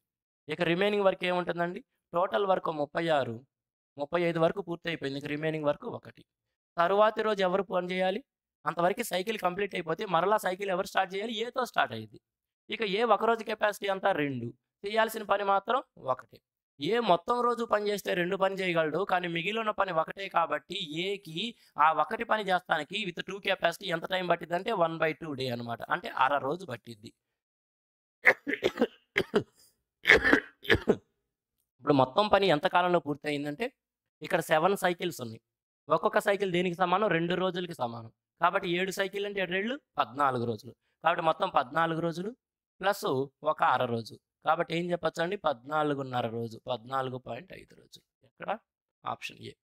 ఇక రిమైనింగ్ వర్క్ ఏముంటుందండి, టోటల్ వర్క్ 36, 35 వరకు పూర్తయిపోయింది. ఇక రిమైనింగ్ వర్క్ 1. తరువాతి రోజు ఎవరు పని చేయాలి, అంతవరకు సైకిల్ కంప్లీట్ అయిపోతే మరలా సైకిల్ ఎవరు స్టార్ట్ చేయాలి, ఏతో స్టార్ట్ అయ్యింది. ఇక ఏ ఒకరోజు కెపాసిటీ అంతా 2, చేయాల్సిన పని మాత్రం 1. ఏ మొత్తం రోజు పని చేస్తే 2 పని చేయగలడు, కానీ మిగిలిన పని 1 కాబట్టి ఏకి ఆ 1 పని చేస్తానికి విత్ 2 కెపాసిటీ ఎంత టైం పట్టింది అంటే 1/2 డే అనమాట. అంటే అర రోజు పట్టిద్ది. ఇప్పుడు మొత్తం పని ఎంత కాలంలో పూర్తయిందంటే ఇక్కడ 7 సైకిల్స్ ఉన్నాయి. ఒక్కొక్క సైకిల్ దేనికి సమానం, 2 రోజులకి సమానం. కాబట్టి 7 సైకిల్ అంటే 7 14 రోజులు. కాబట్టి మొత్తం 14 రోజులు ప్లస్ ఒక అర రోజు. కాబట్టి ఏం చెప్పొచ్చండి, 14.5 రోజు, 14.5 రోజులు. ఇక్కడ ఆప్షన్ ఏ.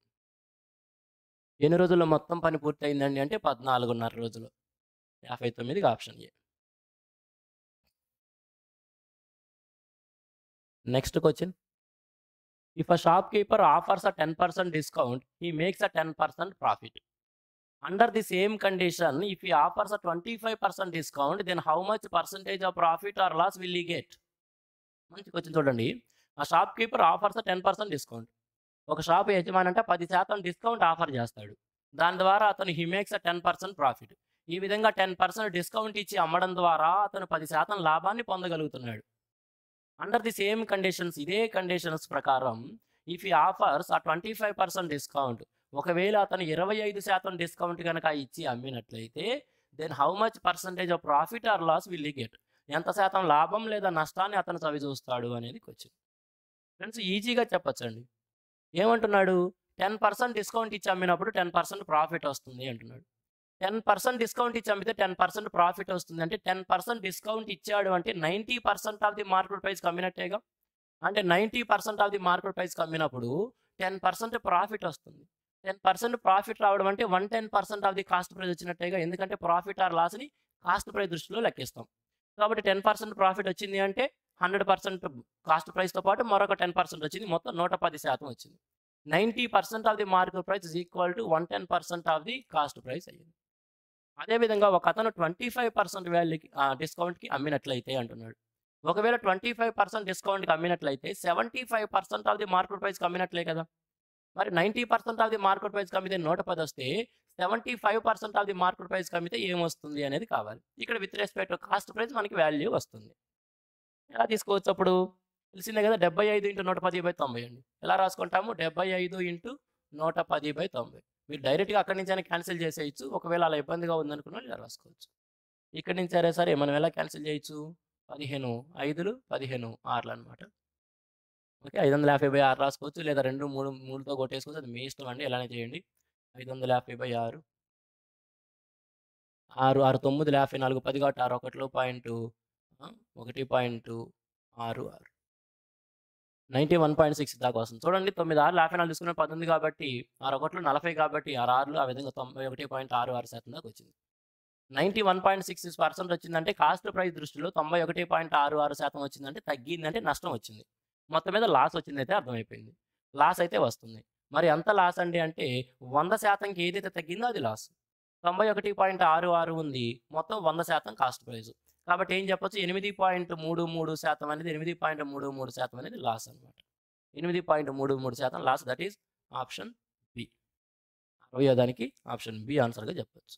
ఎన్ని రోజుల్లో మొత్తం పని పూర్తయిందండి అంటే 14.5 రోజులు. 59కి option A. Next question. If a shopkeeper offers a 10% discount, he makes a 10% profit. Under the same condition, if he offers a 25% discount, then how much percentage of profit or loss will he get? మంచి question చూడండి. ఆ shop keeper offers 10% discount. ఒక shop యజమాని అంటే 10% discount offer చేస్తాడు. దాని ద్వారా అతను హి మేక్స్ 10% ప్రాఫిట్. ఈ విధంగా 10% డిస్కౌంట్ ఇచ్చి అమ్మడం ద్వారా అతను 10% లాభాన్ని పొందగలుగుతున్నాడు. అండర్ ది సేమ్ కండిషన్స్, ఇదే కండిషన్స్ ప్రకారం if he offers a 25% discount, ఒకవేళ అతను 25% డిస్కౌంట్ గనక ఇచ్చి అమ్మినట్లయితే then how much percentage of profit or loss will he get? ఎంత శాతం లాభం లేదా నష్టాన్ని అతను చవిచూస్తాడు అనేది క్వెషన్. ఫ్రెండ్స్ ఈజీగా చెప్పొచ్చండి. ఏమంటున్నాడు? 10% డిస్కౌంట్ ఇచ్చి అమ్మినప్పుడు 10% ప్రాఫిట్ వస్తుంది అంటున్నాడు. 10% డిస్కౌంట్ ఇచ్చి అమ్మితే 10% ప్రాఫిట్ వస్తుంది అంటే 10% డిస్కౌంట్ ఇచ్చాడు అంటే 90% ఆఫ్ ది మార్కెట్ ప్రైస్‌కి అమ్మినట్టేగా. అంటే 90% ఆఫ్ ది మార్కెట్ ప్రైస్‌కి అమ్మినప్పుడు 10% ప్రాఫిట్ వస్తుంది. 10% ప్రాఫిట్ రావడం అంటే 110% ఆఫ్ ది కాస్ట్ ప్రైస్ వచ్చినట్టేగా. ఎందుకంటే ప్రాఫిట్ ఆర్ లాస్‌ని కాస్ట్ ప్రైస్ దృష్టిలో లెక్కిస్తాం. కాబట్టి 10% ప్రాఫిట్ వచ్చింది అంటే 100% కాస్ట్ ప్రైస్‌తో పాటు మరొక 10% వచ్చింది. మొత్తం 110% వచ్చింది. 90% of the market price is equal to 110% of the cost price అయ్యింది. అదేవిధంగా ఒకతను 25% వాల్యూకి డిస్కౌంట్‌కి అమ్మినట్లయితే అంటున్నాడు. ఒకవేళ 25% డిస్కౌంట్‌కి అమ్మినట్లయితే 75% ఆఫ్ ది మార్కెట్ ప్రైస్‌కి అమ్మినట్లే కదా! మరి 90% ఆఫ్ ది మార్కెట్ ప్రైస్‌కి అమ్మితే 110 వస్తే 75% ఆఫ్ ది మార్కెట్ ప్రైస్‌కి అమ్మితే ఏమొస్తుంది అనేది కావాలి. ఇక్కడ with respect to cost price మనకి వాల్యూ వస్తుంది. ఎలా తీసుకోవచ్చు అప్పుడు? తెలిసిందే కదా! 75 × 110/90 అండి. ఎలా రాసుకుంటాము? 75 × 110/90. మీరు డైరెక్ట్‌గా అక్కడి నుంచైనా క్యాన్సిల్ చేసేయొచ్చు. ఒకవేళ అలా ఇబ్బందిగా ఉందనుకున్నోళ్ళు ఇలా రాసుకోవచ్చు. ఇక్కడి నుంచి అయినా సరే మనం ఎలా క్యాన్సిల్ చేయొచ్చు? 15 5లు 15 6లు అనమాట. ఓకే. 550/6 రాసుకోవచ్చు. లేదా 2, 3తో కొట్టేసుకోవచ్చు. అది మీ ఇష్టం అండి. ఎలానే చేయండి. 550/6 6, 6 9లు 54 10 కాబట్టి 6 ఒకటిలో పాయింటు 1.66 91.6 దాకా వస్తుంది. చూడండి 9 6లు 54 తీసుకున్న 18 కాబట్టి 6 ఒకట్లు 40 కాబట్టి 6 6లు ఆ విధంగా 91.66% దాకా వచ్చింది. 91.6% వచ్చిందంటే కాస్ట్ ప్రైస్ దృష్టిలో 91.66% వచ్చిందంటే తగ్గిందంటే నష్టం వచ్చింది. మొత్తం మీద లాస్ వచ్చిందైతే అర్థమైపోయింది. లాస్ అయితే వస్తుంది. మరి ఎంత లాస్ అండి అంటే 100%కి ఏదైతే తగ్గిందో అది లాస్. 91.66 ఉంది. మొత్తం 100% కాస్ట్ ప్రైస్. కాబట్టి ఏం చెప్పొచ్చు 8.33% అనేది 8.33% అనేది లాస్ అన్నమాట. 8.33% loss that is option B. 60వ దానికి ఆప్షన్ బి ఆన్సర్‌గా చెప్పొచ్చు.